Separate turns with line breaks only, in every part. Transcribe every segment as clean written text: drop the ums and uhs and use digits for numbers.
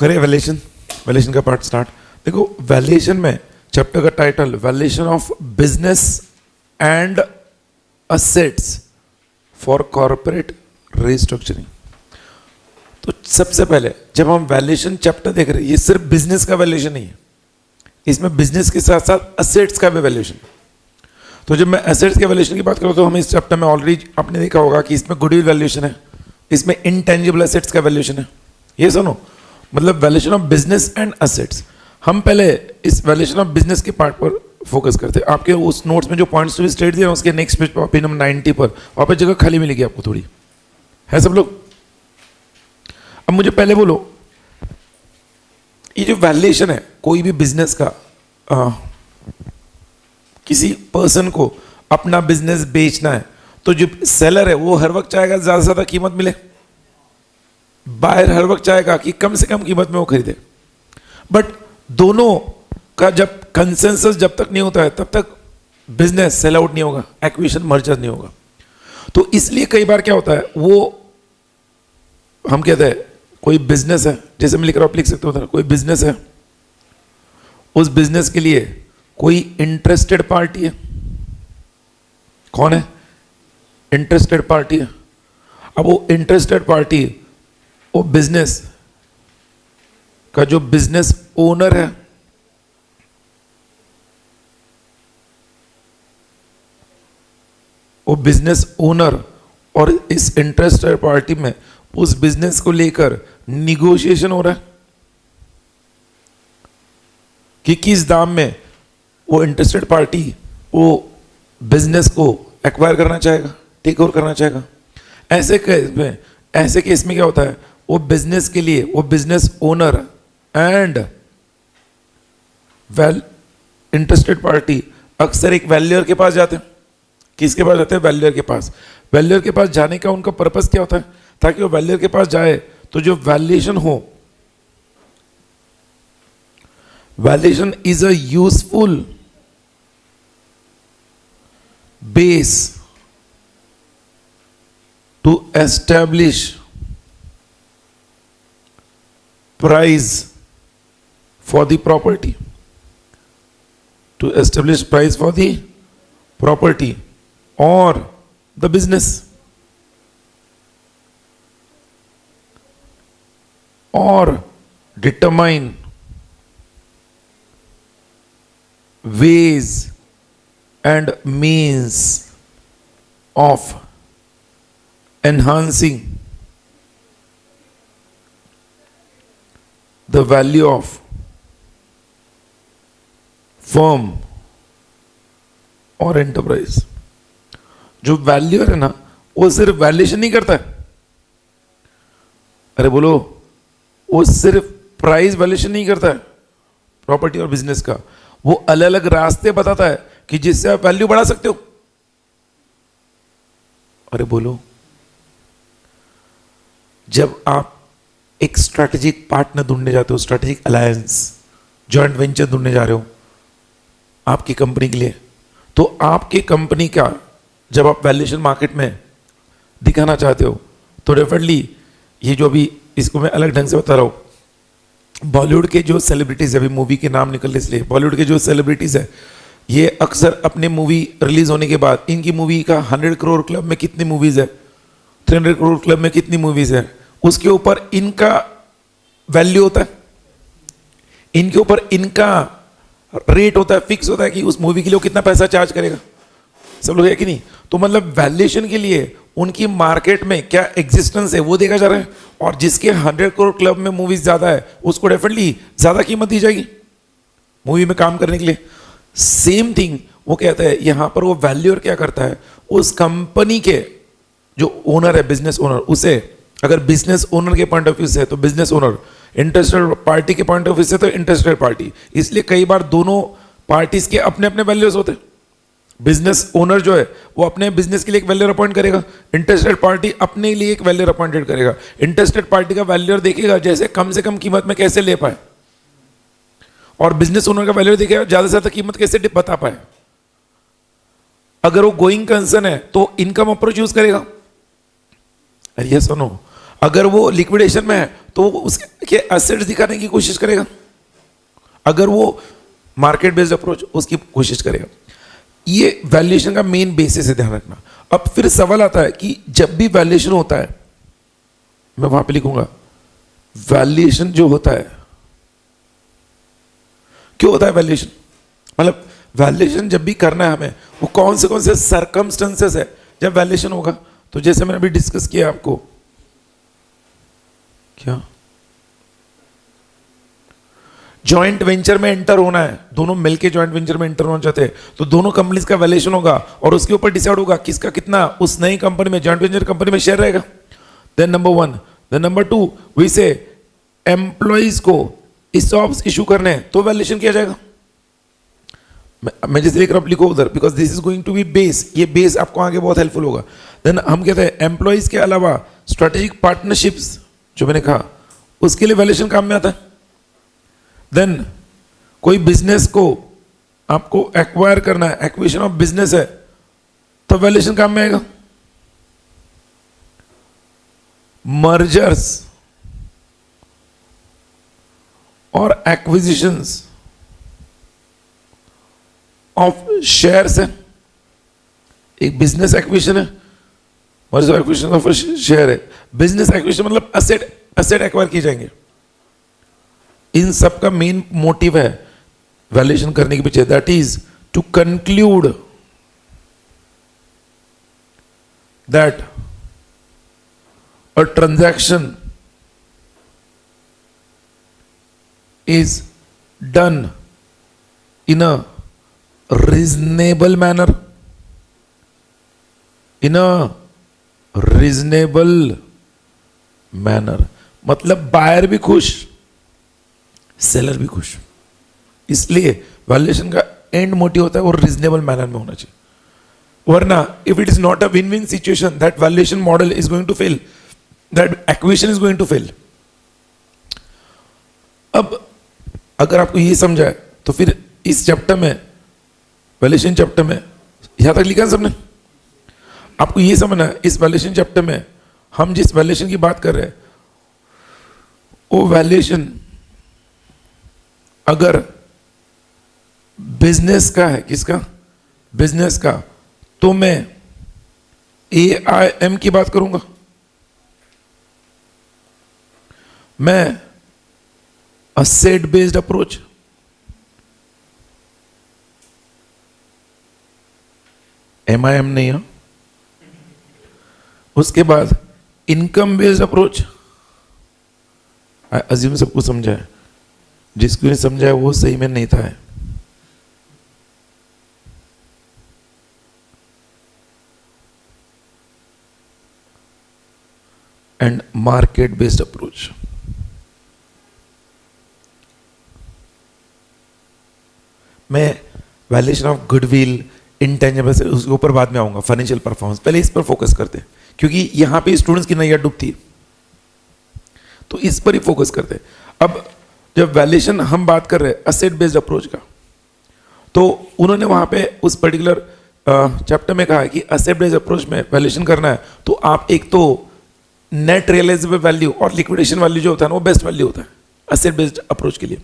करें valuation, valuation का part start. देखो वैल्यूएशन में चैप्टर का title valuation of business and assets for corporate restructuring. तो सबसे पहले जब हम वैल्यूएशन चैप्टर देख रहे हैं, ये सिर्फ बिजनेस का वैल्यूएशन नहीं है, इसमें बिजनेस के साथ साथ असेट्स का भी वैल्यूएशन। तो जब मैं एसेट्स के वैल्यूएशन की बात करूँ तो हम इस चैप्टर में ऑलरेडी आपने देखा होगा कि इसमें गुडविल वैल्यूएशन है, इसमें इंटेंजिबल एसेट्स का वैल्यूएशन है। ये सुनो, मतलब valuation of business and assets. हम पहले इस वैल्यूएशन ऑफ बिजनेस के पार्ट पर फोकस करते हैं। आपके उस नोट्स में जो पॉइंट्स टू बी स्टेट दिए उसके नेक्स्ट पेज पर पेज नंबर 90 पर वहाँ पर जगह खाली मिलेगी आपको थोड़ी, है सब लोग। अब मुझे पहले बोलो, ये जो वैल्यूएशन है कोई भी बिजनेस का, किसी पर्सन को अपना बिजनेस बेचना है तो जो सेलर है वो हर वक्त चाहेगा ज्यादा से ज्यादा कीमत मिले, बायर हर वक्त चाहेगा कि कम से कम कीमत में वो खरीदे। बट दोनों का जब कंसेंसस जब तक नहीं होता है तब तक बिजनेस सेल आउट नहीं होगा, एक्विजिशन मर्जर नहीं होगा। तो इसलिए कई बार क्या होता है, वो हम कहते हैं कोई बिजनेस है, जैसे मैं लिख रहा हूं आप लिख सकते हो, कोई बिजनेस है, उस बिजनेस के लिए कोई इंटरेस्टेड पार्टी है। कौन है? इंटरेस्टेड पार्टी है। अब वो इंटरेस्टेड पार्टी वो बिजनेस का जो बिजनेस ओनर है, वो बिजनेस ओनर और इस इंटरेस्टेड पार्टी में उस बिजनेस को लेकर निगोशिएशन हो रहा है कि किस दाम में वो इंटरेस्टेड पार्टी वो बिजनेस को एक्वायर करना चाहेगा, टेक ओवर करना चाहेगा। ऐसे केस में क्या होता है, वो बिजनेस के लिए वो business owner and interested party अक्सर एक वैल्यूअर के पास जाते हैं। किसके पास जाते हैं? वैल्यूअर के पास। वैल्यूअर के पास जाने का उनका पर्पस क्या होता है? ताकि वो वैल्यूअर के पास जाए तो जो वैल्यूएशन हो, valuation is a useful base to establish price for the property, to establish price for the property और द बिजनेस, और determine ways and means of enhancing the value of firm और enterprise। जो valuer है ना वो सिर्फ valuation नहीं करता है, अरे बोलो, वो सिर्फ प्राइस वैल्यूएशन नहीं करता है प्रॉपर्टी और बिजनेस का, वो अलग अलग रास्ते बताता है कि जिससे आप वैल्यू बढ़ा सकते हो। अरे बोलो, जब आप एक स्ट्रैटेजिक पार्टनर ढूंढने जाते हो, स्ट्रैटेजिक अलायंस, जॉइंट वेंचर ढूंढने जा रहे हो आपकी कंपनी के लिए, तो आपकी कंपनी का जब आप वैल्यूएशन मार्केट में दिखाना चाहते हो तो डेफिनेटली ये जो भी इसको मैं अलग ढंग से बता रहा हूं, बॉलीवुड के जो सेलिब्रिटीज है, अभी मूवी के नाम निकल इसलिए, बॉलीवुड के जो सेलिब्रिटीज है ये अक्सर अपने मूवी रिलीज होने के बाद, इनकी मूवी का 100 करोड़ क्लब में कितनी मूवीज है, 300 करोड़ क्लब में कितनी मूवीज है, उसके ऊपर इनका वैल्यू होता है, इनके ऊपर इनका रेट होता है, फिक्स होता है कि उस मूवी के लिए वो कितना पैसा चार्ज करेगा। सब लोग है कि नहीं? तो मतलब वैल्यूएशन के लिए उनकी मार्केट में क्या एग्जिस्टेंस है वो देखा जा रहा है, और जिसके 100 करोड़ क्लब में मूवीज ज्यादा है उसको डेफिनेटली ज्यादा कीमत दी जाएगी मूवी में काम करने के लिए। सेम थिंग वो कहता है यहां पर, वो वैल्यूअर क्या करता है, उस कंपनी के जो ओनर है, बिजनेस ओनर, उसे अगर बिजनेस ओनर के पॉइंट ऑफ व्यू से तो बिजनेस ओनर, इंटरेस्टेड पार्टी के पॉइंट ऑफ व्यू से तो इंटरेस्टेड पार्टी। इसलिए कई बार दोनों पार्टीज के अपने अपने वैल्यूज होते हैं। बिजनेस ओनर जो है वो अपने बिजनेस के लिए एक वैल्यूअर अपॉइंट करेगा, इंटरेस्टेड पार्टी अपने लिए एक वैल्यूअर अपॉइंटेड करेगा। इंटरेस्टेड पार्टी का वैल्यूअर देखेगा जैसे कम से कम कीमत में कैसे ले पाए, और बिजनेस ओनर का वैल्यूअर देखेगा ज्यादा से ज्यादा कीमत कैसे बता पाए। अगर वो गोइंग कंसर्न है तो इनकम अप्रोच यूज करेगा। अरे ये सुनो, अगर वो लिक्विडेशन में है तो वो उसके एसेट्स दिखाने की कोशिश करेगा, अगर वो मार्केट बेस्ड अप्रोच उसकी कोशिश करेगा। ये वैल्यूएशन का मेन बेसिस है, ध्यान रखना। अब फिर सवाल आता है कि जब भी वैल्यूएशन होता है, मैं वहां पे लिखूंगा वैल्यूएशन जो होता है, क्यों होता है वैल्यूएशन, मतलब वैल्यूएशन जब भी करना है हमें, वो कौन से सर्कमस्टेंसेस है जब वैल्यूएशन होगा। तो जैसे मैंने अभी डिस्कस किया आपको, क्या जॉइंट वेंचर में एंटर होना है, दोनों मिलके जॉइंट वेंचर में एंटर होना चाहते हैं, तो दोनों कंपनीज का वैल्यूएशन होगा और उसके ऊपर डिसाइड होगा किसका कितना उस नई कंपनी में, जॉइंट वेंचर कंपनी में शेयर रहेगा। देन नंबर 1, देन नंबर 2, वैसे एम्प्लॉइज को ESOPs इशू करने हैं तो वैल्यूएशन किया जाएगा। मैं जैसे लिख रहा हूं, लिखो उधर, because this is going to be base, ये बेस आपको आगे बहुत हेल्पफुल होगा। देन हम कहते हैं एम्प्लॉइज के अलावा स्ट्रेटेजिक पार्टनरशिप्स, जो मैंने कहा उसके लिए वैल्यूएशन काम में आता है। देन कोई बिजनेस को आपको एक्वायर करना है, एक्विजिशन ऑफ बिजनेस है, तो वैल्यूएशन काम में आएगा। मर्जर्स और एक्विजिशंस ऑफ शेयर्स है, एक बिजनेस एक्विजिशन है, मर्जर एक्विजिशन ऑफ शेयर है। बिजनेस एक्विजिशन मतलब एसेट एक्वायर किए जाएंगे। इन सब का मेन मोटिव है वैल्यूएशन करने के पीछे, that is to conclude that a transaction is done in a reasonable manner, in a reasonable manner, मतलब बायर भी खुश, सेलर भी खुश। इसलिए वैल्यूएशन का एंड मोटिव होता है वो रीजनेबल मैनर में होना चाहिए, वरना if it is not a win win situation, that valuation model is going to fail, that acquisition is going to fail. अब अगर आपको ये समझा है तो फिर इस चैप्टर में, वैल्यूएशन चैप्टर में, यहां तक लिखा है सबने, आपको ये समझना है इस वैल्यूएशन चैप्टर में हम जिस वैल्यूएशन की बात कर रहे हैं वो वैल्यूएशन अगर बिजनेस का है, किसका, बिजनेस का, तो मैं AIM की बात करूंगा, मैं asset based approach, MIM नहीं है। उसके बाद इनकम बेस्ड अप्रोच, अज्यूम सबको समझा है, जिसको नहीं समझा है वो सही में नहीं था है। एंड मार्केट बेस्ड अप्रोच, मैं वैल्यूएशन ऑफ गुडविल, इंटेंजिबल्स, उसके ऊपर बाद में आऊंगा, फाइनेंशियल परफॉर्मेंस, पहले इस पर फोकस करते हैं क्योंकि यहां पे स्टूडेंट्स की नैया डूबती है, तो इस पर ही फोकस करते हैं। अब जब वैल्यूएशन हम बात कर रहे हैं एसेट बेस्ड अप्रोच का, तो उन्होंने वहां पे उस पर्टिकुलर चैप्टर में कहा है कि एसेट बेस्ड अप्रोच में वैल्यूएशन करना है तो आप एक तो नेट रियलाइजेबल वैल्यू और लिक्विडेशन वैल्यू जो होता है ना वो बेस्ट वैल्यू होता है एसेट बेस्ड अप्रोच के लिए।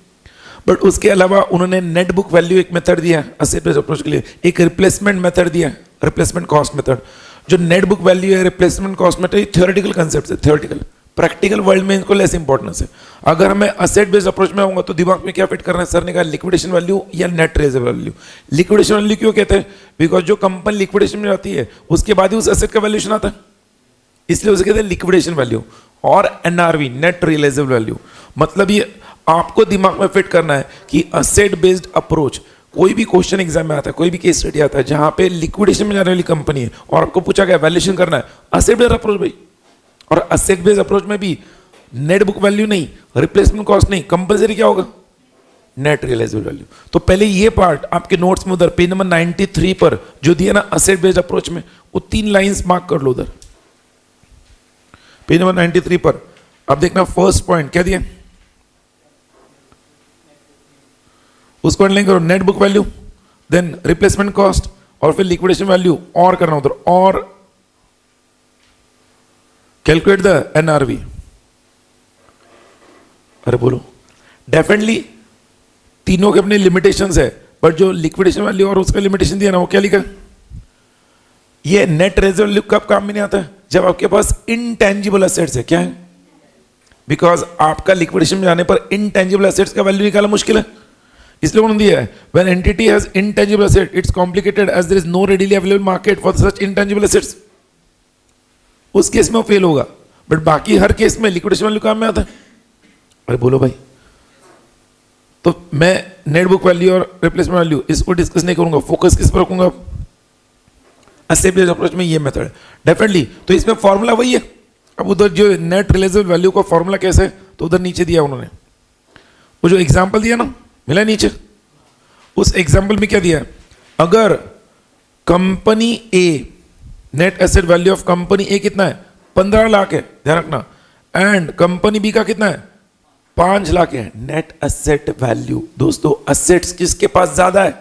बट उसके अलावा उन्होंने नेट बुक वैल्यू एक मेथड दिया है एसेट बेस्ड अप्रोच के लिए, एक रिप्लेसमेंट मेथड दिया है, रिप्लेसमेंट कॉस्ट मेथड। जो नेट बुक वैल्यू है, replacement cost method, theoretical concept है, थियोरेटिकल। प्रैक्टिकल वर्ल्ड में इनको लेस इंपॉर्टेंस है। अगर मैं एसेट बेस्ड अप्रोच में आऊंगा तो दिमाग में क्या फिट करना है, सर ने कहा लिक्विडेशन वैल्यू या net realisable value. Liquidation value क्यों कहते हैं, बिकॉज जो कंपनी लिक्विडेशन में जाती है उसके बाद ही उस एसेट का वैल्यूएशन आता है, इसलिए उसे कहते हैं लिक्विडेशन वैल्यू। और एनआरवी, नेट रियलाइजेबल वैल्यू, मतलब ये आपको दिमाग में फिट करना है कि एसेट बेस्ड अप्रोच, कोई भी क्वेश्चन एग्जाम में आता है, कोई भी केस स्टडी आता है जहां पे लिक्विडेशन में जाने वाली कंपनी है और आपको पूछा गया वैल्यूएशन करना है, एसेट बेस्ड अप्रोच भाई। और एसेट बेस्ड अप्रोच में भी नेट बुक वैल्यू नहीं, रिप्लेसमेंट कॉस्ट नहीं, कंपलसरी क्या होगा, नेट रियलाइजेबल वैल्यू। तो पहले ये पार्ट आपके नोट्स में उधर पेज नंबर 93 पर जो दिया ना एसेट बेस्ड अप्रोच में, वो 3 लाइंस मार्क कर लो उधर पेज नंबर 93 पर। अब देखना फर्स्ट पॉइंट क्या दिया, उसको अंडरलाइन करो, net book value, then replacement cost और फिर लिक्विडेशन वैल्यू, और करना उधर। और कैलकुलेट द एनआरवी। अरे बोलो, डेफिनेटली तीनों के अपने लिमिटेशंस है, बट जो लिक्विडेशन वैल्यू और उसका लिमिटेशन दिया ना, वो क्या लिखा? ये नेट रेजर्व कब काम में नहीं आता है? जब आपके पास इनटेंजिबल एसेट्स है। क्या है? बिकॉज आपका लिक्विडेशन में जाने पर इनटेंजिबल एसेट्स का वैल्यू निकालना मुश्किल है, इसलिए उन्होंने दिया है when entity has intangible asset it's complicated as there is no readily available market for such intangible assets. उस केस में वो फेल होगा, बट बाकी हर केस में लिक्विडेशन वैल्यू काम में आता है। अरे बोलो भाई, तो मैं नेट बुक वैल्यू और रिप्लेसमेंट वैल्यू इसको डिस्कस नहीं करूंगा, फोकस किस पर रखूंगा? एसेट बेस्ड अप्रोच में ये मेथड है डेफिनेटली। तो इसमें फॉर्मूला वही है। अब उधर जो नेट रियलाइजेबल वैल्यू का फॉर्मूला कैसे है, तो उधर नीचे दिया उन्होंने, वो जो एग्जांपल दिया ना, मिला नीचे, उस एग्जांपल में क्या दिया है? अगर company A, net asset value of company A कितना है? 15 लाख है, ध्यान रखना, एंड कंपनी बी का कितना है? 5 लाख है। नेट एसेट वैल्यू, दोस्तों एसेट्स किसके पास ज्यादा है?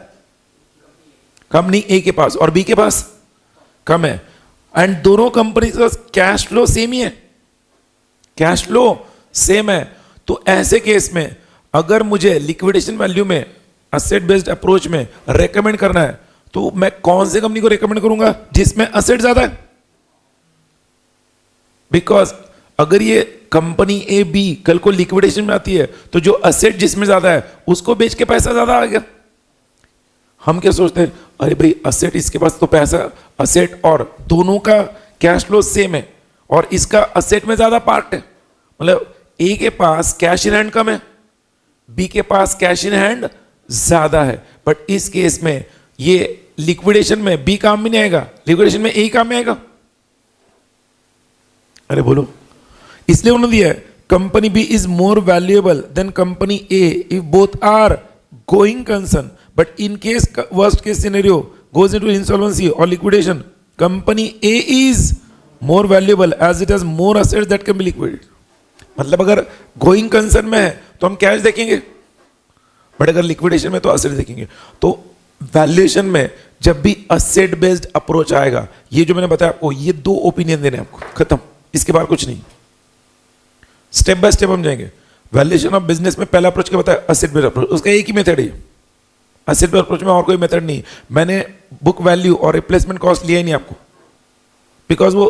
कंपनी ए के पास, और बी के पास कम है, एंड दोनों कंपनी के पास कैश फ्लो सेम ही है, कैश फ्लो सेम है। तो ऐसे केस में अगर मुझे लिक्विडेशन वैल्यू में एसेट बेस्ड अप्रोच में रेकमेंड करना है, तो मैं कौन से कंपनी को रेकमेंड करूंगा? जिसमें एसेट ज्यादा है। बिकॉज अगर ये कंपनी ए बी कल को लिक्विडेशन में आती है, तो जो एसेट जिसमें ज्यादा है उसको बेच के पैसा ज्यादा आ गया। हम क्या सोचते हैं? अरे भाई एसेट इसके पास तो पैसा, एसेट और दोनों का कैश फ्लो सेम है, और इसका एसेट में ज्यादा पार्ट है, मतलब ए के पास कैश इन हैंड कम है, बी के पास कैश इन हैंड ज्यादा है। बट इस केस में ये लिक्विडेशन में बी काम में नहीं आएगा, लिक्विडेशन में ए काम में आएगा। अरे बोलो, इसलिए उन्होंने दिया है company B is more valuable than company A if both are going concern, but in case worst case scenario goes into insolvency और liquidation, company A is more valuable as it has more assets that can be liquidated. मतलब अगर going concern में है तो हम cash देखेंगे, but अगर liquidation में तो एसेट देखेंगे। तो वैल्यूएशन में जब भी एसेट बेस्ड अप्रोच आएगा, ये जो मैंने बताया आपको, ये 2 ओपिनियन देने आपको, खत्म, इसके बाहर कुछ नहीं। स्टेप बाय स्टेप हम जाएंगे। वैल्यूएशन ऑफ बिजनेस में पहला अप्रोच क्या बताया? एसेट बेस्ड अप्रोच, उसका एक ही मेथड है। एसेट बेस्ड अप्रोच में और कोई मेथड नहीं। मैंने बुक वैल्यू और रिप्लेसमेंट कॉस्ट लिया ही नहीं आपको, बिकॉज वो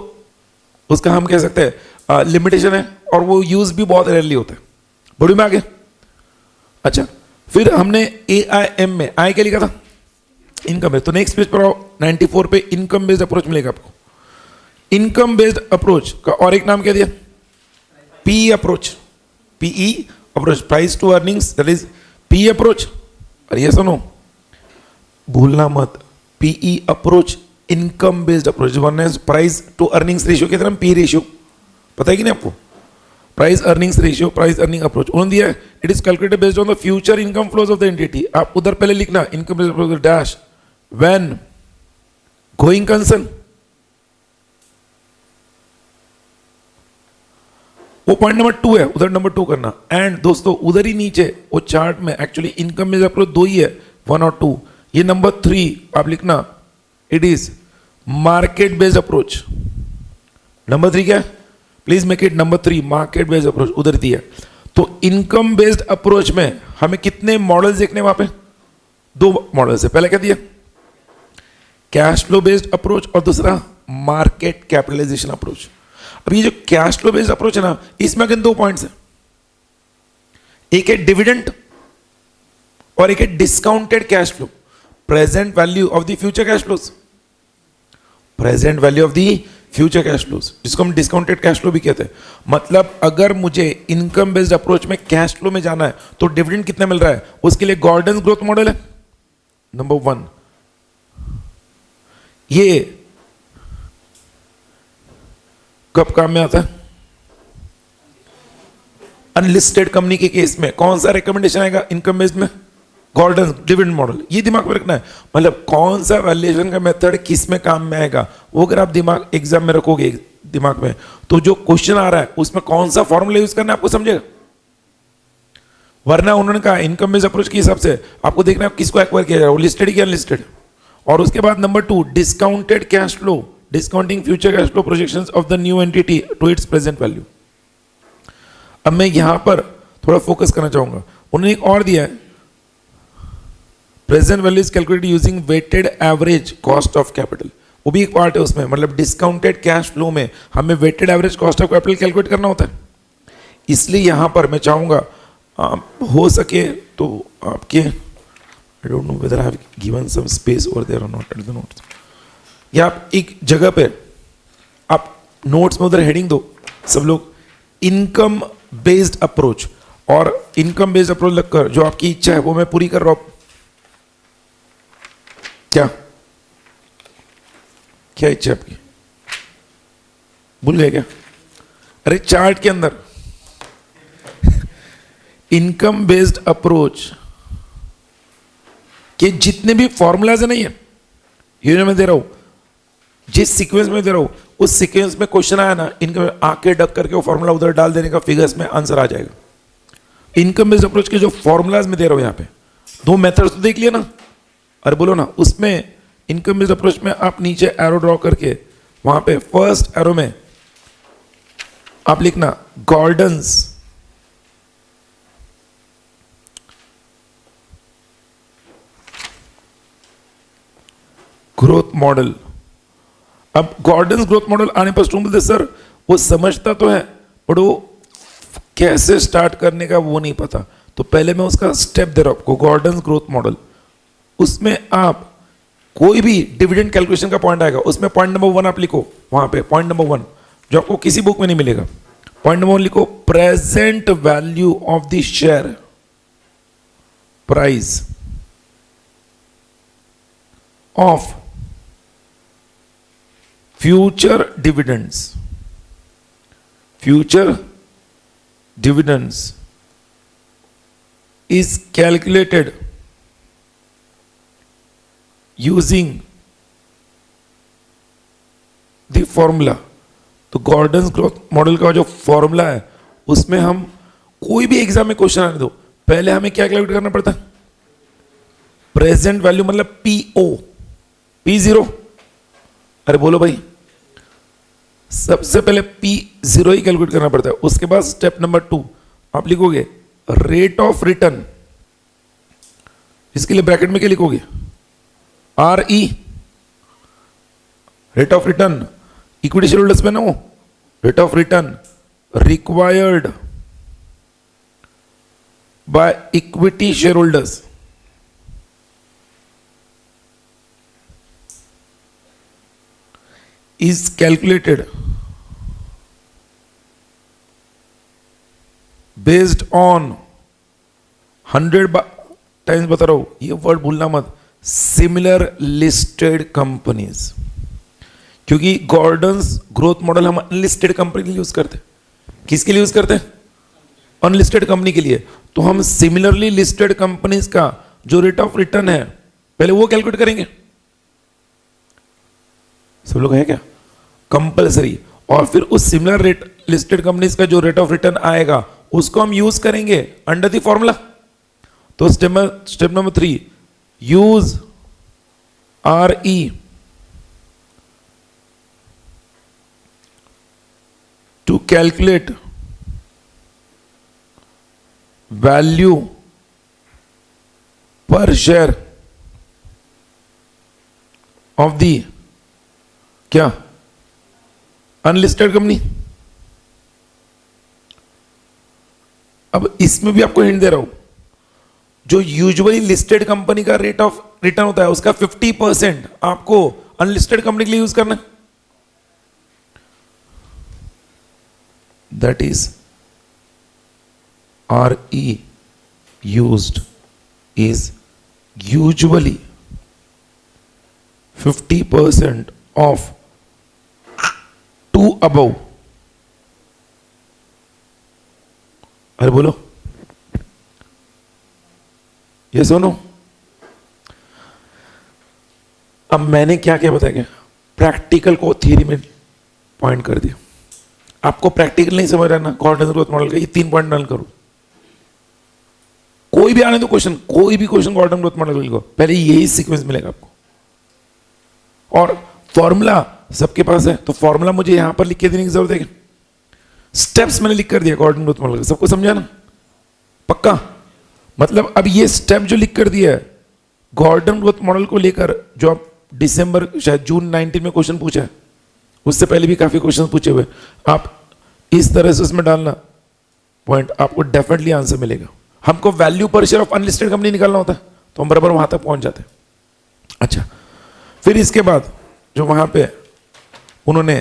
उसका हम कह सकते हैं लिमिटेशन है, और वो यूज भी बहुत रेयरली होता है। बड़ी में आगे, अच्छा, फिर हमने AIM में आई क्या लिखा था? Income based. तो नेक्स्ट पेज पर आओ, 94 पे इनकम बेस्ड अप्रोच मिलेगा आपको। इनकम बेस्ड अप्रोच का और एक नाम क्या दिया? PE approach, PE approach, price to earnings, that is PE approach. और ये सुनो, भूलना मत, PE approach income based approach, one है प्राइस टू अर्निंग्स रेशियो की तरह, P रेशियो, पता है कि नहीं आपको? Price earnings ratio, price earning approach उन्होंने दिया है। It is calculated based on the future income flows of the entity. आप उधर पहले लिखना income based approach dash when going concern, वो पॉइंट नंबर 2 है, उधर नंबर 2 करना। एंड दोस्तों उधर ही नीचे वो चार्ट में एक्चुअली इनकम बेस्ड अप्रोच 2 ही है, 1 और 2। ये नंबर 3 आप लिखना, it is market based approach. Number 3 क्या है? Please make it number 3, market based approach, उधर दिया। तो इनकम बेस्ड अप्रोच में हमें कितने मॉडल्स देखने वहां पे? 2 मॉडल्स है। पहले क्या दिया? कैश फ्लो बेस्ड अप्रोच, और दूसरा मार्केट कैपिटलाइजेशन अप्रोच। अब ये जो कैश फ्लो बेस्ड अप्रोच है ना, इसमें अगेन 2 पॉइंट्स है, एक है डिविडेंड और एक है discounted cash flow, present value of the future cash flows, present value of the future cash flows, जिसको हम डिस्काउंटेड कैश फ्लो भी कहते हैं। मतलब अगर मुझे इनकम बेस्ड अप्रोच में कैश फ्लो में जाना है, तो डिविडेंड कितना मिल रहा है, उसके लिए गॉर्डन ग्रोथ मॉडल है नंबर 1। ये कब काम में आता है? अनलिस्टेड कंपनी के केस में कौन सा रिकमेंडेशन आएगा इनकम बेस्ड में? Gordon dividend model. ये दिमाग में रखना है, मतलब कौन सा वैल्यूएशन का मेथड किस में काम में आएगा, वो अगर आप दिमाग एग्जाम में रखोगे दिमाग में, तो जो क्वेश्चन आ रहा है उसमें कौन सा फॉर्मूला यूज करना है आपको समझेगा। वरना उन्होंने कहा इनकम बेस्ड अप्रोच के हिसाब से आपको देखना है किसको एक्वायर किया जा रहा है, वो लिस्टेड या अनलिस्टेड। और उसके बाद number 2 discounted cash flow, discounting future cash flow projections of the new entity to its present value. अब मैं यहां पर थोड़ा फोकस करना चाहूंगा। उन्होंने एक और दिया है, present value is calculated using weighted average cost of capital. वो भी एक पार्ट है उसमें, मतलब डिस्काउंटेड कैश फ्लो में हमें weighted average cost of capital calculate करना होता है। इसलिए यहां पर मैं चाहूंगा हो सके तो आपके, I don't know whether I have given some space over there और नॉट एट द नोट्स, या आप एक जगह पे आप नोट्स में उधर हेडिंग दो सब लोग, इनकम बेस्ड अप्रोच, और इनकम बेस्ड अप्रोच लगकर जो आपकी इच्छा है वो मैं पूरी कर रहा हूं। क्या क्या इच्छा है आपकी, भूल गए क्या? अरे चार्ट के अंदर इनकम बेस्ड अप्रोच के जितने भी फॉर्मूलाज है, नहीं है ये मैं दे रहा हूं, जिस सीक्वेंस में दे रहा हूं उस सीक्वेंस में क्वेश्चन आया ना, इनकम आके डक करके वो फॉर्मूला उधर डाल देने का, फिगर्स में आंसर आ जाएगा। इनकम बेस्ड अप्रोच के जो फॉर्मूलाज में दे रहा हूं, यहां पे दो मेथड्स तो देख लिया ना, अरे बोलो ना, उसमें इनकम बेस्ड अप्रोच में आप नीचे एरो ड्रॉ करके वहां पे फर्स्ट एरो में आप लिखना गॉर्डन्स ग्रोथ मॉडल। अब गॉर्डन्स ग्रोथ मॉडल आने पर स्टूडेंट बोलते सर वो समझता तो है बट वो कैसे स्टार्ट करने का वो नहीं पता, तो पहले मैं उसका स्टेप दे रहा हूं आपको, गॉर्डन्स ग्रोथ मॉडल। उसमें आप कोई भी डिविडेंड कैलकुलेशन का पॉइंट आएगा, उसमें पॉइंट नंबर 1 आप लिखो, वहां पे पॉइंट नंबर 1 जो आपको किसी बुक में नहीं मिलेगा, पॉइंट नंबर 1 लिखो, present value of the share price of future dividends, future dividends is calculated using the formula। तो गॉर्डन्स ग्रोथ मॉडल का जो फॉर्मूला है उसमें हम कोई भी एग्जाम में क्वेश्चन आने दो, पहले हमें क्या कैलकुलेट करना पड़ता है, प्रेजेंट वैल्यू मतलब पीओ, P0। अरे बोलो भाई, सबसे पहले P0 ही कैलकुलेट करना पड़ता है। उसके बाद स्टेप नंबर 2 आप लिखोगे रेट ऑफ रिटर्न, इसके लिए ब्रैकेट में क्या लिखोगे, RE, rate of return equity share holders में ना हो, rate of return required by equity share holders, is calculated based on 100 times, बता रहा हूं ये वर्ड भूलना मत, सिमिलर लिस्टेड कंपनीज, क्योंकि गॉर्डन्स ग्रोथ मॉडल हम अनलिस्टेड कंपनी के लिए यूज करते हैं। किसके लिए यूज करते हैं? अनलिस्टेड कंपनी के लिए। तो हम सिमिलरली लिस्टेड कंपनीज का जो रेट ऑफ रिटर्न है पहले वो कैलकुलेट करेंगे। सब लोग है क्या? कंपलसरी। और फिर उस सिमिलर रेट लिस्टेड कंपनीज का जो रेट ऑफ रिटर्न आएगा उसको हम यूज करेंगे अंडर द फॉर्मूला। तो step number 3 use RE to calculate value per share of the क्या अनलिस्टेड कंपनी। अब इसमें भी आपको हिंट दे रहा हूं, जो यूजुअली लिस्टेड कंपनी का रेट ऑफ रिटर्न होता है उसका 50% आपको अनलिस्टेड कंपनी के लिए यूज करना है। That is RE used is usually 50% of 2 above। अरे बोलो ये सुनो। अब मैंने क्या क्या बताया, प्रैक्टिकल को थियरी में पॉइंट कर दिया। आपको प्रैक्टिकल नहीं समझ रहा ना गॉर्डन्स ग्रोथ मॉडल का, ये 3 पॉइंट डन करो। कोई भी आने दो क्वेश्चन, कोई भी क्वेश्चन गॉर्डन ग्रोथ मॉडल को पहले यही सीक्वेंस मिलेगा आपको। और फॉर्मूला सबके पास है, तो फॉर्मूला मुझे यहां पर लिख के देने की जरूरत है क्या? स्टेप्स मैंने लिख कर दिया गॉर्डन ग्रोथ मॉडल, सबको समझा ना? पक्का? मतलब अब ये स्टेप जो लिख कर दिया है गॉर्डन ग्रोथ मॉडल को लेकर, जो आप दिसंबर शायद जून 19 में क्वेश्चन पूछा है, उससे पहले भी काफी क्वेश्चन पूछे हुए, आप इस तरह से उसमें डालना पॉइंट, आपको डेफिनेटली आंसर मिलेगा। हमको value per share of unlisted company निकालना होता है, तो हम बराबर वहां तक पहुंच जाते हैं। अच्छा, फिर इसके बाद जो वहां पे उन्होंने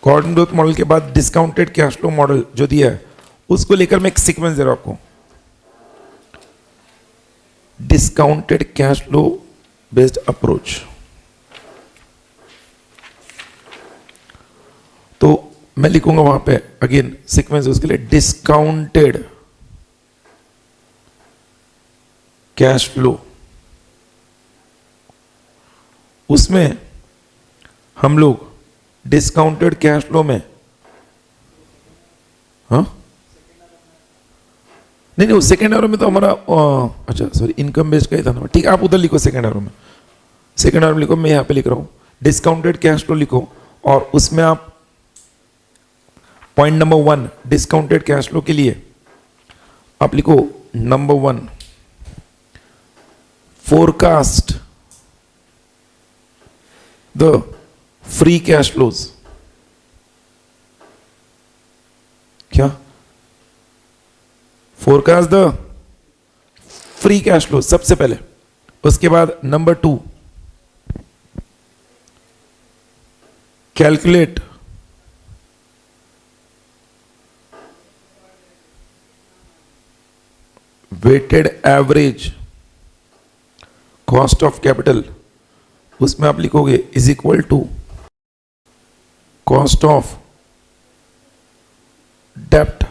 गॉर्डन ग्रोथ मॉडल के बाद डिस्काउंटेड कैश फ्लो मॉडल जो दिया है, उसको लेकर मैं एक सीक्वेंस दे रहा हूं आपको। Discounted cash flow based approach, तो मैं लिखूंगा वहां पे अगेन सीक्वेंस उसके लिए, डिस्काउंटेड कैश फ्लो, उसमें हम लोग डिस्काउंटेड कैश फ्लो में, हाँ नहीं उस सेकेंड एरो में तो हमारा अच्छा सॉरी इनकम बेस्ड का ही था ना, ठीक है आप उधर लिखो सेकेंड एरो में, सेकेंड एरो में लिखो, मैं यहां पे लिख रहा हूं डिस्काउंटेड कैश फ्लो लिखो, और उसमें आप point number 1 discounted cash flow के लिए आप लिखो number 1 forecast the free cash flows. क्या? Forecast the free cash flow सबसे पहले, उसके बाद number 2 calculate weighted average cost of capital, उसमें आप लिखोगे is equal to cost of डेप्ट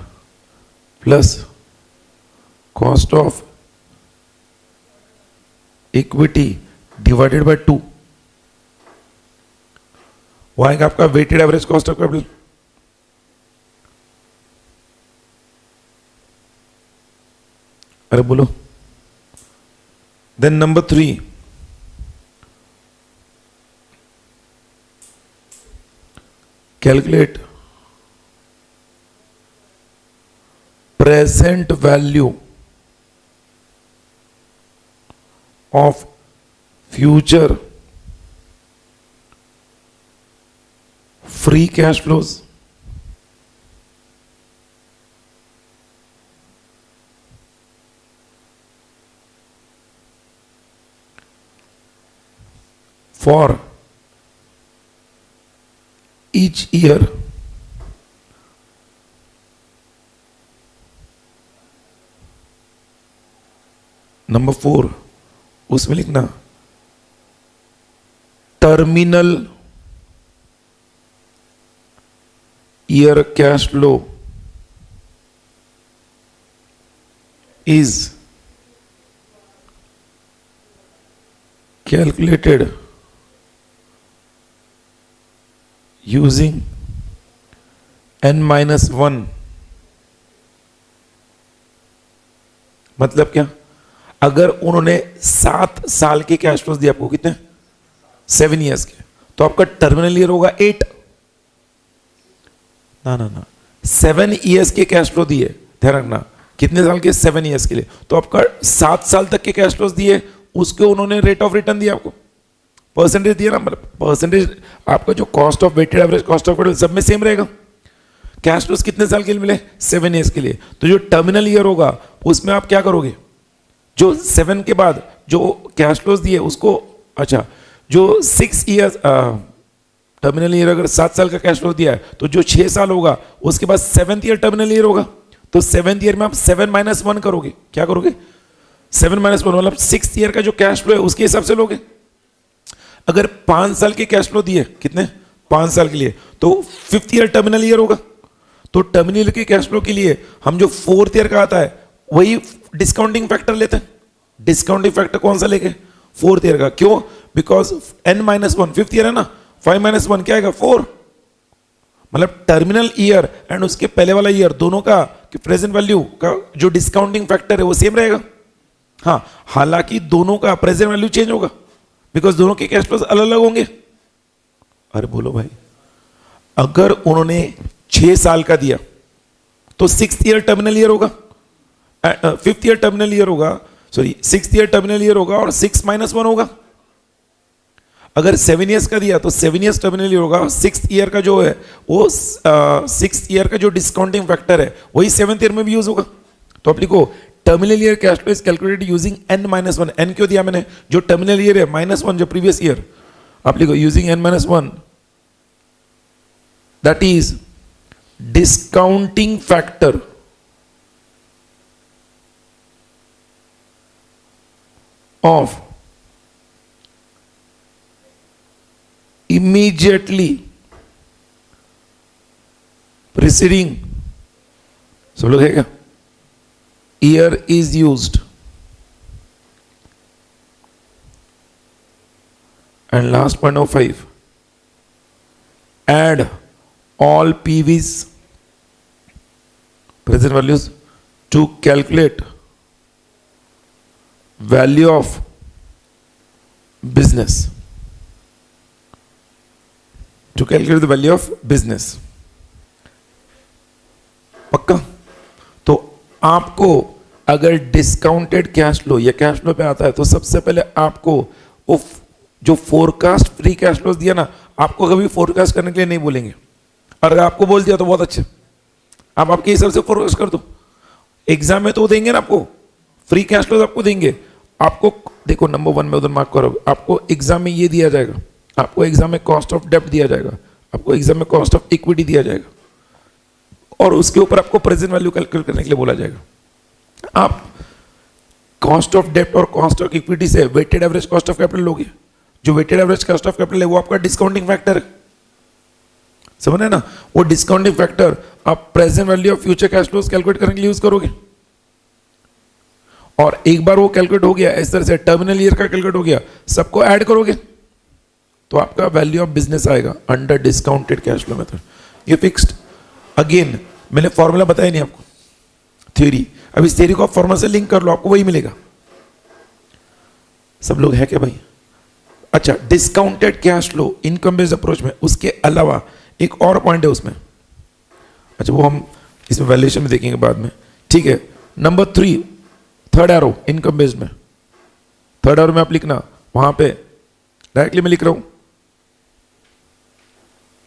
plus cost of equity divided by 2, वो आएगा आपका weighted average cost of capital. अरे बोलो। Then number 3 calculate present value of future free cash flows. For each year number 4 उसमें लिखना terminal year cash flow is calculated using n-1। मतलब क्या? अगर उन्होंने 7 साल के कैश फ्लोज दिए आपको, कितने? 7 इयर्स के, तो आपका टर्मिनल ईयर होगा 8। ना 7 इयर्स के कैश फ्लो दिए, ध्यान रखना कितने साल के? 7 इयर्स के लिए, तो आपका 7 साल तक के कैश फ्लोज दिए, उसके उन्होंने रेट ऑफ रिटर्न दिया आपको, परसेंटेज दिया ना, मतलब परसेंटेज आपका जो cost of weighted average cost of capital सब में सेम रहेगा। कैश फ्लोज कितने साल के लिए मिले? 7 इयर्स के लिए, तो जो टर्मिनल ईयर होगा उसमें आप क्या करोगे? जो 7 के बाद जो कैश फ्लोज दिए उसको, अच्छा जो 6 इयर्स टर्मिनल ईयर, अगर 7 साल का कैश फ्लो दिया है तो जो 6 साल होगा उसके बाद 7th ईयर टर्मिनल ईयर होगा, तो 7th ईयर में आप 7 - 1 करोगे। क्या करोगे? 7 - 1 मतलब 6th ईयर का जो कैश फ्लो है उसके हिसाब से लोगे। अगर 5 साल के कैश फ्लो दिए, कितने? 5 साल के लिए, तो 5th ईयर टर्मिनल ईयर होगा, तो टर्मिनल के कैश फ्लो के लिए हम जो 4th ईयर का आता है वही डिस्काउंटिंग फैक्टर लेते हैं। डिस्काउंटिंग फैक्टर कौन सा लेके? 4th ईयर का। क्यों? बिकॉज n-1 5th ईयर है ना, 5 - 1 क्या आएगा? 4। मतलब टर्मिनल ईयर एंड उसके पहले वाला ईयर दोनों का प्रेजेंट वैल्यू का जो डिस्काउंटिंग फैक्टर है वो सेम रहेगा। हाँ, हालांकि दोनों का प्रेजेंट वैल्यू चेंज होगा बिकॉज दोनों के कैश फ्लोज अलग अलग होंगे। अरे बोलो भाई, अगर उन्होंने 6 साल का दिया तो 6th ईयर टर्मिनल ईयर होगा, 5th ईयर टर्मिनल ईयर होगा, sorry 6th year terminal year होगा और 6 - 1 होगा। अगर 7 इयर्स का दिया तो 7 इयर्स टर्मिनल ईयर होगा। 6th ईयर का जो है वो 6th ईयर का जो डिस्काउंटिंग फैक्टर है वही 7th ईयर में भी यूज होगा। तो आप लिखो terminal year cash flow is calculated using n-1। n क्यों दिया मैंने? जो टर्मिनल ईयर है -1 जो प्रीवियस ईयर, आप लिखो using n-1 that is discounting factor of immediately preceding, सब लोग है क्या? Year is used, and last point of 5, add all PVs present values to calculate value of business, to calculate the value of business। पक्का? तो आपको अगर discounted cash flow या cash flow पे आता है तो सबसे पहले आपको वो जो फोरकास्ट फ्री कैश फ्लो दिया ना, आपको कभी फोरकास्ट करने के लिए नहीं बोलेंगे। अगर आपको बोल दिया तो बहुत अच्छे, आप आपके हिसाब से फोरकास्ट कर दो। एग्जाम में तो देंगे ना आपको फ्री कैश फ्लो, आपको देंगे। आपको देखो नंबर 1 में उधर मार्क करो, आपको एग्जाम में ये दिया जाएगा, आपको एग्जाम में कॉस्ट ऑफ डेब्ट दिया जाएगा, आपको एग्जाम में कॉस्ट ऑफ इक्विटी दिया जाएगा और उसके ऊपर आपको प्रेजेंट वैल्यू कैलकुलेट करने के लिए बोला जाएगा। आप कॉस्ट ऑफ डेब्ट और कॉस्ट ऑफ इक्विटी से weighted average cost of capital लोगे। जो weighted average cost of capital है वो आपका डिस्काउंटिंग फैक्टर है, समझ रहे ना? वो डिस्काउंटिंग फैक्टर आप present value of future cash flows calculate करने के लिए यूज करोगे। और एक बार वो कैलकुलेट हो गया, इस तरह से टर्मिनल ईयर का कैलकुलेट हो गया, सबको ऐड करोगे तो आपका वैल्यू ऑफ बिजनेस आएगा under discounted cash flow method. ये फिक्स्ड। अगेन मैंने फॉर्मूला बताया नहीं आपको, थ्योरी। अब इस थ्योरी को आप फॉर्मूला से लिंक कर लो, आपको वही मिलेगा। सब लोग है क्या भाई? अच्छा, discounted cash flow income based approach में उसके अलावा एक और पॉइंट है उसमें। अच्छा, वो हम इसमें वैल्यूएशन में देखेंगे बाद में, ठीक है। Number 3, third arrow income based में, थर्ड एरो में आप लिखना, वहां पे डायरेक्टली मैं लिख रहा हूं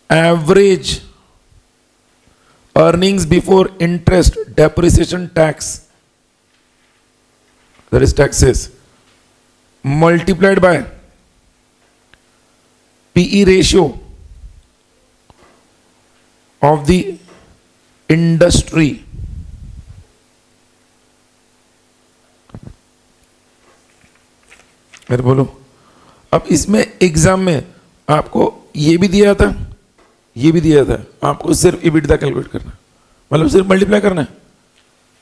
average earnings before interest depreciation tax, that is taxes, multiplied by PE ratio of the industry. मेरे बोलो, अब इसमें एग्जाम में आपको ये भी दिया था, ये भी दिया था, आपको सिर्फ इबिटदा कैलकुलेट करना, मतलब सिर्फ मल्टीप्लाई करना है।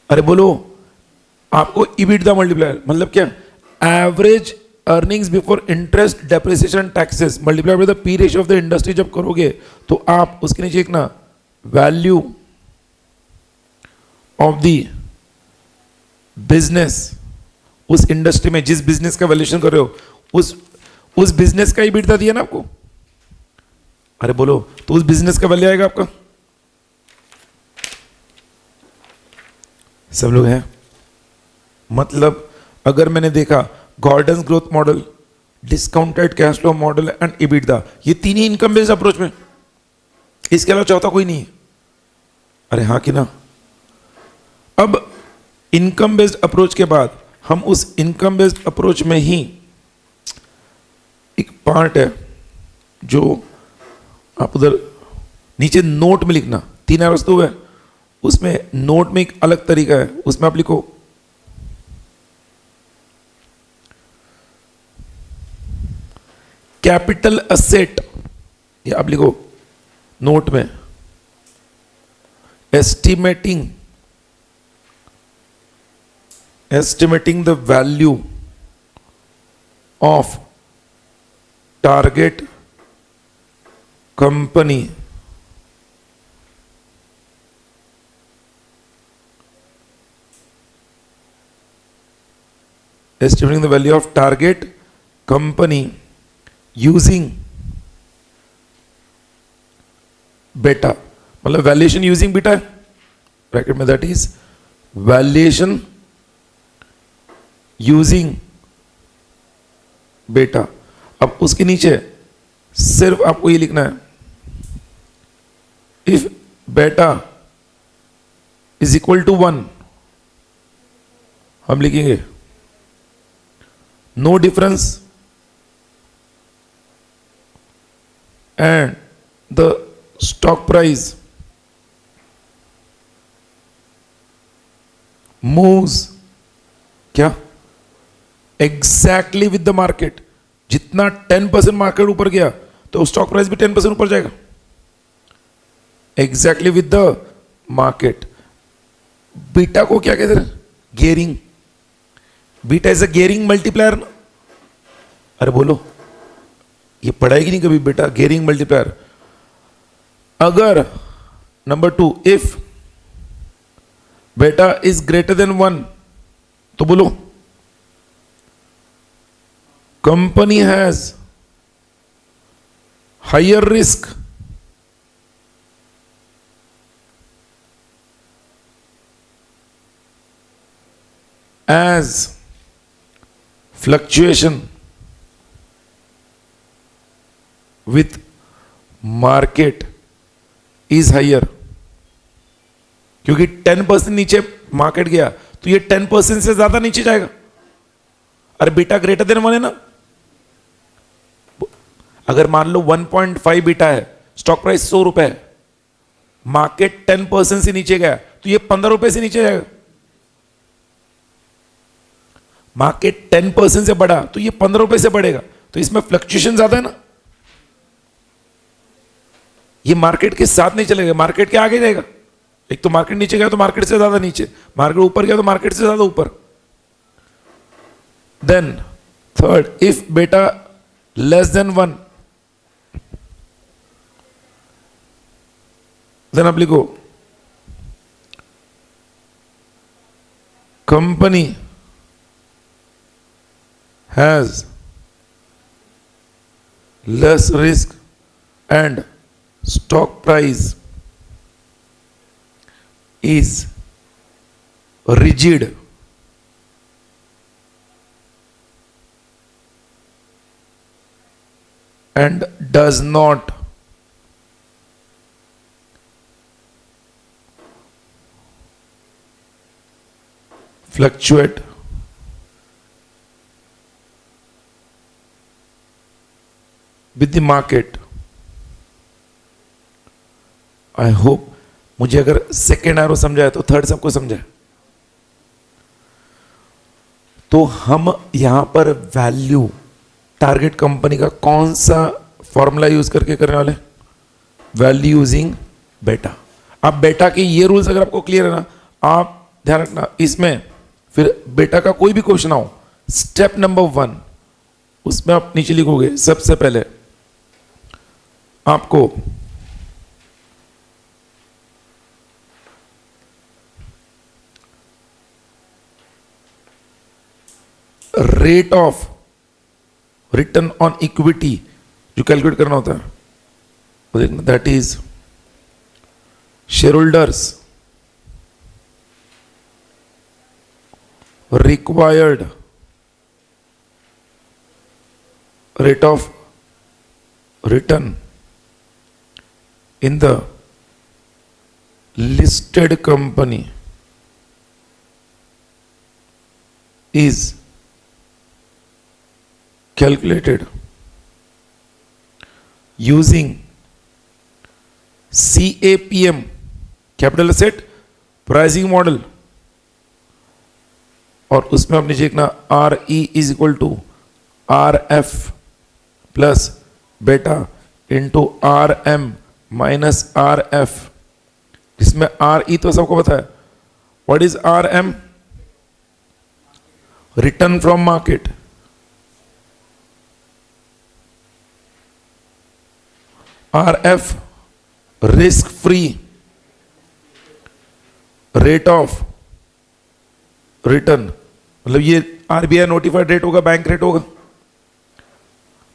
अरे बोलो, आपको इबिटदा मल्टीप्लाई मतलब क्या? Average earnings before interest depreciation taxes multiply by the P ratio of the industry जब करोगे तो आप उसके नीचे लिखना वैल्यू ऑफ द बिजनेस, उस इंडस्ट्री में जिस बिजनेस का वैल्यूएशन कर रहे हो उस बिजनेस का इबिटदा दिया ना आपको। अरे बोलो, तो उस बिजनेस का वैल्यू आएगा आपका। सब लोग हैं? मतलब अगर मैंने देखा Gordon's growth model, discounted cash flow model and EBITDA, ये तीन ही इनकम बेस्ड अप्रोच में, इसके अलावा चौथा कोई नहीं है। अरे हाँ कि ना? अब इनकम बेस्ड अप्रोच के बाद हम उस इनकम बेस्ड अप्रोच में ही एक पार्ट है जो आप उधर नीचे नोट में लिखना, 3 वस्तु है उसमें, नोट में एक अलग तरीका है, उसमें आप लिखो कैपिटल असेट, या आप लिखो नोट में estimating the value of target company estimating the value of target company using बेटा, मतलब वैल्यूएशन यूजिंग बीटा है ब्रैकेट में, दैट इज वैल्यूएशन यूजिंग बेटा। अब उसके नीचे सिर्फ आपको ये लिखना है, इफ बेटा इज इक्वल टू 1, हम लिखेंगे no difference and the stock price moves क्या एग्जैक्टली विद द मार्केट। जितना 10% मार्केट ऊपर गया तो स्टॉक प्राइस भी 10% ऊपर जाएगा, exactly with the market. Beta को क्या कहते हैं? Gearing. Beta is a gearing multiplier ना। अरे बोलो, ये पढ़ाई कि नहीं कभी बेटा? Gearing multiplier. अगर नंबर 2, इफ बेटा इज ग्रेटर देन 1, तो बोलो company has higher risk as fluctuation with market is higher। क्योंकि 10% नीचे मार्केट गया तो ये 10% से ज्यादा नीचे जाएगा। अरे बेटा ग्रेटर देन 1 है ना। अगर मान लो 1.5 बीटा है, स्टॉक प्राइस 100 रुपए है, मार्केट 10% से नीचे गया तो ये 15 रुपए से नीचे जाएगा। मार्केट 10% से बढ़ा तो ये 15 रुपए से बढ़ेगा, तो इसमें फ्लक्चुएशन ज्यादा है ना। ये मार्केट के साथ नहीं चलेगा, मार्केट के आगे जाएगा। एक तो मार्केट नीचे गया तो मार्केट से ज्यादा नीचे, मार्केट ऊपर गया तो मार्केट से ज्यादा ऊपर। देन थर्ड, इफ बेटा लेस देन 1, देन आप लिखो company has less risk and stock price is rigid and does not fluctuate with the market। I hope मुझे अगर सेकेंड एरो समझाए तो थर्ड सबको समझाए। तो हम यहां पर वैल्यू टारगेट कंपनी का कौन सा फॉर्मूला यूज करके करने वाले? वैल्यू यूजिंग बेटा। अब बेटा के ये रूल्स अगर आपको क्लियर है ना, आप ध्यान रखना इसमें फिर बेटा का कोई भी क्वेश्चन आओ, स्टेप नंबर 1 उसमें आप नीचे लिखोगे, सबसे पहले आपको rate of return on equity जो कैलकुलेट करना होता है वो देखना, that is shareholders required rate of return in the listed company is calculated using CAPM capital asset pricing model, और उसमें आप नीचे लिखना RE is equal to RF plus beta into RM minus RF। इसमें RE तो सबको पता है, what is RM? Return from market. RF risk free rate of return, मतलब ये RBI नोटिफाइड रेट होगा, बैंक रेट होगा।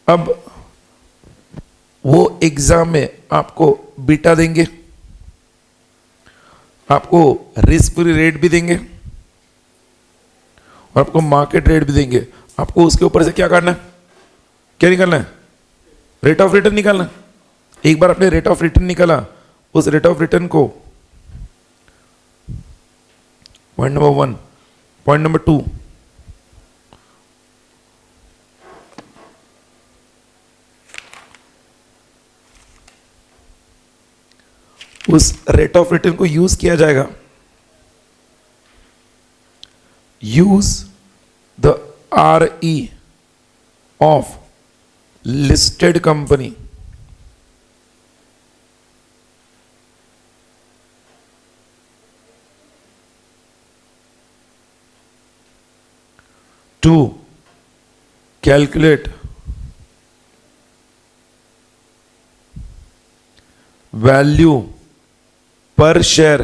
अब वो एग्जाम में आपको बीटा देंगे, आपको रिस्क फ्री रेट भी देंगे और आपको मार्केट रेट भी देंगे। आपको उसके ऊपर से क्या करना है, क्या निकालना है, रेट ऑफ रिटर्न निकालना। एक बार आपने रेट ऑफ रिटर्न निकाला, उस रेट ऑफ रिटर्न को पॉइंट नंबर 1, पॉइंट नंबर 2, उस रेट ऑफ रिटर्न को यूज किया जाएगा। Use the RE of listed company to calculate value per share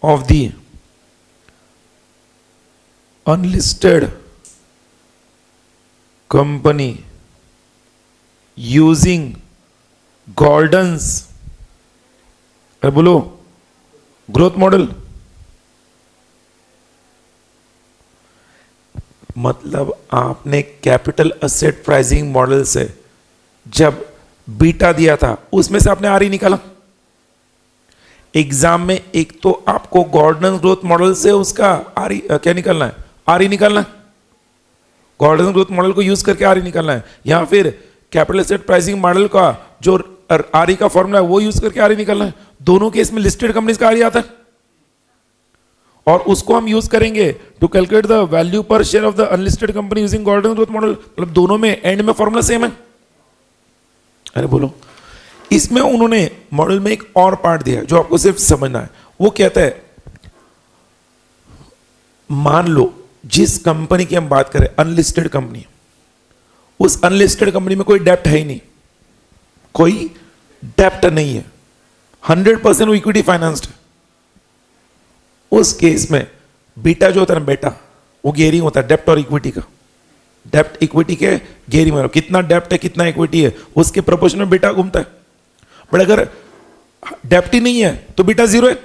of the unlisted company using Gordon's, अरे बोलो, growth model. मतलब आपने कैपिटल असेट प्राइसिंग मॉडल से जब बीटा दिया था उसमें से आपने आरई निकाला। एग्जाम में एक तो आपको गॉर्डन ग्रोथ मॉडल से उसका आरई क्या निकालना है, आरई निकालना है। गॉर्डन ग्रोथ मॉडल को यूज करके आरई निकालना है, या फिर कैपिटल असेट प्राइसिंग मॉडल का जो आरई का फॉर्मूला है वो यूज करके आरई निकालना है। दोनों केस में लिस्टेड कंपनीज का आरई आता है और उसको हम यूज करेंगे to calculate the value per share of the unlisted company using Gordon growth model. मतलब दोनों में एंड में फॉर्मूला सेम है। अरे बोलो, इसमें उन्होंने मॉडल में एक और पार्ट दिया जो आपको सिर्फ समझना है। वो कहता है, मान लो जिस कंपनी की हम बात करें अनलिस्टेड कंपनी, उस अनलिस्टेड कंपनी में कोई डेप्ट है ही नहीं, कोई डेप्ट नहीं है, 100% इक्विटी फाइनेंस्ड है। उस केस में बीटा जो होता है ना, बेटा, वो गेयरिंग होता है डेप्ट और इक्विटी का। डेप्ट इक्विटी के गेयरिंग में कितना डेप्ट है कितना इक्विटी है उसके प्रोपोर्शन में बीटा घूमता है। बट अगर डेप्ट ही नहीं है तो बीटा 0 है।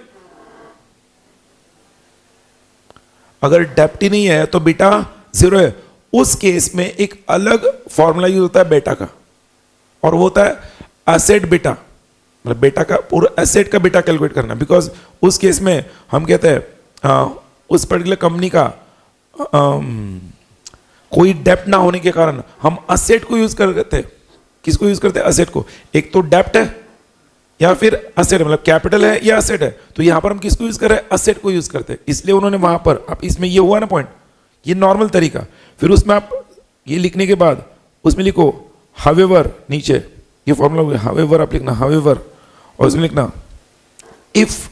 अगर डेप्ट ही नहीं है तो बीटा 0 है। उस केस में एक अलग फॉर्मूला यूज होता है बेटा का, और वो होता है एसेट बीटा। मतलब बेटा का पूरा एसेट का बेटा कैलकुलेट करना। बिकॉज उस केस में हम कहते हैं उस पर्टिकुलर कंपनी का कोई डेप्ट ना होने के कारण हम एसेट को यूज करते हैं। किसको यूज करते हैं? एसेट को। एक तो डेप्ट है या फिर एसेट, मतलब कैपिटल है या एसेट है। तो यहां पर हम किसको यूज कर रहे हैं? एसेट को यूज करते हैं। इसलिए उन्होंने वहां पर, अब इसमें ये हुआ ना पॉइंट, ये नॉर्मल तरीका। फिर उसमें आप ये लिखने के बाद उसमें लिखो हावेवर, नीचे ये फॉर्मूला हावेवर आप लिखना, हावेवर, और उसमें लिखना if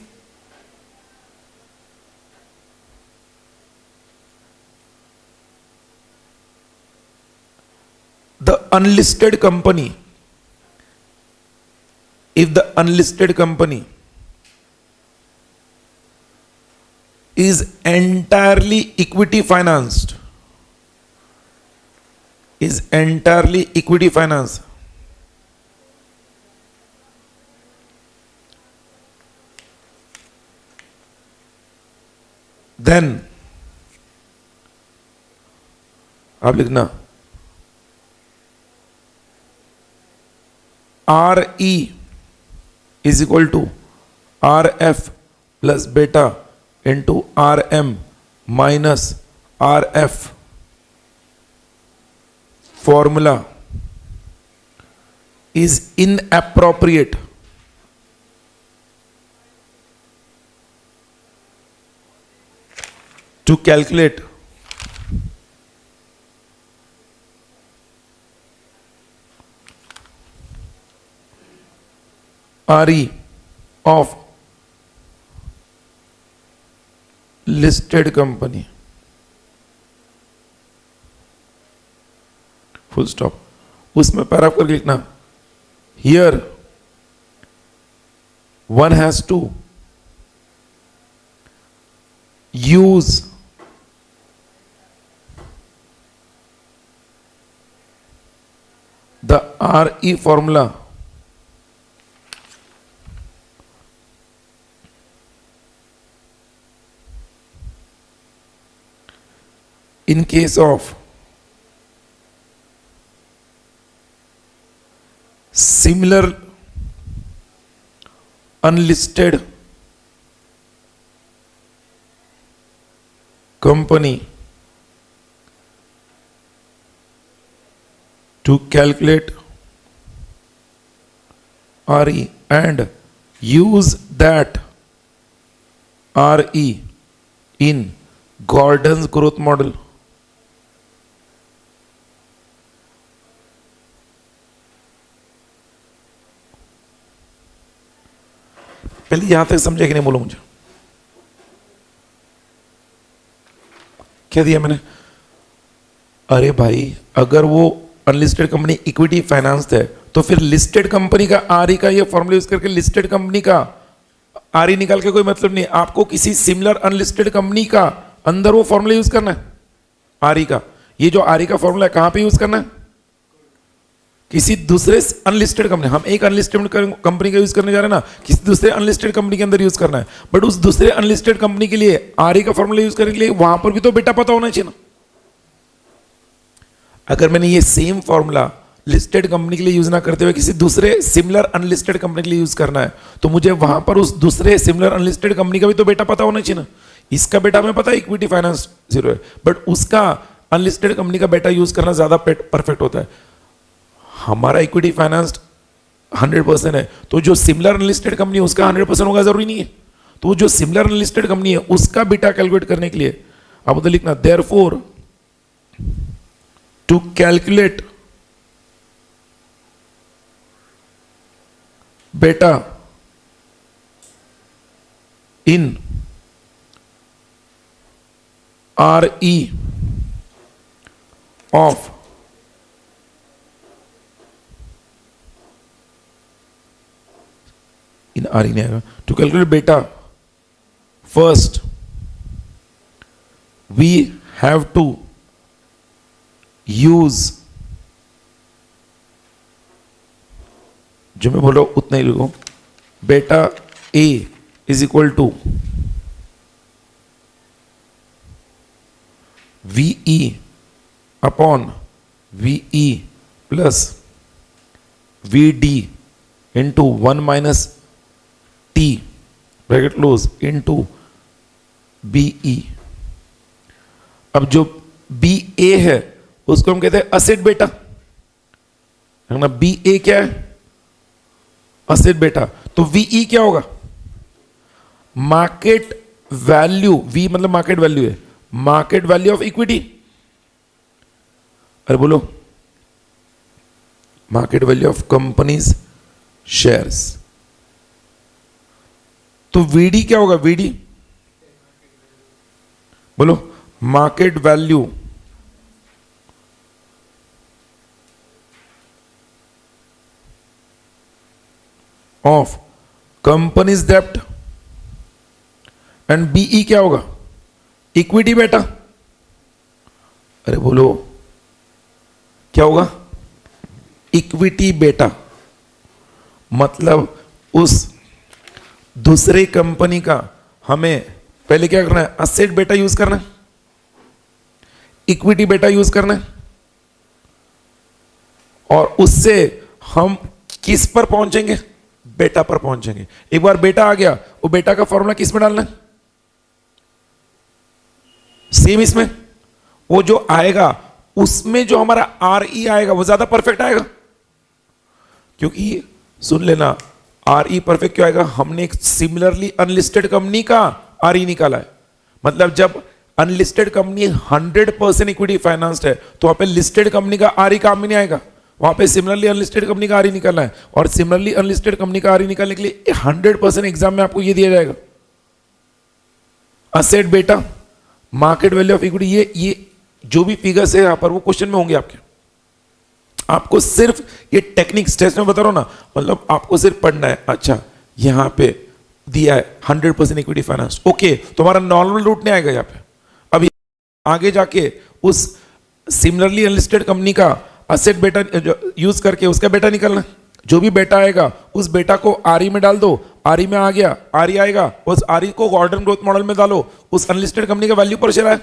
the unlisted company, if the unlisted company is entirely equity financed, is entirely equity financed, then आप लिखना RE is equal to RF plus beta into RM minus RF. Formula is inappropriate to calculate RE of listed company. Full stop. उसमें paragraph करके लिखना, here one has to use the RE formula in case of similar unlisted company to calculate RE and use that RE in Gordon's growth model. पहले यहां तक समझे कि नहीं, बोलो मुझे क्या दिया मैंने? अरे भाई, अगर वो अनलिस्टेड कंपनी इक्विटी फाइनेंस है तो फिर लिस्टेड कंपनी का आरई का ये फॉर्मूला यूज करके लिस्टेड कंपनी का आरई निकाल के कोई मतलब नहीं। आपको किसी सिमिलर अनलिस्टेड कंपनी का अंदर वो फॉर्मूला यूज करना है आरई का। ये जो आरई का फॉर्मूला है कहां पे यूज करना है? किसी दूसरे अनलिस्टेड कंपनी, हम एक अनलिस्टेड कंपनी का यूज करने जा रहे हैं ना, किसी दूसरे अनलिस्टेड कंपनी के अंदर यूज करना है। बट उस दूसरे अनलिस्टेड कंपनी के लिए आरई का फॉर्मूला यूज करने के लिए वहां पर भी तो बेटा पता होना चाहिए ना। अगर मैंने ये सेम फॉर्मूला लिस्टेड कंपनी के लिए यूज ना करते हुए किसी दूसरे सिमिलर अनलिस्टेड कंपनी के लिए यूज करना है तो मुझे वहां पर उस दूसरे सिमिलर अनलिस्टेड कंपनी का भी तो बेटा पता होना चाहिए ना। इसका बेटा हमें पता है इक्विटी फाइनेंस 0 है, बट उसका अनलिस्टेड कंपनी का बेटा यूज करना ज्यादा परफेक्ट होता है। हमारा इक्विटी फाइनेंस 100% है तो जो सिमिलर अनलिस्टेड कंपनी है उसका 100% होगा जरूरी नहीं है। तो जो सिमिलर अनलिस्टेड कंपनी है उसका बेटा कैलकुलेट करने के लिए आप उधर लिखना देयरफॉर टू कैलकुलेट बेटा इन RE of in RE नहीं आएगा। To calculate beta first we have to use, जो मैं बोल रहा हूं उतना ही लिखो, beta A is equal to VE upon VE plus VD into 1 minus T bracket close into BE। अब जो BA है उसको हम कहते हैं असेट बेटा, है ना। BA क्या है? असेट बेटा। तो VE क्या होगा? Market value. V मतलब मार्केट वैल्यू है, मार्केट वैल्यू ऑफ इक्विटी। अरे बोलो, market value of company's shares. तो VD क्या होगा? VD बोलो, मार्केट वैल्यू ऑफ कंपनीज डेप्ट। एंड BE क्या होगा? इक्विटी बेटा। अरे बोलो, क्या होगा? इक्विटी बेटा। मतलब उस दूसरे कंपनी का हमें पहले क्या करना है? असेट बेटा यूज करना है, इक्विटी बेटा यूज करना है, और उससे हम किस पर पहुंचेंगे? बेटा पर पहुंचेंगे। एक बार बेटा आ गया, वो बेटा का फॉर्मूला किस में डालना है? सेम इसमें। वो जो आएगा उसमें जो हमारा RE आएगा वो ज्यादा परफेक्ट आएगा, क्योंकि सुन लेना, RE परफेक्ट क्यों आएगा? हमने एक सिमिलरली अनलिस्टेड कंपनी का RE निकाला है। मतलब जब अनलिस्टेड कंपनी 100% इक्विटी फाइनेंस्ड है तो वहां पे लिस्टेड कंपनी का RE काम में नहीं आएगा, वहां पे सिमिलरली अनलिस्टेड कंपनी का RE निकालना है। और सिमिलरली अनलिस्टेड कंपनी का RE निकालने के लिए 100% एग्जाम में आपको ये दिया जाएगा, असेट बेटा, मार्केट वैल्यू ऑफ इक्विटी। ये जो भी फिगर्स है यहां पर वो क्वेश्चन में होंगे आपके। आपको सिर्फ ये टेक्निक्स टेस्ट में बता रहा हूं ना, मतलब आपको सिर्फ पढ़ना है। अच्छा, यहां पे दिया है 100% इक्विटी फाइनेंस, ओके, तुम्हारा नॉर्मल रूट नहीं आएगा यहां पे। अब आगे जाके उस सिमिलरली अनलिस्टेड कंपनी का असेट बेटा यूज करके उसका बेटा निकालना। जो भी बेटा आएगा उस बेटा को आरई में डाल दो, आरई में आ गया, आरई आएगा, उस आरई को गॉर्डन ग्रोथ मॉडल में डालो, उस अनलिस्टेड कंपनी का वैल्यू पर चला है।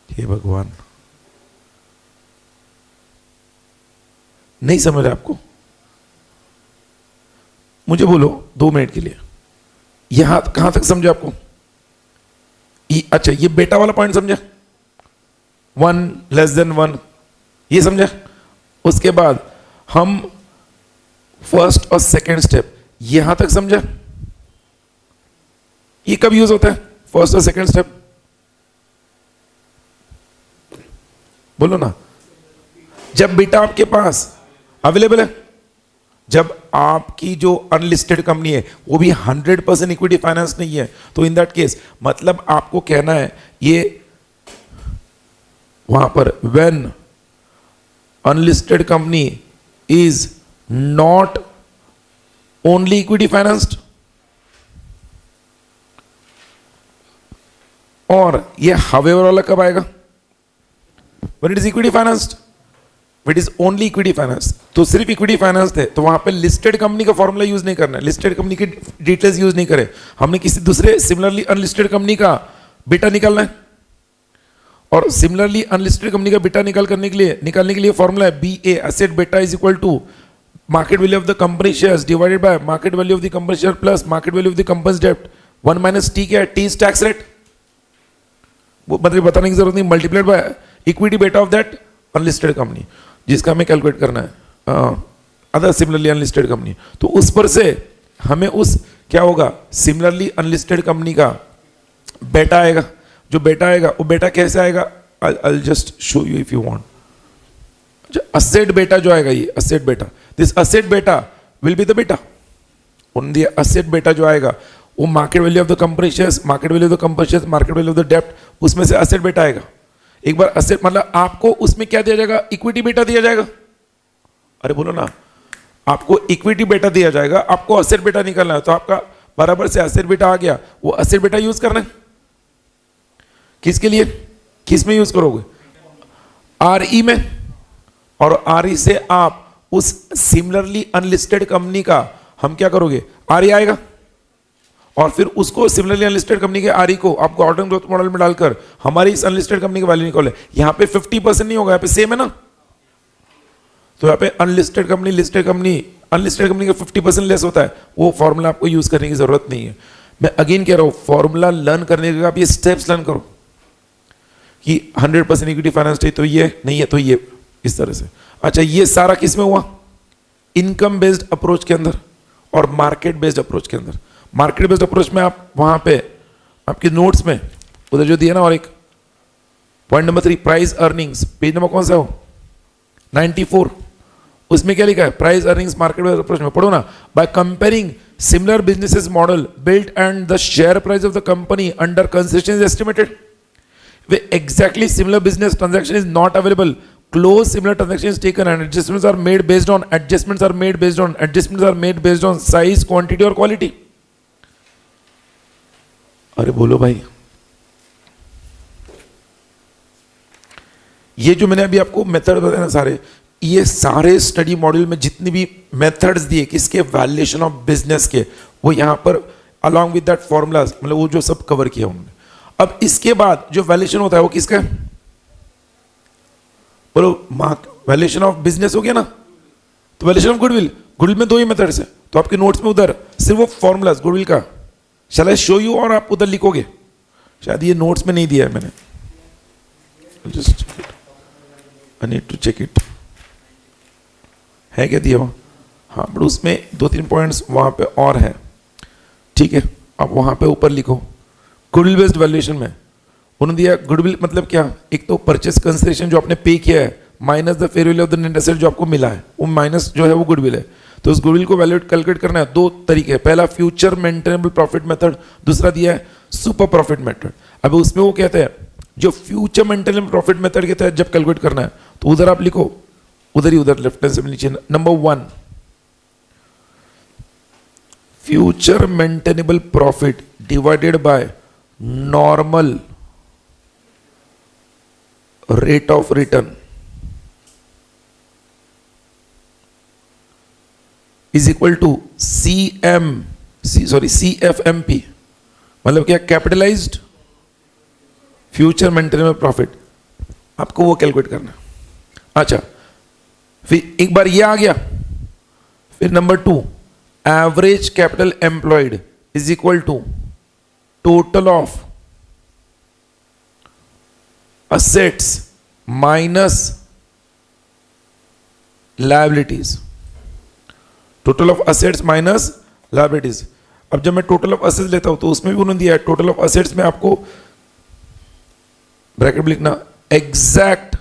हे भगवान, नहीं समझ रहा आपको? मुझे बोलो 2 मिनट के लिए, यहां कहां तक समझे आपको? अच्छा, ये बेटा वाला पॉइंट समझा, 1 < 1 ये समझा। उसके बाद हम फर्स्ट और सेकंड स्टेप यहां तक समझा। ये कब यूज होता है फर्स्ट और सेकंड स्टेप? बोलो ना। जब बेटा आपके पास अवेलेबल है, जब आपकी जो अनलिस्टेड कंपनी है वो भी 100% इक्विटी फाइनेंस नहीं है, तो इन दैट केस मतलब आपको कहना है ये वहां पर when unlisted company is not only equity financed, और ये हावेवर वाला कब आएगा? When it is equity financed, it is only equity finance. तो सिर्फ इक्विटी फाइनेंस है तो वहां पे लिस्टेड कंपनी का फॉर्मूला यूज नहीं करना है, लिस्टेड कंपनी की डिटेल्स यूज नहीं करे, हमने किसी दूसरे सिमिलरली अनलिस्टेड कंपनी का बेटा निकालना है। और सिमिलरली अनलिस्टेड कंपनी का बेटा निकालने के लिए फॉर्मूला है BA, asset beta is equal to market value of the company shares divided by market value of the company share plus market value of the company डेब्ट 1 माइनस T क्या है? T is tax rate, वो मतलब बताने की जरूरत नहीं, multiplied by equity बेटा ऑफ दैट अनलिस्टेड कंपनी जिसका हमें कैलकुलेट करना है अदर सिमिलरली अनलिस्टेड कंपनी। तो उस पर से हमें उस क्या होगा, सिमिलरली अनलिस्टेड कंपनी का बेटा आएगा। जो बेटा आएगा वो बेटा कैसे आएगा? I just show you if you want. Asset बेटा जो आएगा, ये असेट बेटा, दिस असेट बेटा विल बी द बेटा ऑन द असेट बेटा जो आएगा वो market value of the company shares, market value of the company shares, market value of the डेब्ट, उसमें से असेट बेटा आएगा। एक बार असेट मतलब आपको उसमें क्या दिया जाएगा? इक्विटी बेटा दिया जाएगा। अरे बोलो ना, आपको इक्विटी बेटा दिया जाएगा, आपको असेट बेटा निकालना है, तो आपका बराबर से असेट बेटा आ गया, वो असेट बेटा यूज करना है किसके लिए? किस में यूज करोगे? RE में। और RE से आप उस सिमिलरली अनलिस्टेड कंपनी का हम क्या करोगे? RE आएगा, और फिर उसको सिमिलरली अनलिस्टेड कंपनी के RE को आप गॉर्डन ग्रोथ मॉडल में डालकर हमारी इस अनलिस्टेड कंपनी के वैल्यू निकाले। यहां पे 50% नहीं होगा, यहां पे सेम है ना, तो यहां पे unlisted company, listed company, unlisted company का 50% लेस होता है। वो फॉर्मूला आपको यूज करने की जरूरत नहीं है। मैं अगेन कह रहा हूं, फॉर्मूला लर्न करने के आप ये स्टेप्स लर्न करो कि 100% इक्विटी फाइनेंस है तो ये नहीं है तो ये, इस तरह से। अच्छा, ये सारा किस में हुआ? इनकम बेस्ड अप्रोच के अंदर और मार्केट बेस्ड अप्रोच के अंदर। मार्केट बेस्ड अप्रोच में आप वहां पे आपके नोट्स में उधर जो दिया ना, और एक point number 3 price earnings, page number कौन सा हो? 94, उसमें क्या लिखा है? Price earnings market based approach में पढ़ो ना। By comparing similar businesses model built and the share price of the company under consistency is estimated, way exactly similar business transaction is not available, close similar transaction is taken and adjustments are made based on size, quantity और quality। अरे बोलो भाई, ये जो मैंने अभी आपको method बताया ना सारे, ये सारे स्टडी मॉड्यूल में जितने भी मेथड्स दिए किसके? वैल्यूएशन ऑफ बिजनेस के, वो यहां पर अलॉन्ग विद दैट फॉर्मूलाज, मतलब वो जो सब कवर किया उन्होंने। अब इसके बाद जो वैल्यूएशन होता है वो किसका है? बोलो, वैल्यूएशन ऑफ बिजनेस हो गया ना, तो वैल्यूएशन ऑफ गुडविल, गुडविल में 2 ही मेथड्स है, तो आपके नोट्स में उधर सिर्फ वो फॉर्मूलाज गुडविल का शैल आई शो यू, और आप उधर लिखोगे। शायद ये नोट्स में नहीं दिया है मैंने, just I need to check it, है क्या दिया हुआ? हाँ, बट उसमें 2-3 पॉइंट्स वहां पे और है, ठीक है, आप वहां पे ऊपर लिखो। गुडविल बेस्ड वैल्यूएशन में उन्होंने दिया गुडविल मतलब क्या? एक तो परचेस कंसिडरेशन जो आपने पे किया है minus the fair value of the net asset जो आपको मिला है, वो माइनस जो है वो गुडविल है। तो उस गुडविल को वैल्यूएट कैलकुलेट करना है 2 तरीके, पहला फ्यूचर मेंटेनेबल प्रॉफिट मेथड, दूसरा दिया है सुपर प्रॉफिट मेथड। अब उसमें वो कहते हैं जो फ्यूचर मेंटेनेबल प्रॉफिट मेथड के तहत जब कैलकुलेट करना है तो उधर आप लिखो, उधर ही उधर लेफ्ट हैंड से नीचे number 1 future maintainable profit divided by normal rate of return is equal to CFMP, मतलब क्या, कैपिटलाइज्ड फ्यूचर मेंटेनेबल प्रॉफिट, आपको वो कैलकुलेट करना। अच्छा, फिर एक बार ये आ गया, फिर number 2, average capital employed is equal to total of assets minus liabilities, total of assets minus liabilities. अब जब मैं टोटल ऑफ असेट्स लेता हूं तो उसमें भी उन्होंने दिया है, टोटल ऑफ असेट्स में आपको ब्रैकेट में लिखना एग्जैक्ट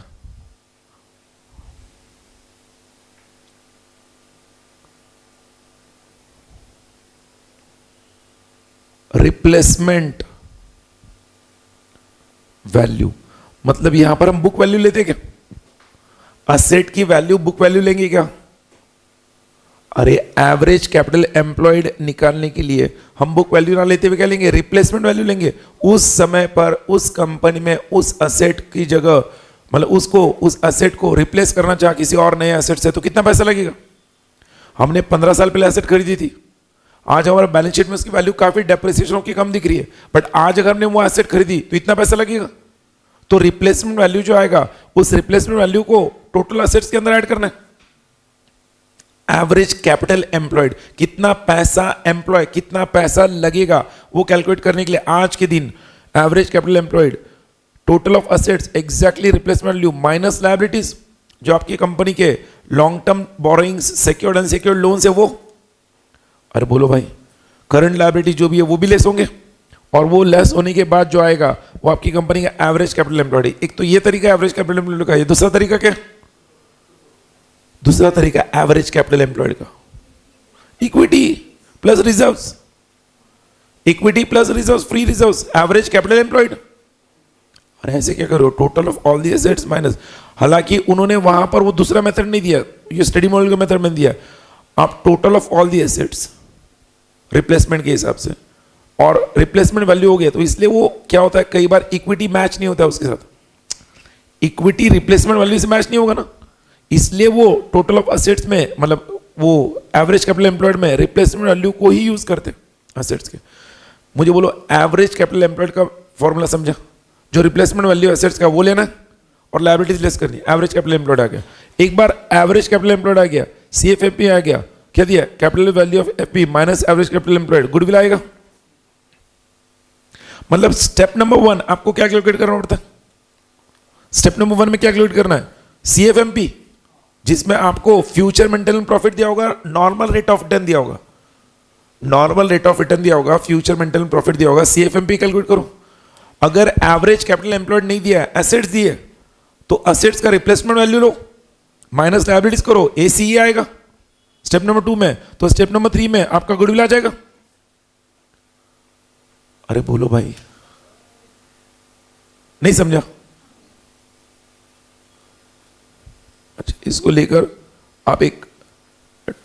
रिप्लेसमेंट वैल्यू, मतलब यहां पर हम बुक वैल्यू लेते क्या, असेट की वैल्यू बुक वैल्यू लेंगे क्या? अरे एवरेज कैपिटल एम्प्लॉयड निकालने के लिए हम बुक वैल्यू ना लेते हुए क्या लेंगे, रिप्लेसमेंट वैल्यू लेंगे। उस समय पर उस कंपनी में उस असेट की जगह, मतलब उसको, उस असेट को रिप्लेस करना चाहे किसी और नए असेट से, तो कितना पैसा लगेगा? हमने 15 साल पहले असेट खरीदी थी, आज हमारा बैलेंस शीट में उसकी वैल्यू काफी डेप्रिसिएशन की कम दिख रही है, बट आज अगर हमने वो एसेट खरीदी तो इतना पैसा लगेगा। तो रिप्लेसमेंट वैल्यू जो आएगा, उस रिप्लेसमेंट वैल्यू को टोटल असेट्स के अंदर ऐड करना है। एवरेज कैपिटल एम्प्लॉयड, कितना पैसा एम्प्लॉय, कितना पैसा लगेगा, वो कैलकुलेट करने के लिए आज के दिन average capital employed, total of assets exactly replacement value minus liabilities, जो आपकी कंपनी के long term borrowings, secured unsecured loan है वो। अरे बोलो भाई, करंट लायबिलिटी जो भी है वो भी लेस होंगे, और वो लेस होने के बाद जो आएगा वो आपकी कंपनी का एवरेज कैपिटल एम्प्लॉयड। एक तो ये तरीका एवरेज कैपिटल एम्प्लॉयड का, ये दूसरा तरीका क्या? दूसरा तरीका एवरेज कैपिटल एम्प्लॉयड का, equity plus reserves, equity plus reserves, free reserves, average capital employed. अरे ऐसे क्या करो, total of all the assets minus, हालांकि उन्होंने वहां पर वो दूसरा मेथड नहीं दिया, ये स्टडी मॉडल का मेथड में दिया, आप total of all the assets replacement के हिसाब से, और रिप्लेसमेंट वैल्यू हो गया, तो इसलिए वो क्या होता है, कई बार इक्विटी मैच नहीं होता है उसके साथ, इक्विटी रिप्लेसमेंट वैल्यू से मैच नहीं होगा ना, इसलिए वो टोटल ऑफ असेट्स में, मतलब वो एवरेज कैपिटल एम्प्लॉयड में रिप्लेसमेंट वैल्यू को ही यूज करते असेट्स के। मुझे बोलो एवरेज कैपिटल एम्प्लॉयड का फॉर्मूला समझा, जो रिप्लेसमेंट वैल्यू एसेट्स का वो लेना और लायबिलिटीज लेस करनी, एवरेज कैपिटल एम्प्लॉयड आ गया। एक बार एवरेज कैपिटल एम्प्लॉयड आ गया, CFFP आ गया, क्या दिया, capital value of FP minus average capital employed, goodwill आएगा। मतलब स्टेप नंबर 1 आपको क्या कैलकुलेट करना पड़ता है, स्टेप नंबर 1 में क्या कैलकुलेट करना है, CFMP, जिसमें आपको फ्यूचर मेंटेनेबल प्रॉफिट दिया होगा, नॉर्मल रेट ऑफ रिटर्न दिया होगा, नॉर्मल रेट ऑफ रिटर्न दिया होगा, फ्यूचर मेंटेनेबल प्रॉफिट दिया होगा, CFMP कैलकुलेट करो। अगर एवरेज कैपिटल एम्प्लॉयड नहीं दिया, एसेट्स दिए, तो असेट्स का रिप्लेसमेंट वैल्यू लो, माइनस लायबिलिटीज करो, ACE आएगा स्टेप नंबर 2 में, तो स्टेप नंबर 3 में आपका गुडविल आ जाएगा। अरे बोलो भाई, नहीं समझा? अच्छा, इसको लेकर आप एक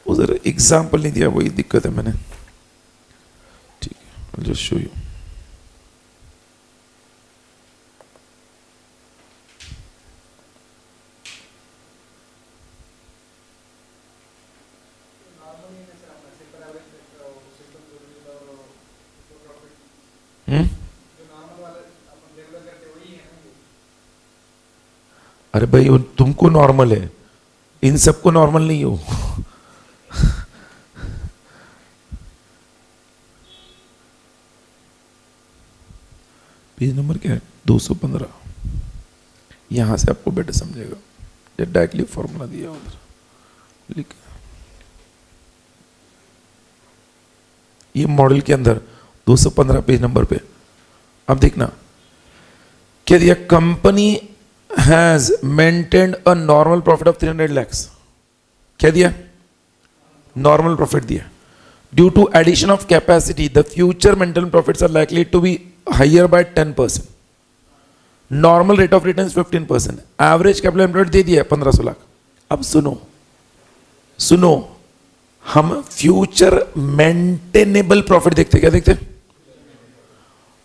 उधर एग्जाम्पल नहीं दिया, वही दिक्कत है मैंने, ठीक है, जस्ट शो यू। अरे भाई तुमको नॉर्मल है, इन सबको नॉर्मल नहीं हो। पेज नंबर क्या है, 215, यहां से आपको बेटर समझेगा, ये डायरेक्टली फॉर्मूला दिया उधर लिख, ये मॉडल के अंदर 215 पेज नंबर पे। अब देखना क्या दिया, company has maintained a normal profit of 300 lakhs, क्या दिया, नॉर्मल प्रॉफिट दिया। Due to addition of capacity the future maintainable profits are likely to be higher by 10%, normal rate of return 15%, average capital employed दे दिया 1500 लाख। अब सुनो सुनो, हम future maintainable profit देखते, क्या देखते,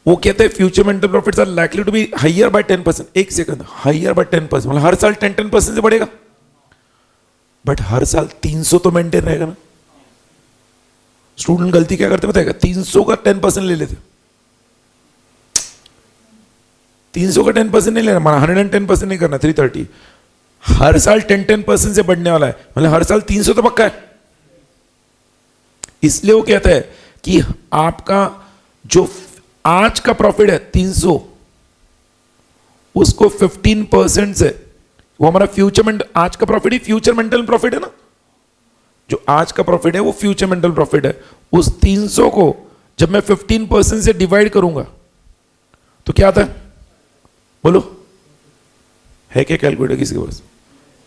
वो कहते हैं future mental profits are likely to be higher by 10%। एक सेकंड, हायर बाय 10%, मतलब हर साल 10% से बढ़ेगा, बट हर साल 300 तो मेंटेन रहेगा ना। स्टूडेंट गलती क्या करते बताएगा, 300 का 10% ले लेते, 300 का 10% नहीं लेना, माना 110% नहीं करना, 330, हर साल 10% से बढ़ने वाला है, मतलब हर साल 300 तो पक्का है। इसलिए वो कहता है कि आपका जो आज का प्रॉफिट है 300, उसको 15% से, वो हमारा फ्यूचर आज का प्रॉफिट ही फ्यूचर मेंटल प्रॉफिट है ना, जो आज का प्रॉफिट है वो फ्यूचर मेंटल प्रॉफिट है। उस 300 को जब मैं 15% से डिवाइड करूंगा तो क्या आता है, बोलो, है क्या कैलकुलेटर किसी के पास?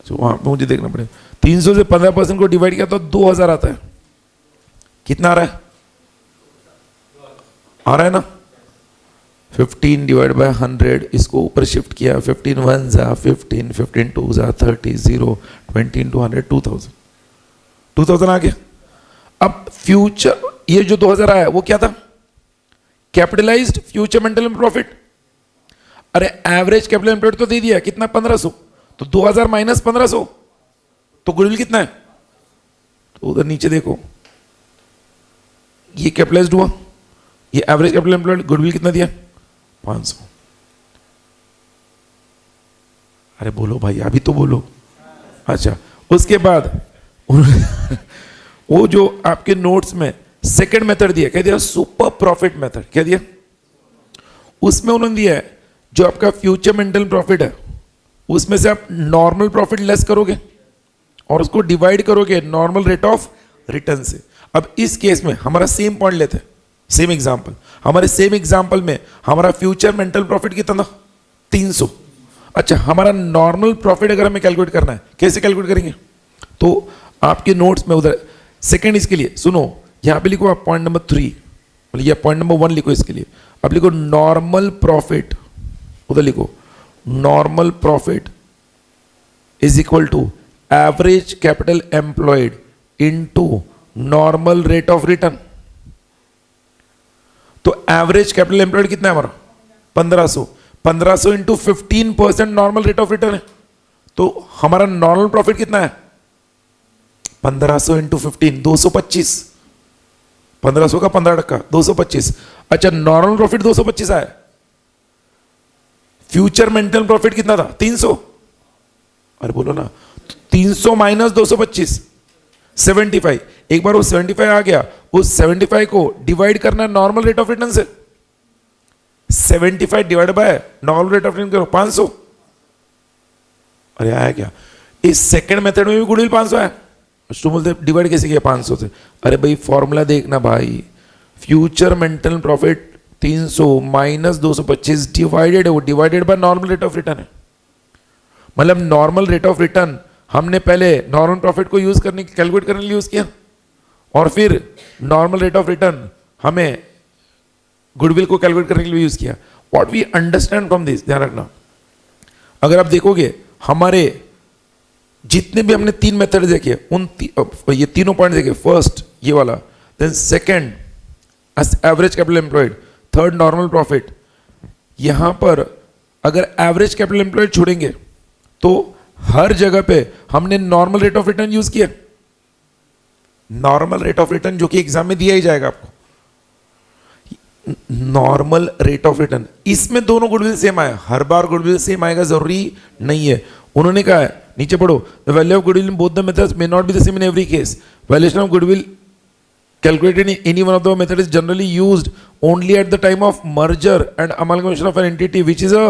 तो वहां पे मुझे देखना पड़ेगा। 300 से 15% को डिवाइड किया तो 2000 आता है। कितना आ रहा है? आ रहा है ना? 15 डिवाइड बाय 100, इसको ऊपर शिफ्ट किया, 15 1 जा 15, 15 2 जा 30, 0, 20 into 100, 2000 आ गया। अब फ्यूचर, ये जो 2000 आया वो क्या था? Capitalised future mental profit. अरे एवरेज कैपिटल एम्प्लॉयड तो दे दिया, कितना? 1500, तो 2000 माइनस 1500, तो गुडविल कितना है? तो उधर नीचे देखो, ये कैपिटलाइज्ड हुआ, ये एवरेज कैपिटल एम्प्लॉयड, गुडविल कितना दिया? 500। अरे बोलो भाई, अभी तो बोलो। अच्छा, उसके बाद वो जो आपके नोट्स में सेकंड मेथड दिया, क्या दिया? Super profit method. क्या दिया? उसमें उन्होंने दिया है जो आपका फ्यूचर मेंटल प्रॉफिट है, उसमें से आप नॉर्मल प्रॉफिट लेस करोगे और उसको डिवाइड करोगे नॉर्मल रेट ऑफ रिटर्न से। अब इस केस में हमारा सेम पॉइंट लेते हैं, सेम एग्जांपल। हमारे सेम एग्जांपल में हमारा फ्यूचर मेंटल प्रॉफिट कितना था? 300। अच्छा, हमारा नॉर्मल प्रॉफिट अगर हमें कैलकुलेट करना है, कैसे कैलकुलेट करेंगे? तो आपके नोट्स में उधर सेकंड इसके लिए सुनो, यहां पे लिखो आप पॉइंट नंबर 3, मतलब ये पॉइंट नंबर 1 लिखो इसके लिए। अब लिखो नॉर्मल प्रॉफिट, उधर लिखो normal profit is equal to average capital employed into normal rate of return. तो एवरेज कैपिटल एम्प्लॉयड कितना है हमारा? 1500, 1500 into 15% normal rate of return है, तो हमारा नॉर्मल प्रॉफिट कितना है? 1500 इंटू 15, 225। 1500 का 15%, 225। अच्छा, नॉर्मल प्रॉफिट 225 आया, फ्यूचर मेंटल प्रॉफिट कितना था? 300। अरे बोलो ना, 300 माइनस 225, 75। एक बार वो 75 आ गया, उस 75 को डिवाइड करना नॉर्मल रेट ऑफ रिटर्न से। 75 divide by normal rate of return करो, 500। अरे आया क्या? इस सेकंड मेथड में भी गुडविल 500 आया। तो बोलते डिवाइड कैसे किया 500 से? अरे भाई फॉर्मूला देखना भाई, future mental profit 300 minus 225 divided है, वो divided by normal rate of return है। मतलब नॉर्मल रेट ऑफ रिटर्न हमने पहले नॉर्मल प्रॉफिट को यूज करने कैलकुलेट करने के लिए यूज किया, और फिर नॉर्मल रेट ऑफ रिटर्न हमें गुडविल को कैलकुलेट करने के लिए यूज किया। What we understand from this, ध्यान रखना, अगर आप देखोगे हमारे जितने भी हमने 3 मेथड देखे, ये तीनों पॉइंट देखे, फर्स्ट ये वाला, then second average capital employed, third normal profit. यहां पर अगर एवरेज कैपिटल एम्प्लॉयड छोड़ेंगे तो हर जगह पे हमने normal rate of return use किया। नॉर्मल रेट ऑफ रिटर्न जो कि एग्जाम में दिया ही जाएगा आपको, नॉर्मल रेट ऑफ रिटर्न। इसमें दोनों गुडविल सेम आया, हर बार गुडविल सेम आएगा जरूरी नहीं है। उन्होंने कहा है, नीचे पढ़ो, the value of goodwill in both the methods may not be the same in every case. Valuation of goodwill calculated in any one of the method is generally used only at the time of merger and amalgamation of an entity which is a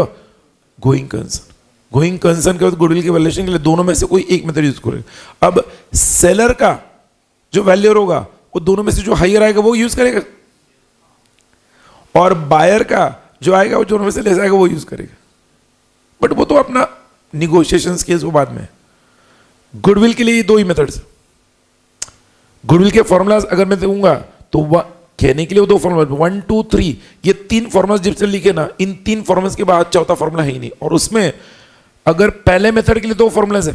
going concern. Going concern के बाद goodwill के valuation के लिए दोनों में से कोई एक मेथड यूज करेगा। अब सेलर का जो वैल्यूअर होगा वो दोनों में से जो हायर आएगा वो यूज करेगा, और बायर का जो आएगा वो दोनों में से लेस आएगा वो यूज करेगा। बट वो तो अपना निगोशिएशन केस वो बाद में। गुडविल के लिए ये 2 ही मेथड्स। गुडविल के फॉर्मूलाज अगर मैं दूंगा तो कहने के लिए वो 2 फॉर्मूला, 1 2 3, ये 3 फॉर्मूलाज जब से लिखे ना, इन 3 फॉर्मूलाज के बाद चौथा फॉर्मूला है ही नहीं। और उसमें अगर पहले मेथड के लिए 2 फॉर्मूलाज है,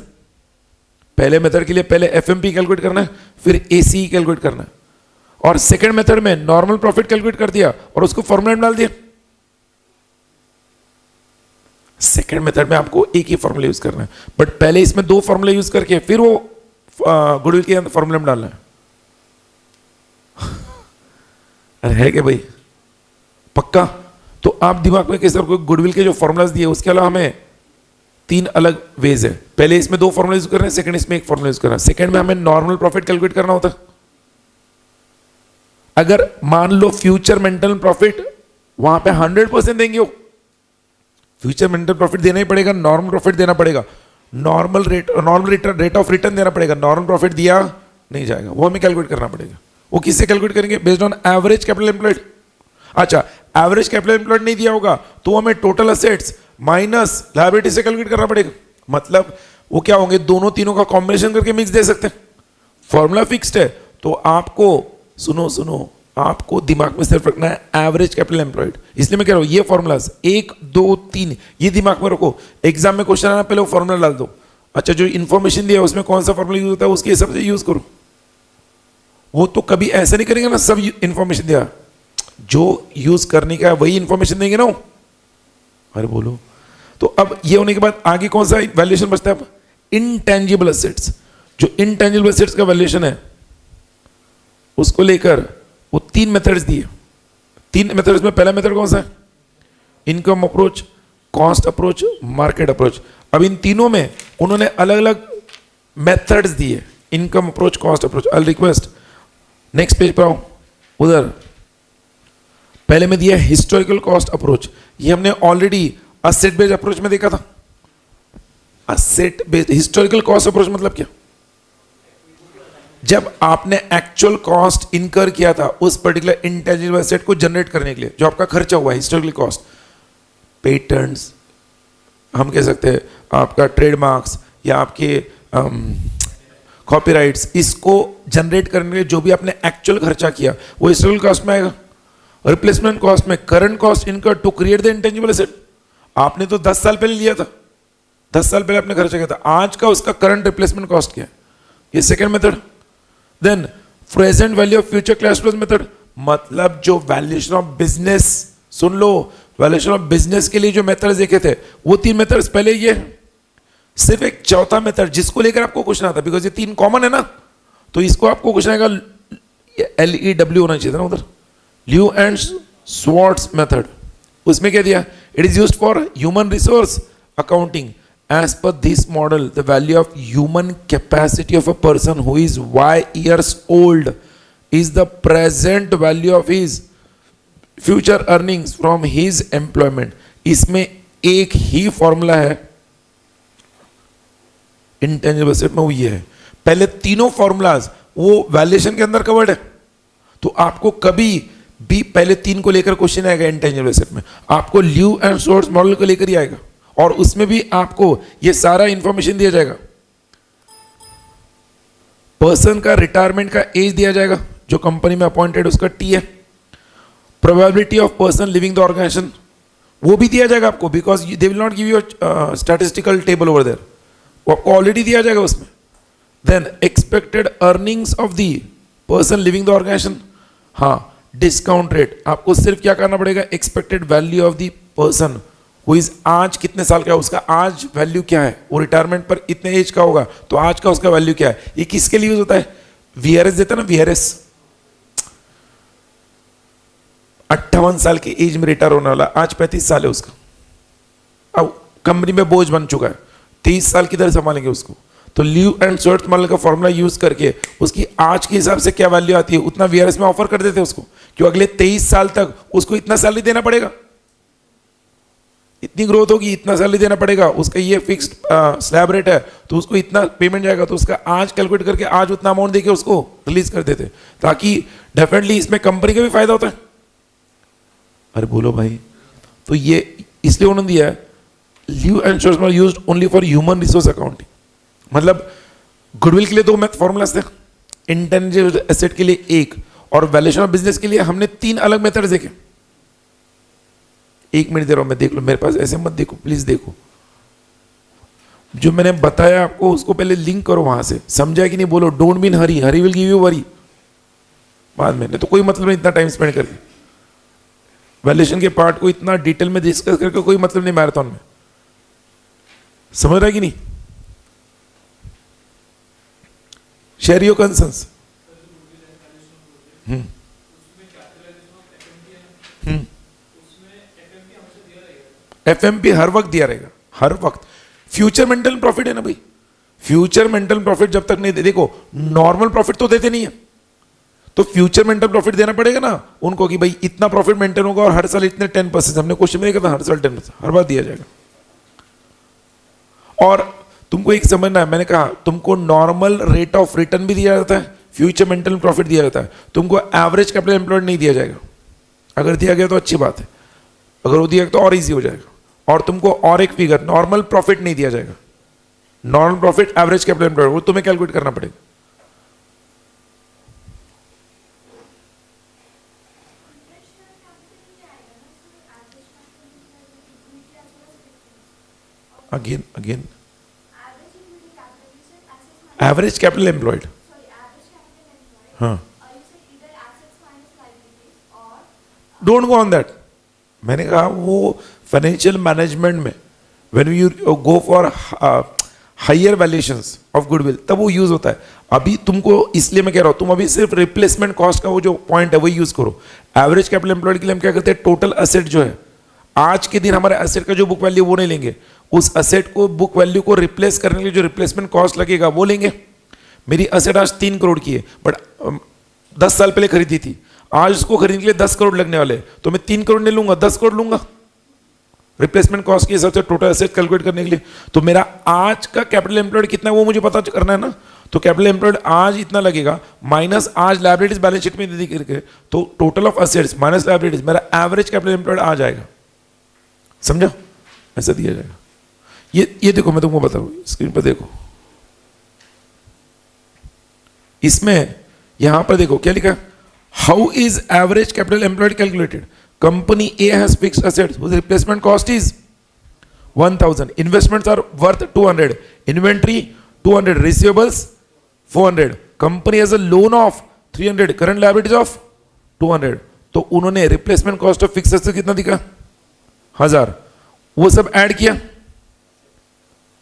पहले मेथड के लिए पहले एफएमपी कैलकुलेट करना है, फिर एसी कैलकुलेट करना है, और सेकंड मेथड में नॉर्मल प्रॉफिट कैलकुलेट कर दिया और उसको फॉर्मूला में डाल दिया। सेकंड मेथड में आपको एक ही फॉर्मूला यूज करना है, बट पहले इसमें दो फॉर्मूला यूज करके फिर वो गुडविल के अंदर फॉर्मूला में डालना है। अरे है क्या भाई, पक्का? तो आप दिमाग में कैसे रखो, गुडविल के जो फॉर्मूलाज दिए उसके अलावा हमें तीन अलग वेज है। पहले इसमें दो फॉर्मूला यूज कर रहे हैं, सेकंड इसमें एक फॉर्मूला यूज कर रहे हैं। सेकंड में हमें नॉर्मल प्रॉफिट कैलकुलेट करना होता है। अगर मान लो फ्यूचर मेंटल प्रॉफिट वहां पे 100% देंगे, हो फ्यूचर मेंटल प्रॉफिट देना ही पड़ेगा, नॉर्मल प्रॉफिट देना पड़ेगा, नॉर्मल रेट ऑफ रिटर्न देना पड़ेगा। नॉर्मल प्रॉफिट दिया नहीं जाएगा, वो हमें कैलकुलेट करना पड़ेगा। वो किससे कैलकुलेट करेंगे? Based on average capital employed. अच्छा, एवरेज कैपिटल एम्प्लॉयड नहीं दिया होगा तो हमें टोटल असेट्स माइनस लायबिलिटी से कैलकुलेट करना पड़ेगा। मतलब वो क्या होंगे, दोनों तीनों का कॉम्बिनेशन करके मिक्स दे सकते हैं। फॉर्मूला फिक्स्ड है तो आपको सुनो आपको दिमाग में सिर्फ रखना है एवरेज कैपिटल एम्प्लॉयड। इसलिए मैं कह रहा हूं ये फॉर्मूलाज 1 2 3 ये दिमाग में रखो। एग्जाम में क्वेश्चन आना पहले वो फॉर्मूला डाल दो। अच्छा, जो इन्फॉर्मेशन दिया उसमें कौन सा फॉर्मूला यूज होता है उसके हिसाब से यूज करो। वो तो कभी ऐसा नहीं करेंगे ना सब इंफॉर्मेशन दिया, जो यूज करने का वही इंफॉर्मेशन देंगे ना। अरे बोलो। तो अब ये होने के बाद आगे कौन सा वैल्यूएशन बचता है? अब इनटेंजिबल एसेट्स। जो इनटेंजिबल एसेट्स का वैल्यूएशन है उसको लेकर वो 3 मेथड्स दिए। 3 मेथड्स में पहला मेथड कौन सा है? Income approach, cost approach, market approach. अब इन तीनों में उन्होंने अलग अलग मेथड्स दिए, income approach, cost approach. I request next page पर आओ। उधर पहले में दिया हिस्टोरिकल कॉस्ट अप्रोच। ये हमने ऑलरेडी असेट बेस्ड अप्रोच में देखा था। Asset based historical cost approach मतलब क्या? जब आपने एक्चुअल कॉस्ट इनकर किया था उस पर्टिकुलर इंटेंजिबल एसेट को जनरेट करने के लिए, जो आपका खर्चा हुआ है, हिस्टोरिकल कॉस्ट, पेटेंट्स, हम कह सकते हैं आपका ट्रेडमार्क्स या आपके कॉपीराइट्स, इसको जनरेट करने के लिए जो भी आपने एक्चुअल खर्चा किया वो हिस्टोरिकल कॉस्ट में आएगा। रिप्लेसमेंट कॉस्ट में current cost incur to create the intangible asset. आपने तो 10 साल पहले लिया था, 10 साल पहले आपने खर्चा किया था, आज का उसका करंट रिप्लेसमेंट कॉस्ट क्या है? ये second method. Then present value of future cash flows method, मतलब जो वैल्यूएशन ऑफ बिजनेस, सुन लो, वैल्यूएशन ऑफ बिजनेस के लिए जो मेथड्स देखे थे वो 3 मेथड्स। पहले ये सिर्फ एक चौथा मेथड जिसको लेकर आपको क्वेश्चन आता, बिकॉज ये 3 कॉमन है ना, तो इसको आपको क्वेश्चन आएगा, LEW होना चाहिए था ना उधर, ल्यू एंड स्वार्ट्स मेथड। उसमें क्या दिया? It is used for human resource accounting. As per this model, the value of human capacity of a person who is Y years old is the present value of his future earnings from his employment. इसमें एक ही formula है intangible asset में, वो ये है। पहले तीनों formulas वो वैल्यूएशन के अंदर कवर्ड है, तो आपको कभी भी पहले 3 को लेकर क्वेश्चन आएगा इंटेंजिबल एसेट में, आपको ल्यू एंड स्वार्ट्स मॉडल को लेकर ही आएगा, और उसमें भी आपको ये सारा इंफॉर्मेशन दिया जाएगा। पर्सन का रिटायरमेंट का एज दिया जाएगा, जो कंपनी में अपॉइंटेड उसका T है। Probability of person living the organisation वो भी दिया जाएगा आपको, because they will not give you statistical table over there, वो आपको ऑलरेडी दिया जाएगा उसमें। Then expected earnings of the person living the organisation, हाँ, डिस्काउंट रेट, आपको सिर्फ क्या करना पड़ेगा, expected value of the person वो इज आज कितने साल का है, उसका आज वैल्यू क्या है, वो रिटायरमेंट पर इतने एज का होगा तो आज का उसका वैल्यू क्या है। ये किसके लिए यूज होता है? VRS देता है ना, VRS 58 साल की एज में रिटायर होने वाला, आज 35 साल है उसका, अब कंपनी में बोझ बन चुका है, 23 साल किधर संभालेंगे उसको। तो ल्यू एंड स्वार्ट्स मॉडल का फॉर्मूला यूज करके उसकी आज के हिसाब से क्या वैल्यू आती है उतना VRS में ऑफर कर देते हैं उसको, क्यों अगले 23 साल तक उसको इतना सैलरी देना पड़ेगा, इतनी ग्रोथ होगी, इतना सैलरी देना पड़ेगा, उसका ये फिक्स्ड स्लैब रेट है तो उसको इतना पेमेंट जाएगा, तो उसका आज कैलकुलेट करके आज उतना अमाउंट देके उसको रिलीज कर देते, ताकि डेफिनेटली इसमें कंपनी का भी फायदा होता है। अरे बोलो भाई, तो ये इसलिए उन्होंने दिया है Lev and Schwartz model used only for human resource accounting. मतलब गुडविल के लिए 2 फॉर्मूलाज थे, इंटेंजिबल एसेट के लिए 1, और वैल्यूएशन ऑफ बिजनेस के लिए हमने 3 अलग मेथड्स देखे। 1 मिनट दे रहा हूं मैं, देख लो मेरे पास, ऐसे मत देखो प्लीज, देखो जो मैंने बताया आपको उसको पहले लिंक करो वहां से, समझा कि नहीं बोलो, don't be in Hari, Hari will give you worry बाद में, तो कोई मतलब नहीं इतना टाइम स्पेंड करके वैल्यूएशन के पार्ट को इतना डिटेल में डिस्कस करके कोई मतलब नहीं मैराथन में। समझ रहा है कि नहीं? Share your concerns. एफएमपी हर वक्त दिया रहेगा, हर वक्त। फ्यूचर मेंटल प्रॉफिट है ना भाई, फ्यूचर मेंटल प्रॉफिट जब तक नहीं दे, देखो नॉर्मल प्रॉफिट तो देते नहीं है, तो फ्यूचर मेंटल प्रॉफिट देना पड़ेगा ना उनको कि भाई इतना प्रॉफिट मेंटेन होगा और हर साल इतने 10%। हमने क्वेश्चन में देखा था, हर साल 10%, हर बार दिया जाएगा। और तुमको एक समझना है, मैंने कहा तुमको नॉर्मल रेट ऑफ रिटर्न भी दिया जाता है, फ्यूचर मेंटल प्रॉफिट दिया जाता है, तुमको एवरेज कैपिटल एम्प्लॉयड नहीं दिया जाएगा। अगर दिया गया तो अच्छी बात है, अगर वो दिया गया तो और इजी हो जाएगा। और तुमको और एक फिगर नॉर्मल प्रॉफिट नहीं दिया जाएगा, normal profit average capital employed वो तुम्हें कैलकुलेट करना पड़ेगा। अगेन एवरेज कैपिटल एम्प्लॉयड, हाँ, डोंट गो ऑन दैट। मैंने कहा वो फाइनेंशियल मैनेजमेंट में when you go for higher valuations of goodwill तब वो यूज होता है। अभी तुमको इसलिए मैं कह रहा हूं, तुम अभी सिर्फ रिप्लेसमेंट कॉस्ट का वो जो पॉइंट है वही यूज करो। एवरेज कैपिटल एम्प्लॉयड के लिए हम क्या करते हैं, टोटल एसेट जो है आज के दिन हमारे एसेट का जो बुक वैल्यू वो नहीं लेंगे, उस एसेट को बुक वैल्यू को रिप्लेस करने के लिए जो रिप्लेसमेंट कॉस्ट लगेगा वो लेंगे। मेरी एसेट आज 3 करोड़ की है, बट 10 साल पहले खरीदी थी, आज उसको खरीदने के लिए 10 करोड़ लगने वाले, तो मैं 3 करोड़ नहीं लूंगा, 10 करोड़ लूंगा रिप्लेसमेंट कॉस्ट के हिसाब से टोटल एसेट कैलकुलेट करने के लिए। तो मेरा आज का कैपिटल एम्प्लॉयड कितना है वो मुझे पता करना है ना। तो कैपिटल एम्प्लॉयड आज इतना लगेगा माइनस आज लायबिलिटीज बैलेंस शीट में दे करके, तो total of assets minus liabilities मेरा एवरेज कैपिटल एम्प्लॉयड आ जाएगा। समझा? ऐसा दिया जाएगा। ये देखो मैं तुमको बता रहा हूं, स्क्रीन पर देखो, इसमें यहां पर देखो क्या लिखा है, how is average capital employed calculated. Company A has fixed assets whose replacement cost is 1000, investments are worth 200, inventory 200, receivables 400, company has a loan of 300, current liabilities of 200। तो उन्होंने replacement cost of fixed asset कितना दिखा, 1000, वो सब add किया,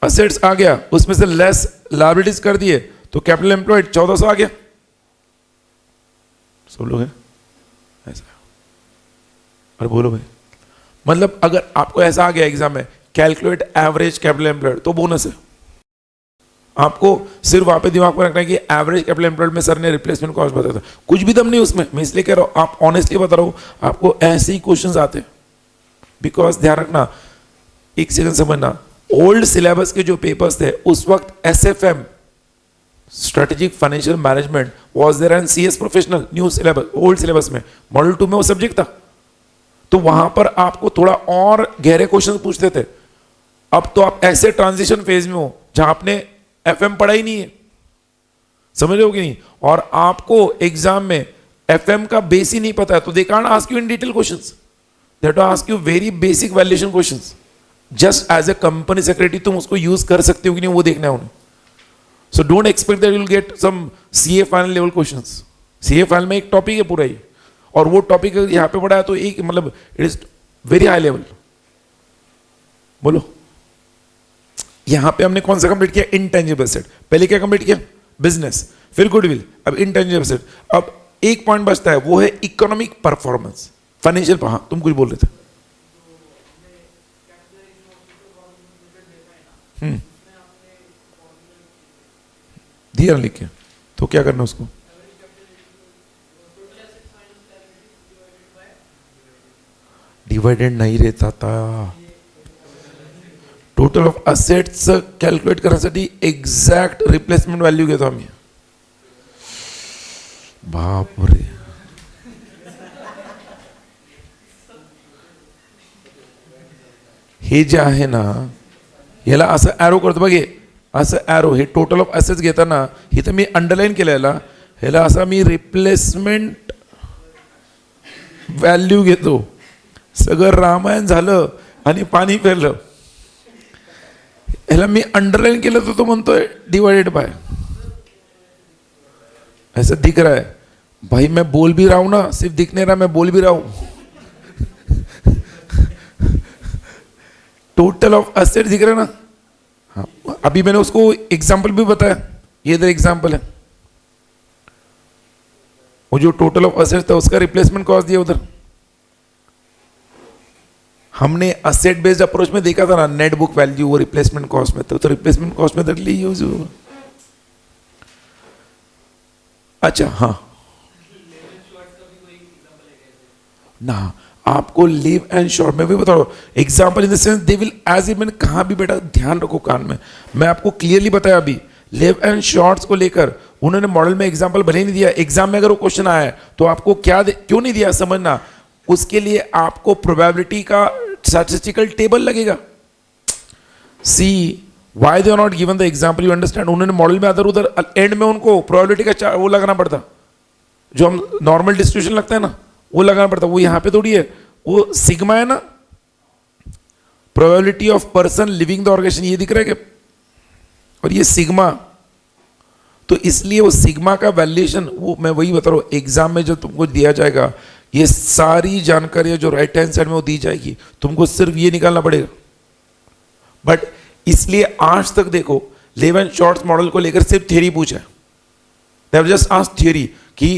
assets आ गया, उसमें से लेस लायबिलिटीज कर दिए, तो कैपिटल एम्प्लॉयड 1400 आ गया। सब लोग हैं ऐसा? अरे बोलो भाई, मतलब अगर आपको ऐसा आ गया एग्जाम में कैलकुलेट एवरेज कैपिटल एम्प्लॉयड तो बोनस है। आपको सिर्फ वहां पे दिमाग में रखना है कि एवरेज कैपिटल एम्प्लॉयड में सर ने रिप्लेसमेंट कॉस्ट बताया था, कुछ भी दम नहीं उसमें, मैं इसलिए कह रहा हूं, आप ऑनेस्टली बता रहा हूं, आपको ऐसे ही क्वेश्चंस आते हैं। बिकॉज ध्यान रखना, एक सेकंड समझना, ओल्ड सिलेबस के जो पेपर्स थे उस वक्त SFM strategic financial management was there and CS professional new syllabus, old syllabus में मॉडल 2 में वो सब्जेक्ट था, तो वहां पर आपको थोड़ा और गहरे क्वेश्चन पूछते थे। अब तो आप ऐसे ट्रांजिशन फेज में हो जहां आपने एफएम पढ़ा ही नहीं है, समझ रहे हो कि नहीं, और आपको एग्जाम में एफएम का बेस ही नहीं पता है, तो they can't ask you in detail questions, they have to ask you very basic valuation questions. Just as a company secretary तुम उसको यूज कर सकते हो कि नहीं वो देखना है उन्हें। So don't expect that you will get some CA final level questions. CA final में एक टॉपिक है पूरा ही, और वो टॉपिक यहां पे पढ़ा है तो एक मतलब it is very high level. बोलो, यहां पे हमने कौन सा कंप्लीट किया, इनटेंजिबल एसेट। पहले क्या कंप्लीट किया, बिजनेस, फिर गुडविल, अब इनटेंजिबल एसेट। अब एक पॉइंट बचता है, वो है इकोनॉमिक परफॉर्मेंस, फाइनेंशियल। हाँ तुम कुछ बोल रहे थे। दिया लिख के, तो क्या करना उसको, डिवाइडेड नहीं रहता था, टोटल ऑफ असेट्स कॅल्क्युलेट करण्यासाठी एक्झॅक्ट रिप्लेसमेंट व्हॅल्यू घेतो आम्ही। बाप रे, हे जे आहे ना, याला असं ॲरो करतो बघे, असं ॲरो, हे टोटल ऑफ असेट्स घेताना इथं मी अंडरलाईन केलेला, ह्याला असा मी रिप्लेसमेंट व्हॅल्यू घेतो। सगळं रामायण झालं आणि पाणी फिरलं, ह्याला मी अंडरलाइन केलं तो म्हणतोय डिवाइडेड बाय। ऐसा दिख रहा है भाई, मैं बोल भी रहा हूं ना, सिर्फ दिख नहीं रहा, मैं बोल भी रहा हूं। टोटल ऑफ असेट दिख रहा है ना, हाँ, अभी मैंने उसको एग्जाम्पल भी बताया, ये इधर एग्जाम्पल है, वो जो टोटल ऑफ असेट्स था उसका रिप्लेसमेंट कॉस्ट दिया उधर। हमने असेट बेस्ड अप्रोच में देखा था ना, नेट बुक वैल्यू वो रिप्लेसमेंट कॉस्ट में था, तो रिप्लेसमेंट कॉस्ट में तक यूज होगा। अच्छा हाँ ना, आपको लिव एंड शॉर्ट में भी बताओ example in the sense they will as it, मैंने कहा भी बेटा ध्यान रखो कान में, मैं आपको क्लियरली बताया अभी लिव एंड शॉर्ट्स को लेकर उन्होंने मॉडल में एग्जाम्पल भले ही नहीं दिया, एग्जाम में अगर वो क्वेश्चन आया है तो आपको क्यों नहीं दिया समझना, उसके लिए आपको प्रोबेबिलिटी का स्टैटिस्टिकल टेबल लगेगा। See why they are not given the example, you understand, उन्होंने मॉडल में अदर उधर एंड में उनको प्रोबेबिलिटी का वो लगाना पड़ता, जो हम नॉर्मल डिस्ट्रीब्यूशन लगता है ना वो लगाना पड़ता, वो यहां पे थोड़ी है, वो सिग्मा है ना, probability of person living the organisation, ये दिख रहा है क्या, और ये सिग्मा, तो इसलिए वो सिग्मा का वैल्यूएशन, वो मैं वही बता रहा हूं एग्जाम में जो तुमको दिया जाएगा ये सारी जानकारियां जो राइट हैंड साइड में वो दी जाएगी, तुमको सिर्फ ये निकालना पड़ेगा। बट इसलिए आज तक देखो लिव एंड शॉर्ट्स मॉडल को लेकर सिर्फ थ्योरी पूछा है, they have just asked theory कि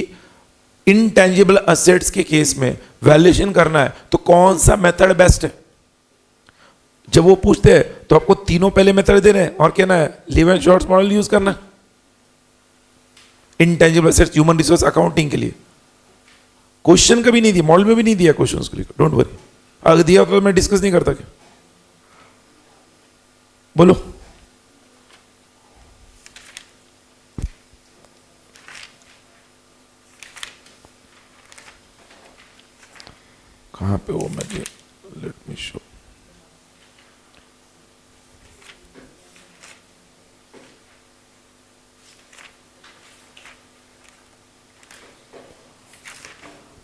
इनटेंजिबल असेट्स के केस में वैल्यूएशन करना है तो कौन सा मेथड बेस्ट है। जब वो पूछते हैं तो आपको तीनों पहले मेथड देने हैं और कहना है live and shorts model use करना है intangible assets human resource accounting के लिए। क्वेश्चन कभी नहीं दिया, मॉडल में भी नहीं दिया क्वेश्चन के लिए, डोंट वरी, अगर दिया तो मैं डिस्कस नहीं करता क्या, बोलो। कहां पे वो मुझे, लेट मी शो,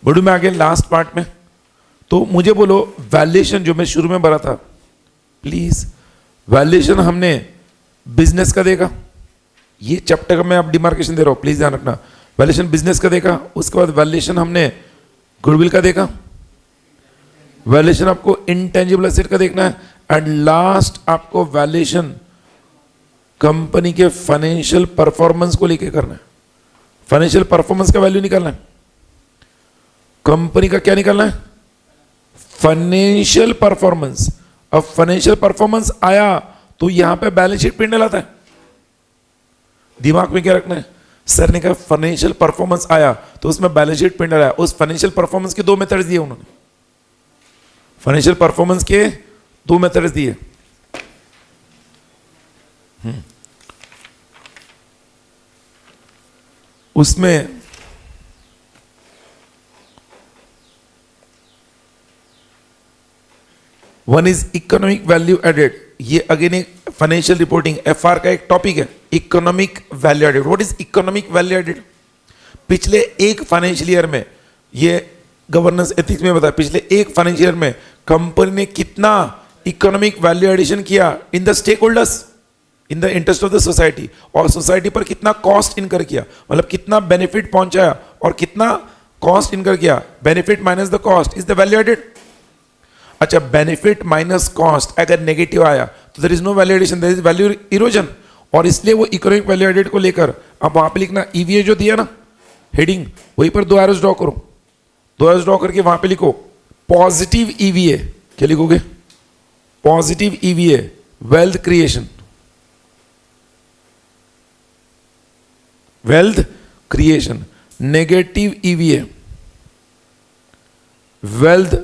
बढ़ू मैं आगे लास्ट पार्ट में, तो मुझे बोलो वैल्यूएशन जो मैं शुरू में भरा था, प्लीज वैल्यूएशन हमने बिजनेस का देखा, ये चैप्टर का मैं अब डिमार्केशन दे रहा हूं, प्लीज ध्यान रखना, वैल्यूएशन बिजनेस का देखा, उसके बाद वैल्यूएशन हमने गुडविल का देखा, वैल्यूएशन आपको इंटेंजिबल एसेट का देखना है, एंड लास्ट आपको वैल्यूएशन कंपनी के फाइनेंशियल परफॉर्मेंस को लेके करना है। फाइनेंशियल परफॉर्मेंस का वैल्यू निकालना है, कंपनी का क्या निकालना है, फाइनेंशियल परफॉर्मेंस। अब फाइनेंशियल परफॉर्मेंस आया तो यहां पे बैलेंस शीट पिंडल आता है, दिमाग में क्या रखना है, सर ने कहा फाइनेंशियल परफॉर्मेंस आया तो उसमें बैलेंस शीट पिंडल आया, उस फाइनेंशियल परफॉर्मेंस के दो मेथड्स दिए उन्होंने, फाइनेंशियल परफॉर्मेंस के दो मेथड्स दिए, उसमें one is economic value added, ये अगेन एक फाइनेंशियल रिपोर्टिंग एफआर का एक टॉपिक है, economic value added. What is economic value added, पिछले एक फाइनेंशियल ईयर में, ये गवर्नेंस एथिक्स में बताया, पिछले एक फाइनेंशियल ईयर में कंपनी ने कितना इकोनॉमिक वैल्यू एडिशन किया in the stakeholders, in the interest of the society, और सोसाइटी पर कितना कॉस्ट इनकर किया, मतलब कितना बेनिफिट पहुंचाया और कितना कॉस्ट इनकर किया, benefit minus the cost is the value added. अच्छा, बेनिफिट माइनस कॉस्ट अगर नेगेटिव आया तो there is no value addition, there is value erosion, और इसलिए वो इकोनॉमिक वैल्यू एडेड को लेकर अब वहां पे लिखना ईवीए जो दिया ना हेडिंग, वहीं पर दो एरोस ड्रॉ करो, दो एरोस ड्रॉ करके वहां पे लिखो पॉजिटिव ईवीए, क्या लिखोगे, positive EVA wealth creation, wealth creation, negative EVA wealth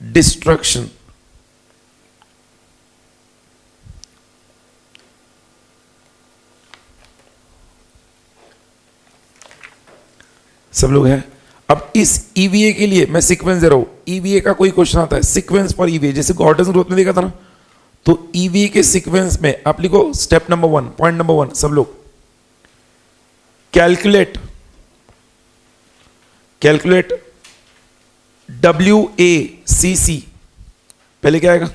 destruction. सब लोग हैं। अब इस ईवीए के लिए मैं सीक्वेंस दे रहा हूं, ईवीए का कोई क्वेश्चन आता है सीक्वेंस फॉर ईवीए, जैसे गॉर्डन ग्रोथ में देखा था ना, तो ईवीए के सीक्वेंस में आप लिखो स्टेप नंबर 1, पॉइंट नंबर 1, सब लोग कैलकुलेट WACC, पहले क्या आएगा,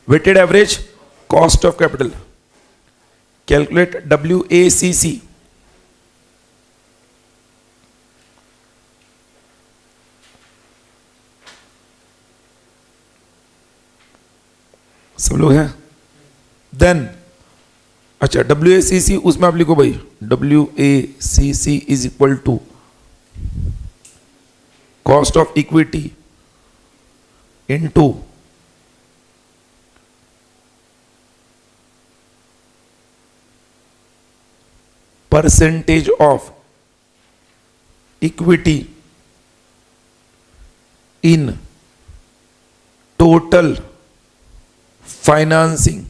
weighted average cost of capital, calculate WACC, सब लोग हैं, देन अच्छा WACC उसमें आप लिखो भाई WACC is equal to cost of equity into percentage of equity in total financing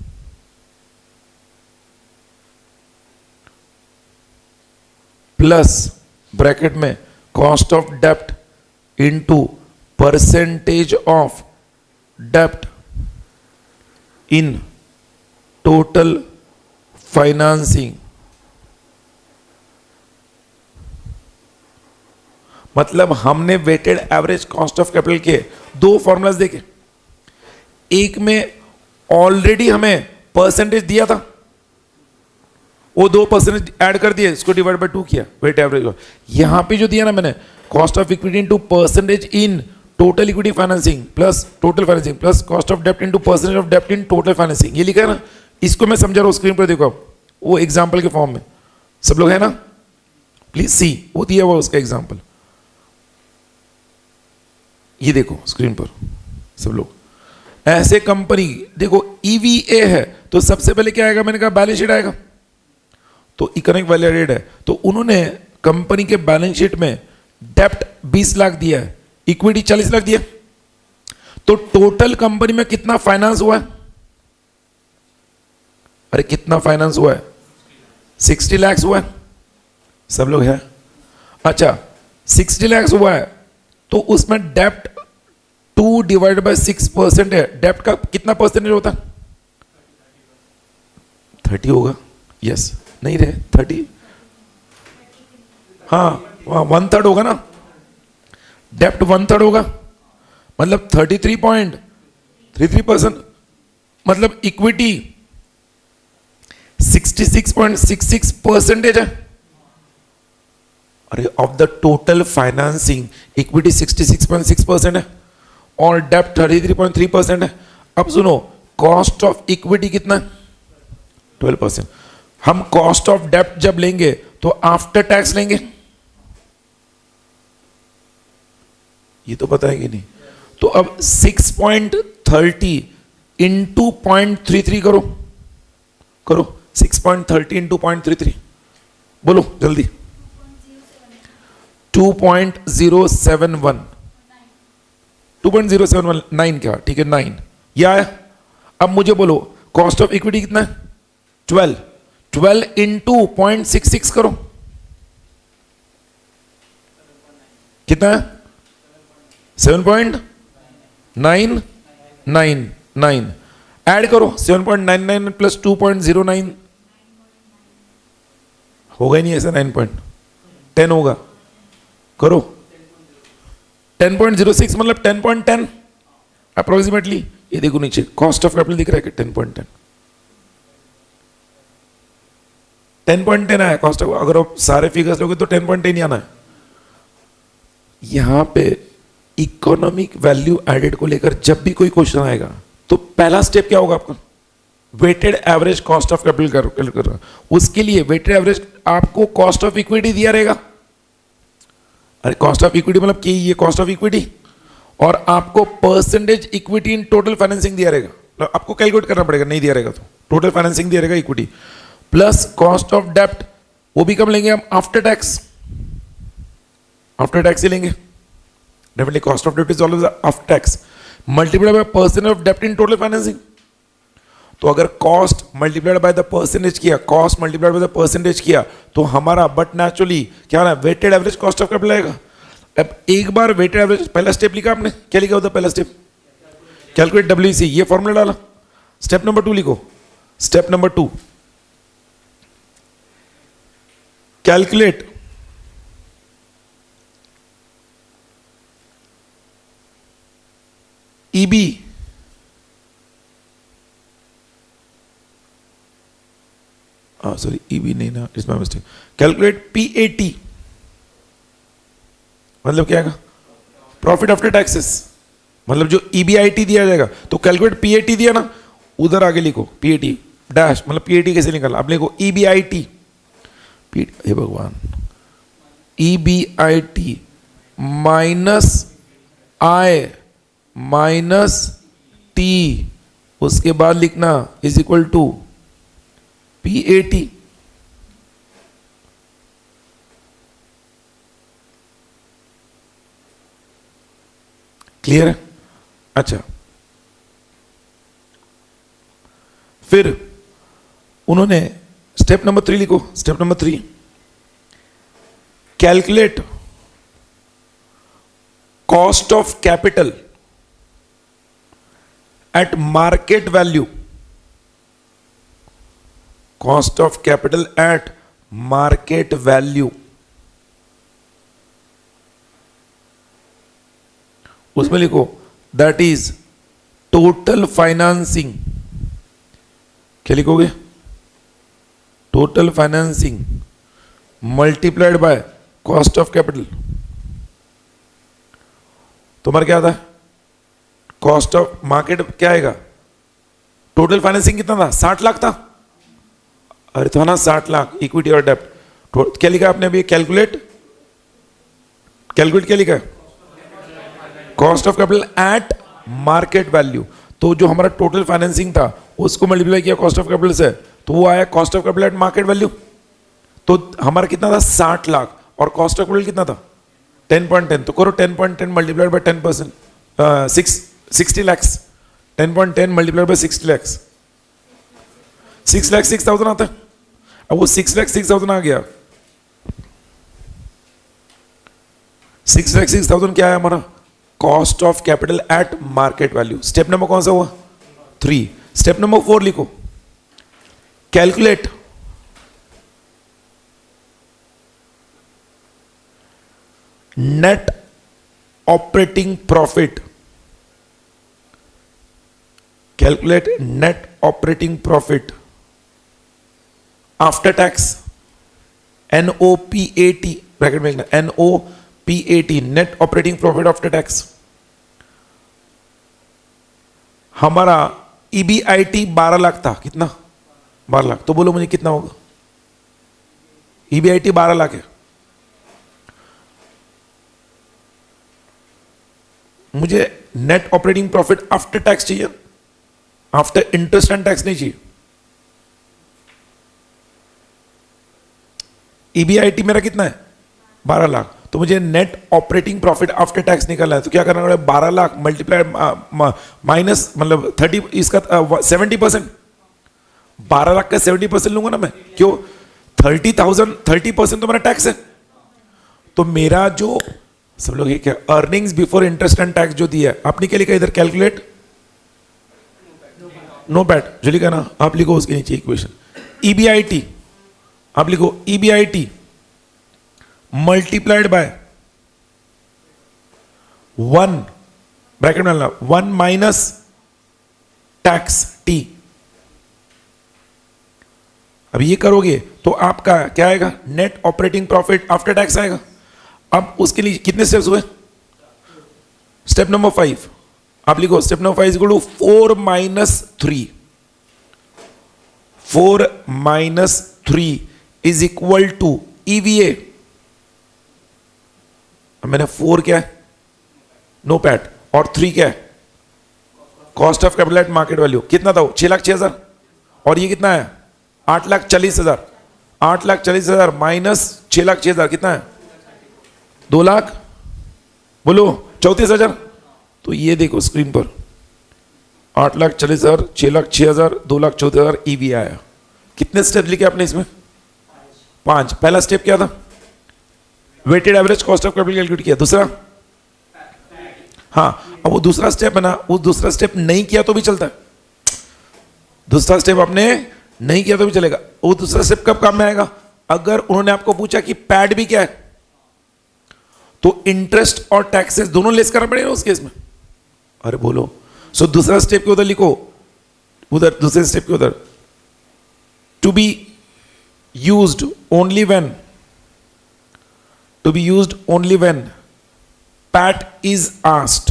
plus bracket में cost of dept into percentage of dept in total financing. मतलब हमने weighted average cost of capital के दो formulas देखे, एक में already हमें percentage दिया था, वो 2% ऐड कर दिए, इसको डिवाइड बाय 2 किया वेट एवरेज। यहां पे जो दिया ना मैंने cost of equity into percentage in total equity financing plus total financing plus cost of dept into percentage of dept in total financing, ये लिखा है ना, इसको मैं समझा रहा हूं स्क्रीन पर देखो आप, वो एग्जाम्पल के फॉर्म में सब लोग है ना, प्लीज सी, वो दिया हुआ उसका एग्जाम्पल, ये देखो स्क्रीन पर सब लोग। ऐसे कंपनी देखो EVA है तो सबसे पहले क्या आएगा, मैंने कहा बैलेंस शीट आएगा, तो इकोनॉमिक वैल्यू एडेड है, तो उन्होंने कंपनी के बैलेंस शीट में डेप्ट 20 लाख दिया है, इक्विटी 40 लाख दिया, तो टोटल कंपनी में कितना फाइनेंस हुआ है, अरे कितना फाइनेंस हुआ है, 60 लाख हुआ है, सब लोग है, अच्छा 60 लाख हुआ है, तो उसमें डेप्ट 2 डिवाइड बाय 6% है, डेप्ट का कितना परसेंटेज होता है, 30 होगा, यस नहीं रहे 30, हाँ 1/3 होगा ना, डेप्ट 1/3 होगा, मतलब 33.33%, मतलब इक्विटी 66.66% है, अरे of the total financing equity 66.6% है और डेप्ट 33.3% है। अब सुनो कॉस्ट ऑफ इक्विटी कितना है, 12%। हम कॉस्ट ऑफ डेप्ट जब लेंगे तो आफ्टर टैक्स लेंगे, ये तो पता है कि नहीं, तो अब 6.30 इंटू 0.33 करो, करो 6.30 इंटू 0.33, बोलो जल्दी, 2.071, 2.079 क्या, ठीक है 9, यह आया। अब मुझे बोलो कॉस्ट ऑफ इक्विटी कितना है, 12 इंटू 0.66 करो, कितना है, 7.999, ऐड करो 7.99 प्लस 2.09, होगा ही नहीं ऐसा, 9.10 होगा, करो 10.06 मतलब 10.10 अप्रोक्सीमेटली, ये देखो नीचे कॉस्ट ऑफ कैपिटल दिख रहा है कि 10.10, 10.10 आया कॉस्ट ऑफ, अगर आप सारे फिगर्स लोगे तो 10.10 ही आना है। यहां पे इकोनॉमिक वैल्यू एडेड को लेकर जब भी कोई क्वेश्चन आएगा तो पहला स्टेप क्या होगा आपका, weighted average cost of capital calculate कर रहा, उसके लिए वेटेड एवरेज आपको कॉस्ट ऑफ इक्विटी दिया रहेगा, अरे कॉस्ट ऑफ इक्विटी मतलब कि ये कॉस्ट ऑफ इक्विटी, और आपको percentage equity in total financing दिया रहेगा, तो आपको कैलकुलेट करना पड़ेगा, नहीं दिया रहेगा तो टोटल फाइनेंसिंग दिया रहेगा इक्विटी, प्लस कॉस्ट ऑफ डेप्ट, वो भी कब लेंगे हम, आफ्टर टैक्स, आफ्टर टैक्स ही लेंगे, definitely cost of dept is always after tax, multiplied by percentage of dept in total financing, तो अगर cost multiplied by the percentage किया, cost multiplied by the percentage किया, तो हमारा बट नेचुरली क्या ना weighted average cost of capital आएगा। अब एक बार वेटेड एवरेज, पहला स्टेप लिखा आपने, क्या लिखा होता पहला स्टेप, कैलकुलेट WC, ये फॉर्मूला डाला, स्टेप नंबर 2 लिखो, step number 2 calculate EB sorry EB नहीं ना, it's my mistake, calculate PAT, मतलब क्या आएगा, प्रॉफिट आफ्टर टैक्सेस, मतलब जो EBIT दिया जाएगा, तो कैलकुलेट PAT दिया ना, उधर आगे लिखो PAT, डैश मतलब पीएटी कैसे निकालना, आप लिखो ईबीआईटी, हे भगवान, EBIT minus I minus T, उसके बाद लिखना is equal to PAT. Clear है? अच्छा, फिर उन्होंने स्टेप नंबर 3 लिखो, step number 3, calculate cost of capital at market value, cost of capital at market value, उसमें लिखो दैट इज टोटल फाइनेंसिंग, क्या लिखोगे, total financing multiplied by cost of capital. तुम्हारा क्या था, कॉस्ट ऑफ मार्केट क्या आएगा, टोटल फाइनेंसिंग कितना था, 60 लाख था, अरे था ना 60 लाख, इक्विटी और डेप्ट, क्या लिखा आपने अभी, कैलकुलेट, कैलकुलेट क्या लिखा है, cost of capital at market value. तो जो हमारा टोटल फाइनेंसिंग था उसको मल्टीप्लाई किया कॉस्ट ऑफ कैपिटल से, तो वो आया cost of capital at market value. तो हमारा कितना था 60 लाख, और कॉस्ट ऑफ कैपिटल कितना था 10.10, तो करो 10.10 multiplied by 10%, 60 lakhs, 10.10 multiplied by 60 lakhs, 6 lakh 6,000 आता है। अब वो 6 लाख 6,000 आ गया, 6 लाख 6,000 क्या है हमारा, cost of capital at market value. Step number कौन सा हुआ, 3। स्टेप नंबर 4 लिखो, calculate net operating profit, calculate net operating profit after tax, NOPAT bracket में लिखना, NOPAT net operating profit after tax. हमारा EBIT 12 लाख था, कितना, 12 लाख, तो बोलो मुझे कितना होगा, EBIT 12 लाख है, मुझे net operating profit after tax चाहिए, आफ्टर इंटरेस्ट एंड टैक्स नहीं चाहिए। EBIT मेरा कितना है 12 लाख, तो मुझे net operating profit after tax निकालना है, तो क्या करना पड़ेगा, 12 लाख मल्टीप्लाई माइनस मतलब 30, इसका 70%, 12 लाख का 70% लूंगा ना मैं, क्यों, 30% तो मेरा टैक्स है। तो मेरा जो सब लोग ये क्या, earnings before interest and tax जो दिया है, आपने क्या लिखा इधर, कैलकुलेट नो पैट, जो लिखा ना आप लिखो उसके नीचे इक्वेशन, EBIT आप लिखो, EBIT मल्टीप्लाइड बाय 1 ब्रैकेट में डालना, 1 माइनस टैक्स T। अब ये करोगे तो आपका क्या आएगा, net operating profit after tax आएगा। अब उसके लिए कितने स्टेप्स हुए, स्टेप नंबर 5 आप लिखो, step number 5 equal to 4 minus 3, 4 minus 3 is equal to EVA। मैंने 4 क्या है, नो पैट, और 3 क्या है, cost of capital at market value, कितना था वो, 6,06,000, और ये कितना है 8,40,000, 8,40,000 माइनस 6,06,000 कितना है, 2 लाख, बोलो 34,000। तो ये देखो स्क्रीन पर 8,40,000, 6,06,000, 2,34,000 EV आया। कितने स्टेप लिखे आपने इसमें, 5। पहला स्टेप क्या था, weighted average cost of capital calculate किया। दूसरा, हाँ, अब वो दूसरा स्टेप है ना, वो दूसरा स्टेप नहीं किया तो भी चलता है, दूसरा स्टेप आपने नहीं किया तो भी चलेगा। वो दूसरा स्टेप कब काम में आएगा, अगर उन्होंने आपको पूछा कि पैड भी क्या है, तो इंटरेस्ट और टैक्सेस दोनों लेस करना पड़ेगा उस केस में। अरे बोलो, सो दूसरा स्टेप के उधर लिखो, उधर दूसरे स्टेप के उधर, to be used only when, to be used only when PAT is asked,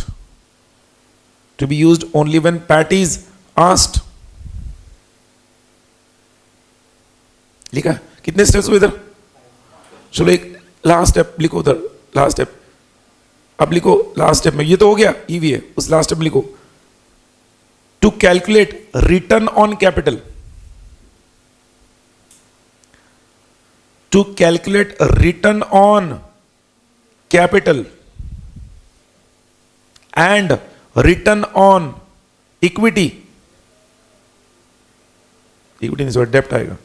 to be used only when PAT is asked, लिखा? कितने स्टेप्स हुए इधर? चलो एक लास्ट स्टेप लिखो उधर, लास्ट स्टेप अब लिखो। लास्ट स्टेप में ये तो हो गया ईवीए, उस लास्ट स्टेप लिखो to calculate return on capital, to calculate return on capital and return on equity, equity नहीं डेप्ट आएगा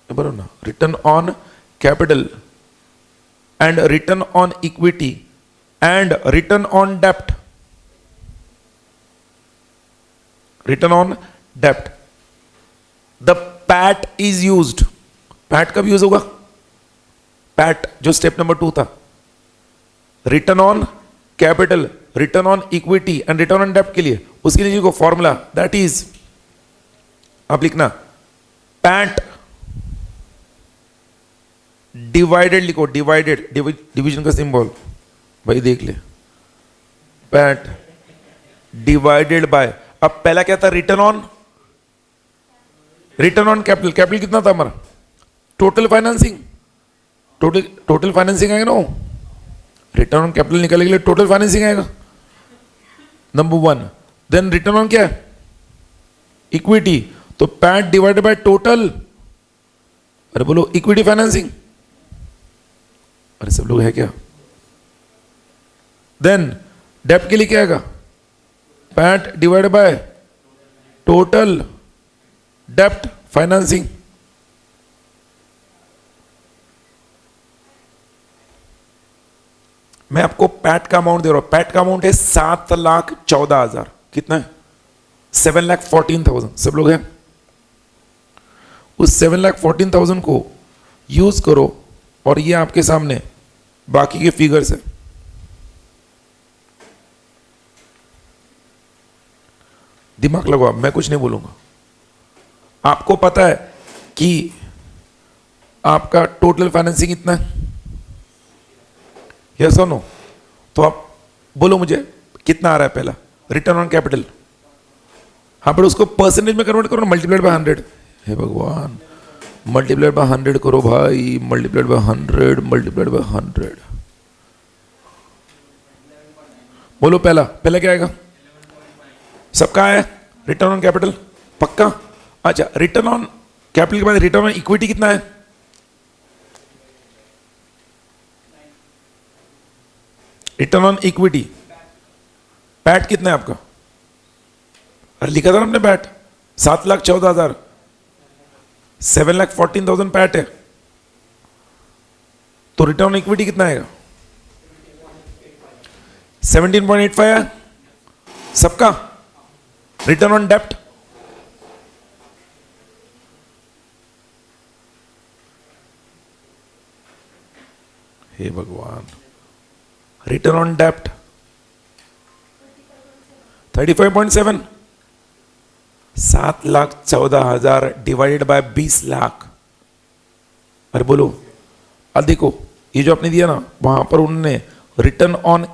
बराबर ना, return on capital and return on equity and return on dept, return on dept. The PAT is used, PAT कब use होगा? PAT जो step number 2 था, return on capital, return on equity and return on डेप्ट के लिए, उसके लिए को formula that is, आप लिखना पैट डिवाइडेड, लिखो डिवाइडेड, डिवीजन का सिंबल भाई देख ले, पैट डिवाइडेड बाय, अब पहला क्या था? Return on, return on capital, capital कितना था हमारा? टोटल फाइनेंसिंग, टोटल फाइनेंसिंग आएगा ना, रिटर्न ऑन कैपिटल निकालने के लिए टोटल फाइनेंसिंग आएगा नंबर 1। देन रिटर्न ऑन क्या है? इक्विटी, तो पैट डिवाइडेड बाय टोटल, अरे बोलो इक्विटी फाइनेंसिंग, अरे सब लोग है क्या? देन डेप्ट के लिए क्या आएगा? पैट डिवाइडेड बाय टोटल डेप्ट फाइनेंसिंग। मैं आपको पैट का अमाउंट दे रहा हूं, पैट का अमाउंट है 7,14,000, कितना है? 7,14,000, सब लोग हैं? उस 7,14,000 को यूज करो और ये आपके सामने बाकी के फिगर्स है। दिमाग लगाओ, मैं कुछ नहीं बोलूंगा। आपको पता है कि आपका टोटल फाइनेंसिंग इतना है, यस और नो? तो आप बोलो मुझे कितना आ रहा है पहला? रिटर्न ऑन कैपिटल, हाँ पर उसको परसेंटेज में कन्वर्ट करो ना, मल्टीप्लाइड बाय 100। हे भगवान, मल्टीप्लाइड बाय 100 करो भाई, मल्टीप्लाइड बाय 100, मल्टीप्लाइड बाय 100। बोलो पहला, पहला क्या आएगा? सबका है रिटर्न ऑन कैपिटल, पक्का? अच्छा, रिटर्न ऑन कैपिटल के बाद रिटर्न ऑन इक्विटी कितना है? रिटर्न ऑन इक्विटी पैट कितना है आपका? अरे लिखा था ना आपने पैट 7,14,000, 7,14,000 पैट है, तो रिटर्न ऑन इक्विटी कितना आएगा? 17.85 है सबका। रिटर्न ऑन डेप्ट हे भगवान, रिटर्न ऑन डेप्ट 35.7, 7,14,000 डिवाइडेड बाय 20 लाख। अरे बोलो, अब देखो ये जो आपने दिया ना, वहां पर उन्होंने रिटर्न ऑन,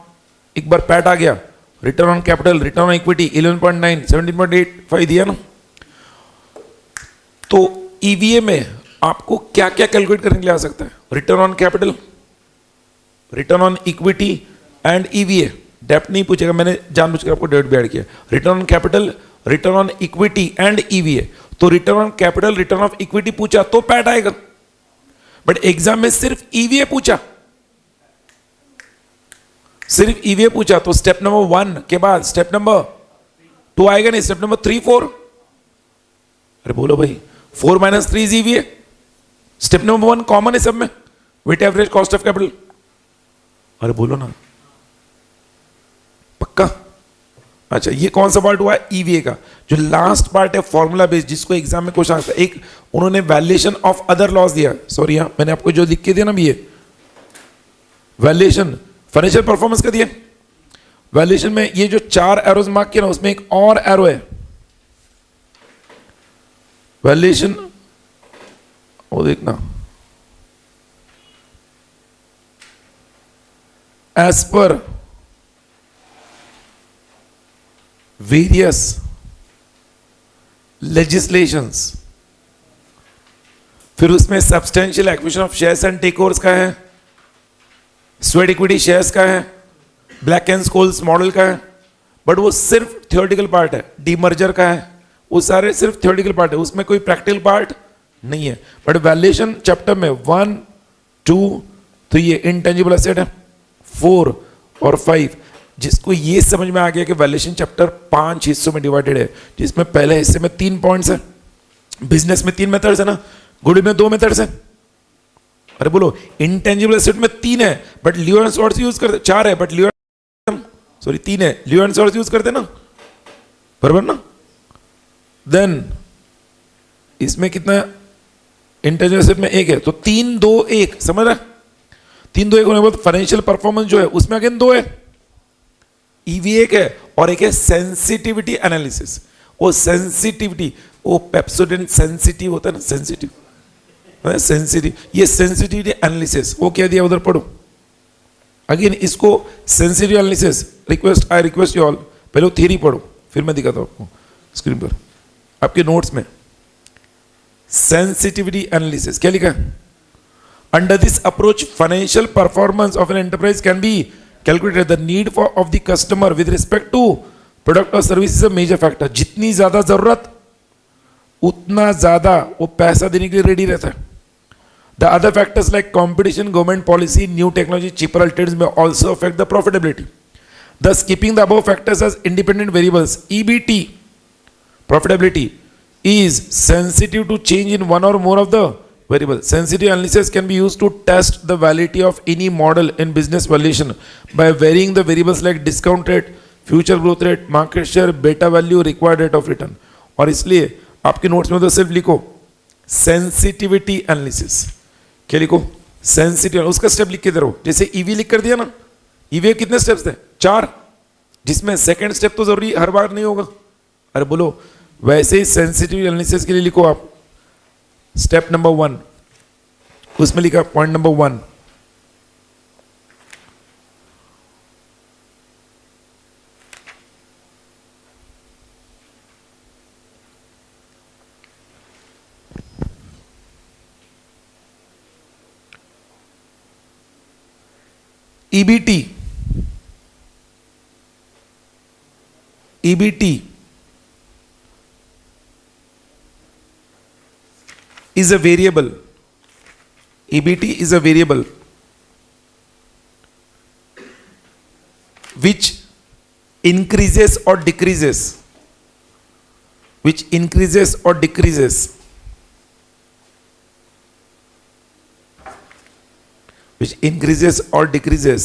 एक बार पैट आ गया, return on capital, return on equity 11.9, 17.85 दिया ना। तो ईवीए में आपको क्या क्या कैलकुलेट करने के लिए आ सकता है? Return on capital, return on equity and EVA. डेप्ट नहीं पूछेगा, मैंने जानबूझकर आपको डेप्ट भी ऐड किया। Return on capital, return on equity and EVA. तो return on capital, return of equity पूछा तो पैट आएगा, बट एग्जाम में सिर्फ ईवीए पूछा, सिर्फ ईवीए पूछा, तो स्टेप नंबर 1 के बाद स्टेप नंबर 2 आएगा नहीं, स्टेप नंबर 3, 4। अरे बोलो भाई, 4 - 3 is EVA. Step number 1 common है सब में, weight average cost of capital. अरे बोलो ना, पक्का? अच्छा, ये कौन सा पार्ट हुआ है? ईवीए का। जो लास्ट पार्ट है फॉर्मूला बेस्ड, जिसको एग्जाम में क्वेश्चन आता है, एक उन्होंने वैल्यूएशन ऑफ अदर लॉस दिया। सॉरी, मैंने आपको जो लिख के दिया ना, ये वैल्यूएशन फाइनेंशियल परफॉर्मेंस का दिया। वैल्यूएशन में ये जो 4 एरोज मार्क किया ना, उसमें एक और एरो है वैल्यूएशन, वो देखना, एज पर वेरियस legislations फिर उसमें substantial acquisition of shares and takeovers का है, स्वेट इक्विटी शेयर्स का है, ब्लैक एंड स्कोल्स मॉडल का है, बट वो सिर्फ थियोरेटिकल पार्ट है। डीमर्जर का है, वो सारे सिर्फ थियोरेटिकल पार्ट है, उसमें कोई प्रैक्टिकल पार्ट नहीं है। बट वैल्यूएशन चैप्टर में 1, 2 तो ये इंटेंजिबल एसेट है, 4 और 5, जिसको ये समझ में आ गया कि वैल्यूएशन चैप्टर 5 हिस्सों में डिवाइडेड है, जिसमें पहले हिस्से में 3 पॉइंट्स है, बिजनेस में 3 मेथड्स है ना, गुड में 2 मेथड्स है। अरे बोलो, इंटेंजिबल एसेट में 3 है but Leo and shorts use करते, 4 है बट लियो सॉरी 3 है, लियो एंड शॉर्ट्स यूज करते ना, बराबर ना। देन इसमें कितना इंटेंजिबल एसेट में 1 है, तो 3, 2, 1 समझ रहा, 3, 2, 1 होने के बाद फाइनेंशियल परफॉर्मेंस जो है उसमें अगेन 2 है, ईवी 1 है और एक है सेंसिटिविटी एनालिसिस। वो सेंसिटिविटी, वो पेप्सोडेंट सेंसिटिव होता है ना, सेंसिटिव, ये सेंसिटिविटी एनालिसिस, वो क्या दिया उधर पढ़ो अगेन। इसको sensitive analysis I request you all, पहले वो थियरी पढ़ो फिर मैं दिखाता हूं आपको स्क्रीन पर आपके नोट्स में। सेंसिटिविटी एनालिसिस क्या लिखा है? Under this approach financial performance of an enterprise can be calculated, the need for of the customer with respect to product और service is a major factor. जितनी ज्यादा जरूरत उतना ज्यादा वो पैसा देने के लिए रेडी रहता है। The other factors like competition, government policy, new technology, cheaper alternatives may also affect the profitability. Thus, keeping the above factors as independent variables, EBT, profitability, is sensitive to change in one or more of the variables. Sensitive analysis can be used to test the validity of any model in business valuation by varying the variables like discount rate, future growth rate, market share, beta value, required rate of return. और इसलिए आपके notes में तो सिर्फ लिखो sensitivity analysis. क्या लिखो? Sensitive, उसका स्टेप लिख के दे रहा हूं। जैसे ईवी लिख कर दिया ना, ईवी कितने स्टेप्स थे? 4, जिसमें सेकंड स्टेप तो जरूरी हर बार नहीं होगा। अरे बोलो, वैसे ही सेंसिटिव एनालिसिस के लिए लिखो आप स्टेप नंबर 1, उसमें लिखा point number 1, EBT, EBT is a variable. EBT is a variable which increases or decreases, which increases or decreases, which increases or decreases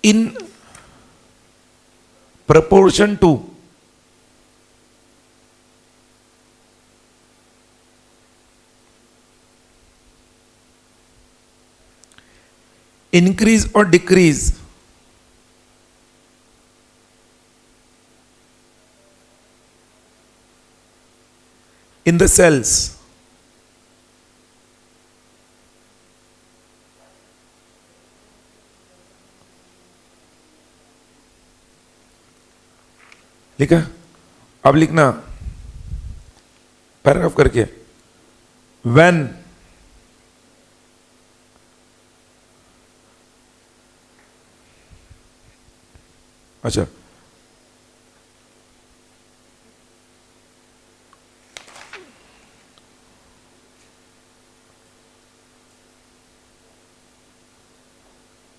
in proportion to increase or decrease in the cells लिखा। अब लिखना paragraph करके, when अच्छा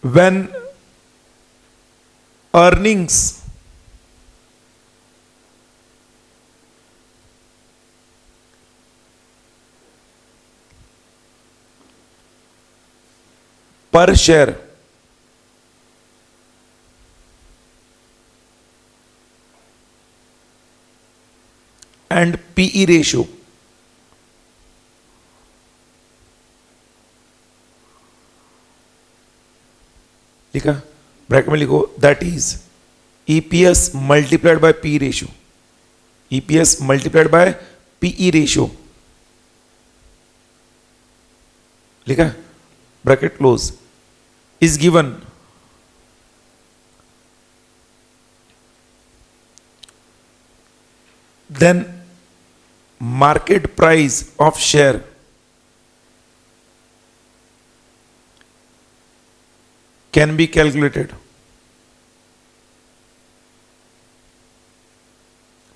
when earnings per share and PE ratio लिखा, bracket में लिखो, that is EPS multiplied by PE ratio, EPS multiplied by PE ratio लिखा, bracket close, is given then market price of share can be calculated.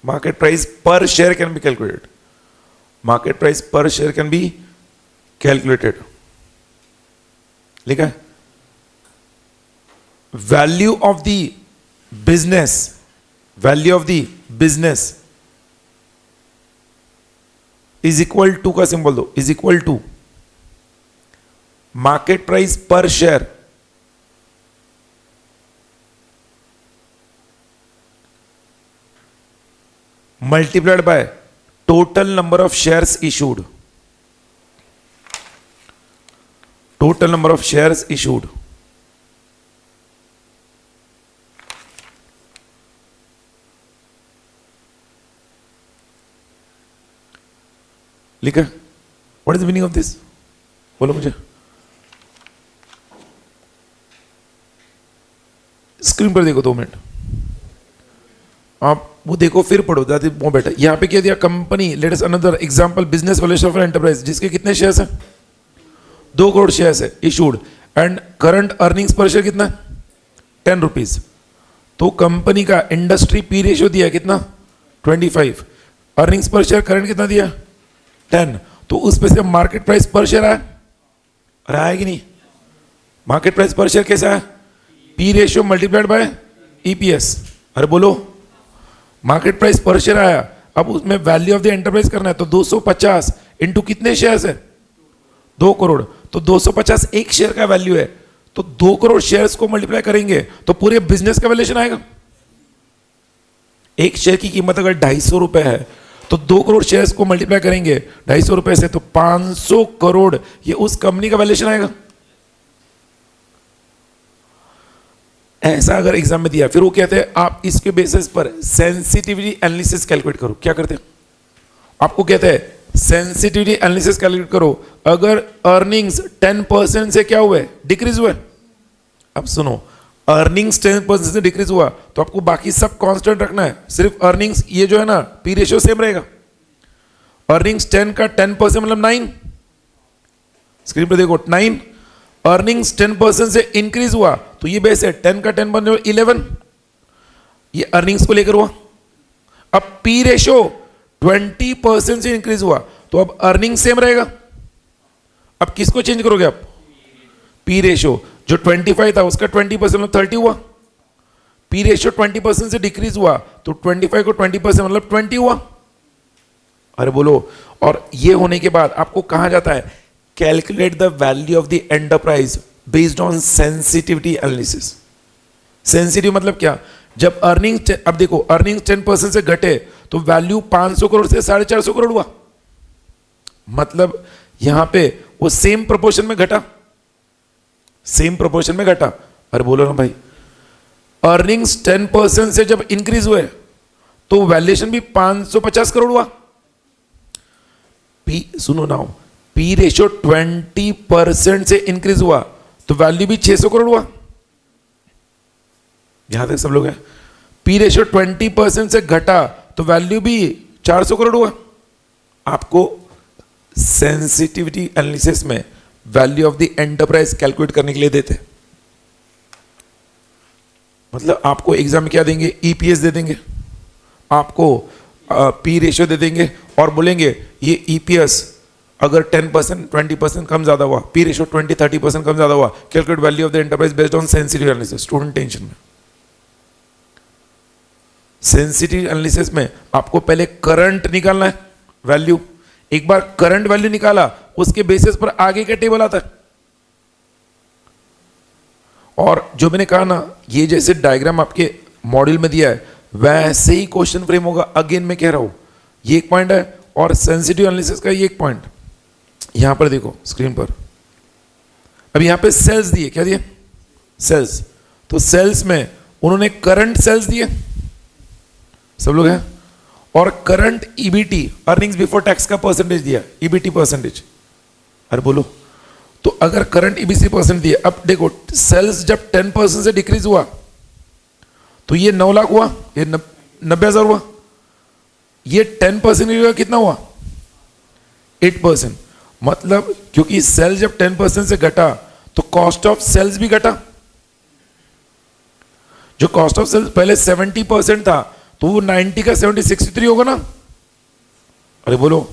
Market price per share can be calculated. Market price per share can be calculated. लिखा है value of the business, value of the business is equal to का symbol दो, is equal to market price per share multiplied by total number of shares issued. Total number of shares issued. लिखा what is the meaning of this, बोलो मुझे. Screen पर देखो 2 minute, आप वो देखो फिर पढ़ो, दादी वो बेटा. यहां पे क्या दिया, company, let us another example, business valuation of enterprise, जिसके कितने शेयर्स हैं, 2 करोड़ शेयर्स है इशूड, एंड करंट अर्निंग्स पर शेयर कितना, 10 रुपीज. तो कंपनी का इंडस्ट्री पी रेशियो दिया कितना, 25. अर्निंग्स पर शेयर करंट कितना दिया, 10. तो उस पे से मार्केट प्राइस पर शेयर आया, अरे आया कि नहीं. मार्केट प्राइस पर शेयर कैसा है, P ratio multiplied by EPS. अरे बोलो, मार्केट प्राइस पर शेयर आया, अब उसमें वैल्यू ऑफ द एंटरप्राइज करना है, तो 250 इंटू कितने शेयर्स है, 2 करोड़. तो 250 एक शेयर का वैल्यू है, तो 2 करोड़ शेयर्स को मल्टीप्लाई करेंगे तो पूरे बिजनेस का वैल्यूएशन आएगा. एक शेयर की कीमत अगर 250 रुपए है तो 2 करोड़ शेयर्स को मल्टीप्लाई करेंगे 250 रुपए से, तो 500 करोड़ ये उस कंपनी का वैल्यूएशन आएगा. ऐसा अगर एग्जाम में दिया, फिर वो कहते हैं आप इसके बेसिस पर सेंसिटिविटी एनालिसिस कैलकुलेट करो. क्या करते हैं, आपको कहते हैं सेंसिटिविटी एनालिसिस कैलकुलेट करो. अगर अर्निंग्स 10% से क्या हुए, डिक्रीज हुए. अब सुनो, अर्निंग्स 10% से डिक्रीज हुआ तो आपको बाकी सब कांस्टेंट रखना है, सिर्फ अर्निंग्स ये जो है ना पी रेशियो सेम रहेगा. अर्निंग्स 10 का 10% मतलब 9. स्क्रीन पर देखो 9. अर्निंग्स 10% से इंक्रीज हुआ तो ये बेस है, 10 का 10 बन 11. ये अर्निंग्स को लेकर हुआ. अब पी रेशियो 20% से इंक्रीज हुआ तो अब अर्निंग सेम रहेगा. अब किसको चेंज करोगे आप, पी रेशियो. जो 25 था उसका 20% मतलब 30 हुआ. पी रेशियो 20% से डिक्रीज हुआ तो 25 को 20% मतलब 20 हुआ. अरे बोलो. और ये होने के बाद आपको कहा जाता है, calculate the value of the enterprise based on sensitivity analysis. Sensitive मतलब क्या, जब अर्निंग, अब देखो अर्निंग 10% से घटे तो वैल्यू 500 करोड़ से 450 करोड़ हुआ. मतलब यहां पे वो सेम प्रोपोर्शन में घटा, सेम प्रोपोर्शन में घटा. अरे बोलो ना भाई, अर्निंग्स 10% से जब इंक्रीज हुए तो वैल्यूएशन भी 550 करोड़ हुआ. पी सुनो नाउ, पी रेशियो 20% से इंक्रीज हुआ तो वैल्यू भी 600 करोड़ हुआ. यहां तक सब लोग हैं. पी रेशियो 20% से घटा तो वैल्यू भी 400 करोड़ हुआ. आपको सेंसिटिविटी एनालिसिस में value of the enterprise calculate करने के लिए देते. मतलब आपको एग्जाम में क्या देंगे, ईपीएस दे देंगे, आपको पी रेशियो दे देंगे और बोलेंगे ये ईपीएस अगर 10% 20% कम ज्यादा हुआ, पी रेशियो 20-30% कम ज्यादा हुआ, calculate value of the enterprise based on sensitive analysis. Student tension में, सेंसिटिव एनालिसिस में आपको पहले करंट निकालना है वैल्यू. एक बार करंट वैल्यू निकाला उसके बेसिस पर आगे का टेबल आता है. और जो मैंने कहा ना, ये जैसे डायग्राम आपके मॉड्यूल में दिया है वैसे ही क्वेश्चन फ्रेम होगा. अगेन मैं कह रहा हूं, ये एक पॉइंट है और सेंसिटिव एनालिसिस का ये एक पॉइंट. यहां पर देखो स्क्रीन पर, अब यहां पे सेल्स दिए, क्या दिए, सेल्स. तो सेल्स में उन्होंने करंट सेल्स दिए, सब लोग हैं, और current EBT earnings before tax का परसेंटेज दिया, ईबीटी परसेंटेज. अरे बोलो, तो अगर करंट ईबीसी परसेंट दिए, अब देखो सेल्स जब 10% से डिक्रीज हुआ तो ये 9 लाख हुआ, ये 90,000 हुआ. ये 10% कितना हुआ, 8%। मतलब क्योंकि सेल जब 10% से घटा तो कॉस्ट ऑफ सेल्स भी घटा। जो कॉस्ट ऑफ सेल्स पहले 70% था तो वो 90 का 70 63 होगा ना। अरे बोलो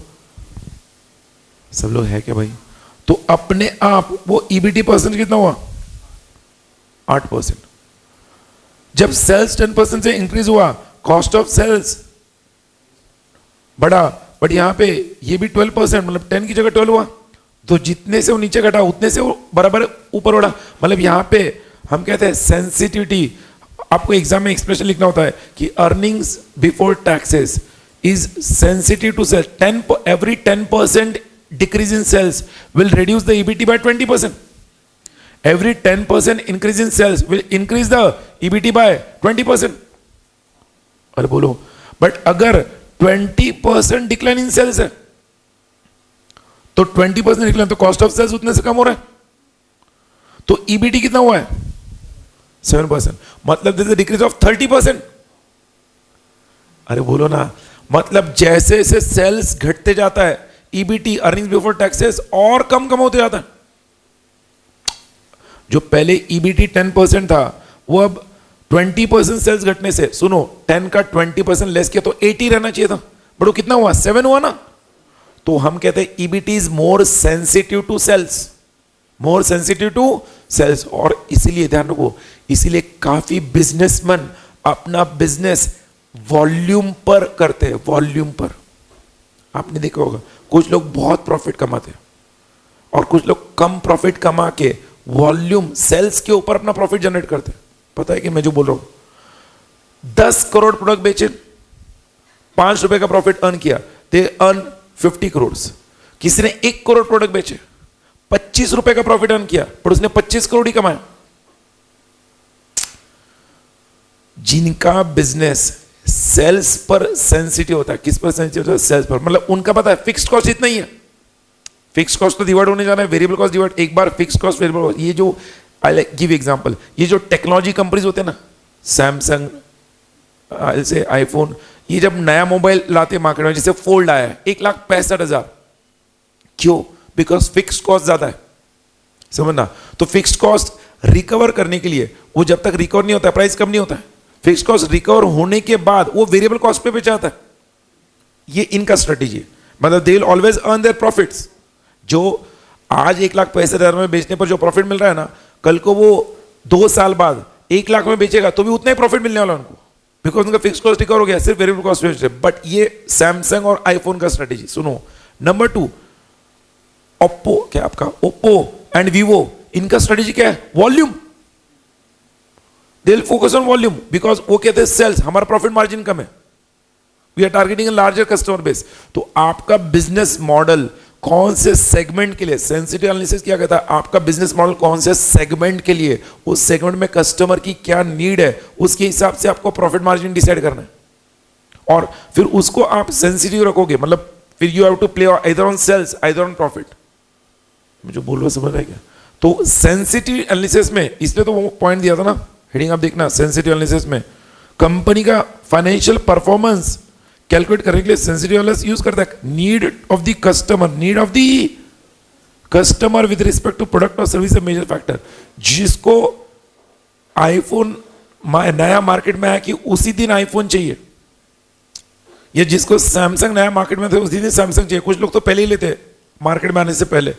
सब लोग है क्या भाई? तो अपने आप वो ईबीटी परसेंट कितना हुआ? 8%। जब सेल्स 10% से इंक्रीज हुआ कॉस्ट ऑफ सेल्स बढ़ा, बट यहां पे ये भी 12%, मतलब 10 की जगह 12 हुआ। तो जितने से वो नीचे घटा उतने से वो बराबर ऊपर बढ़ा। मतलब यहां पे हम कहते हैं सेंसिटिविटी। आपको एग्जाम में एक्सप्रेशन लिखना होता है कि earnings before taxes is sensitive to sales. 10 every 10% decrease in sales will reduce the EBT by 20%. Every 10% increase in sales will increase the EBT by 20%. अरे बोलो, बट अगर 20% डिक्लाइन इन सेल्स है तो 20% डिक्लाइन, तो कॉस्ट ऑफ सेल्स उतने से कम हो रहा है, तो ईबीटी कितना हुआ है? 7%। मतलब दिस इज डिक्रीज ऑफ 30%। अरे बोलो ना, मतलब जैसे जैसे सेल्स घटते जाता है ईबीटी अर्निंग्स बिफोर टैक्सेस और कम होते जाता है। जो पहले ईबीटी 10% था वो अब 20% सेल्स घटने से, सुनो 10 का 20% लेस किया तो 80 रहना चाहिए था, बट वो कितना हुआ? 7 हुआ ना। तो हम कहते हैं EBT is more sensitive to sales, more sensitive to sales. और इसीलिए ध्यान रखो, इसीलिए काफी बिजनेसमैन अपना बिजनेस वॉल्यूम पर करते हैं, वॉल्यूम पर। आपने देखा होगा कुछ लोग बहुत प्रॉफिट कमाते हैं और कुछ लोग कम प्रॉफिट कमा के वॉल्यूम सेल्स के ऊपर अपना प्रॉफिट जनरेट करते हैं। पता है कि मैं जो बोल रहा हूं, 10 करोड़ प्रोडक्ट बेचे, 5 रुपए का प्रॉफिट अर्न किया, दे अर्न 50 करोड़। किसी ने 1 करोड़ प्रोडक्ट बेचे, 25 रुपए का प्रॉफिट अर्न किया, पर उसने 25 करोड़ ही कमाया। जिनका बिजनेस सेल्स पर सेंसिटिव होता है, किस पर सेंसिटिव होता है? सेल्स पर। मतलब उनका पता है फिक्स्ड कॉस्ट इतना ही है, फिक्स्ड कॉस्ट तो डिवाइड होने जाना है, वेरिएबल कॉस्ट डिवाइड, एक बार फिक्स्ड कॉस्ट वेरिएबल कॉस्ट। ये जो आई गिव एग्जांपल, ये जो टेक्नोलॉजी कंपनीज होते हैं ना, सैमसंग से आईफोन, ये जब नया मोबाइल लाते हैं मार्केट में, जैसे फोल्ड आया है 1,65,000, क्यों? बिकॉज फिक्स्ड कॉस्ट ज्यादा है, समझना। तो फिक्स्ड कॉस्ट रिकवर करने के लिए, वो जब तक रिकवर नहीं होता है प्राइस कम नहीं होता है। फिक्स्ड कॉस्ट रिकवर होने के बाद वो वेरिएबल कॉस्ट पे बेचा जाता है। ये इनका स्ट्रेटेजी, मतलब they will always earn there profits. जो आज 1,65,000 में बेचने पर जो प्रॉफिट मिल रहा है ना, कल को वो 2 साल बाद 1 लाख में बेचेगा तो भी उतना ही प्रॉफिट मिलने वाला उनको, बिकॉज उनका फिक्स्ड कॉस्ट रिकवर हो गया, सिर्फ वेरिएबल कॉस्ट बेच रहे। बट ये सैमसंग और आईफोन का स्ट्रेटेजी सुनो। नंबर 2, ओप्पो, क्या आपका ओप्पो एंड वीवो, इनका स्ट्रेटेजी क्या है? Volume. They will focus on volume, because वो कहते हैं सेल्स, हमारा प्रॉफिट मार्जिन कम है, we are targeting a larger customer base. तो आपका बिजनेस मॉडल कौन से सेगमेंट के लिए, सेंसिटिव एनालिसिस क्या कहता है, आपका बिजनेस मॉडल कौन से सेगमेंट के लिए, उस सेगमेंट में कस्टमर की क्या नीड है, उसके हिसाब से आपको प्रॉफिट मार्जिन डिसाइड करना है। और फिर उसको आप सेंसिटिव रखोगे, मतलब फिर you have to play either on sales either on profit. मुझे बोल रहा समझ रहा है क्या? तो सेंसिटिव एनालिसिस में, इसलिए तो वो पॉइंट दिया था ना, हेडिंग आप देखना, सेंसिटिव एनालिसिस में कंपनी का फाइनेंशियल परफॉर्मेंस कैलकुलेट करने के लिए सेंसिटिव एनालिसिस यूज करता है। Need of the customer, need of the customer with respect to product और सर्विस है मेजर फैक्टर। जिसको आईफोन नया मार्केट में आया कि उसी दिन आईफोन चाहिए, या जिसको सैमसंग नया मार्केट में थे उसी दिन सैमसंग चाहिए। कुछ लोग तो पहले ही लेते मार्केट में आने से पहले,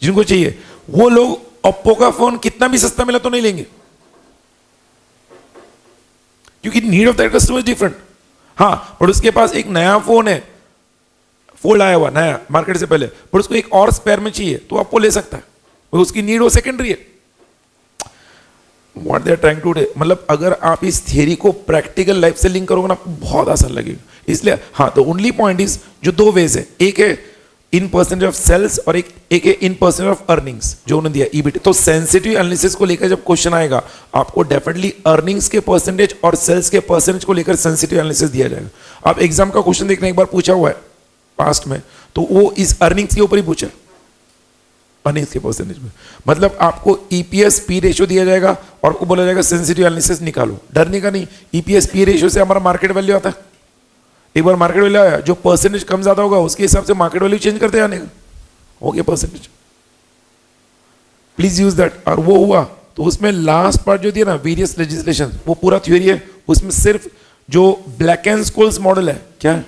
जिनको चाहिए वो लोग ओप्पो का फोन कितना भी सस्ता मिला तो नहीं लेंगे, क्योंकि need of that customer is different. हाँ, पर उसके पास एक नया फोन है, फोल्ड आया हुआ नया मार्केट से पहले, पर उसको एक और स्पेयर में चाहिए तो आपको ले सकता है, उसकी नीड वो सेकेंडरी है। What they are trying to day, मतलब अगर आप इस थियरी को प्रैक्टिकल लाइफ से लिंक करोगे ना, आपको बहुत आसान लगेगा। इसलिए हाँ, द ओनली पॉइंट इज, जो 2 वेज है, एक है इन परसेंटेज ऑफ सेल्स और एक है इन परसेंटेज ऑफ अर्निंग्स, जो उन्होंने दिया ईबीटी। तो सेंसिटिव एनालिसिस को लेकर जब क्वेश्चन आएगा, आपको डेफिनेटली अर्निंग्स के परसेंटेज और सेल्स के परसेंटेज को लेकर सेंसिटिव एनालिसिस दिया जाएगा। आप एग्जाम का क्वेश्चन देखना, एक बार पूछा हुआ है पास्ट में, तो वो इस अर्निंग्स के ऊपर ही पूछा, अर्निंग्स के परसेंटेज में। मतलब आपको ईपीएस पी रेशियो दिया जाएगा और आपको बोला जाएगा सेंसिटिव एनालिसिस निकालो। डरने का नहीं, ईपीएस पी रेशियो से हमारा मार्केट वैल्यू आता है, एक बार मार्केट वैल्यू आया, जो परसेंटेज कम ज्यादा होगा उसके हिसाब से मार्केट वैल्यू चेंज करते आने का, हो गया परसेंटेज। Please use that. और वो हुआ तो उसमें लास्ट पार्ट जो दिया ना, वेरियस लेजिस्लेशन, वो पूरा थ्योरी है। उसमें सिर्फ जो ब्लैक एंड स्कोल्स मॉडल है, क्या है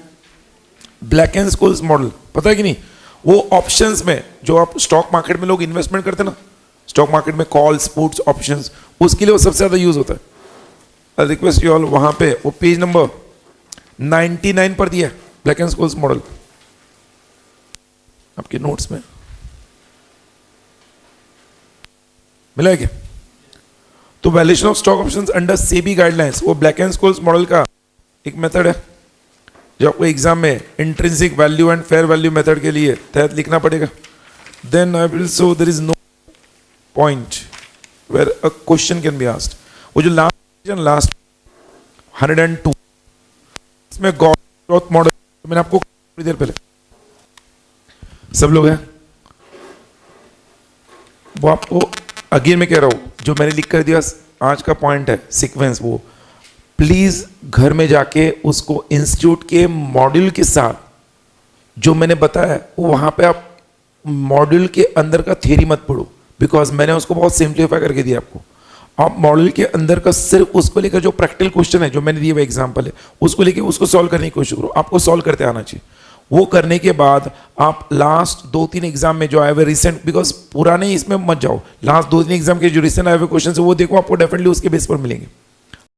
ब्लैक एंड स्कोल्स मॉडल, पता है कि नहीं, वो ऑप्शंस में जो आप स्टॉक मार्केट में लोग इन्वेस्टमेंट करते हैं ना, स्टॉक मार्केट में कॉल्स पुट्स ऑप्शंस, उसके लिए वो सबसे ज्यादा यूज होता है। आई रिक्वेस्ट यू ऑल, वहां पे वो पेज नंबर 99 पर दिया ब्लैक एंड स्कोल्स मॉडल आपके नोट्स में मिला है क्या? तो valuation of stock options under SEBI guidelines, वो ब्लैक एंड स्कोल्स मॉडल का एक मेथड है जो आपको एग्जाम में intrinsic value and fair value method के लिए तहत लिखना पड़ेगा। Then I will so there is no point where a question can be asked. वो जो लास्ट 102 इसमें ग्रोथ मॉडल मैंने आपको थोड़ी देर पहले, सब लोग हैं वो आपको अगेन मैं कह रहा हूं, जो मैंने लिख कर दिया आज का पॉइंट है सीक्वेंस, वो प्लीज घर में जाके उसको इंस्टीट्यूट के मॉड्यूल के साथ जो मैंने बताया है वो वहां पे आप मॉड्यूल के अंदर का थ्योरी मत पढ़ो, बिकॉज मैंने उसको बहुत सिंप्लीफाई करके दिया आपको। आप मॉड्यूल के अंदर का सिर्फ उसको लेकर जो प्रैक्टिकल क्वेश्चन है जो मैंने दिया हुआ एग्जाम्पल है उसको लेकर उसको सॉल्व करने की कोशिश करो, आपको सॉल्व करते आना चाहिए। वो करने के बाद आप लास्ट 2-3 एग्जाम में जो आए हुए रिसेंट, बिकॉज पुराने इसमें मत जाओ, लास्ट 2-3 एग्जाम के जो रिसेंट आए हुए क्वेश्चन है वो देखो, आपको डेफिनेटली उसके बेस पर मिलेंगे।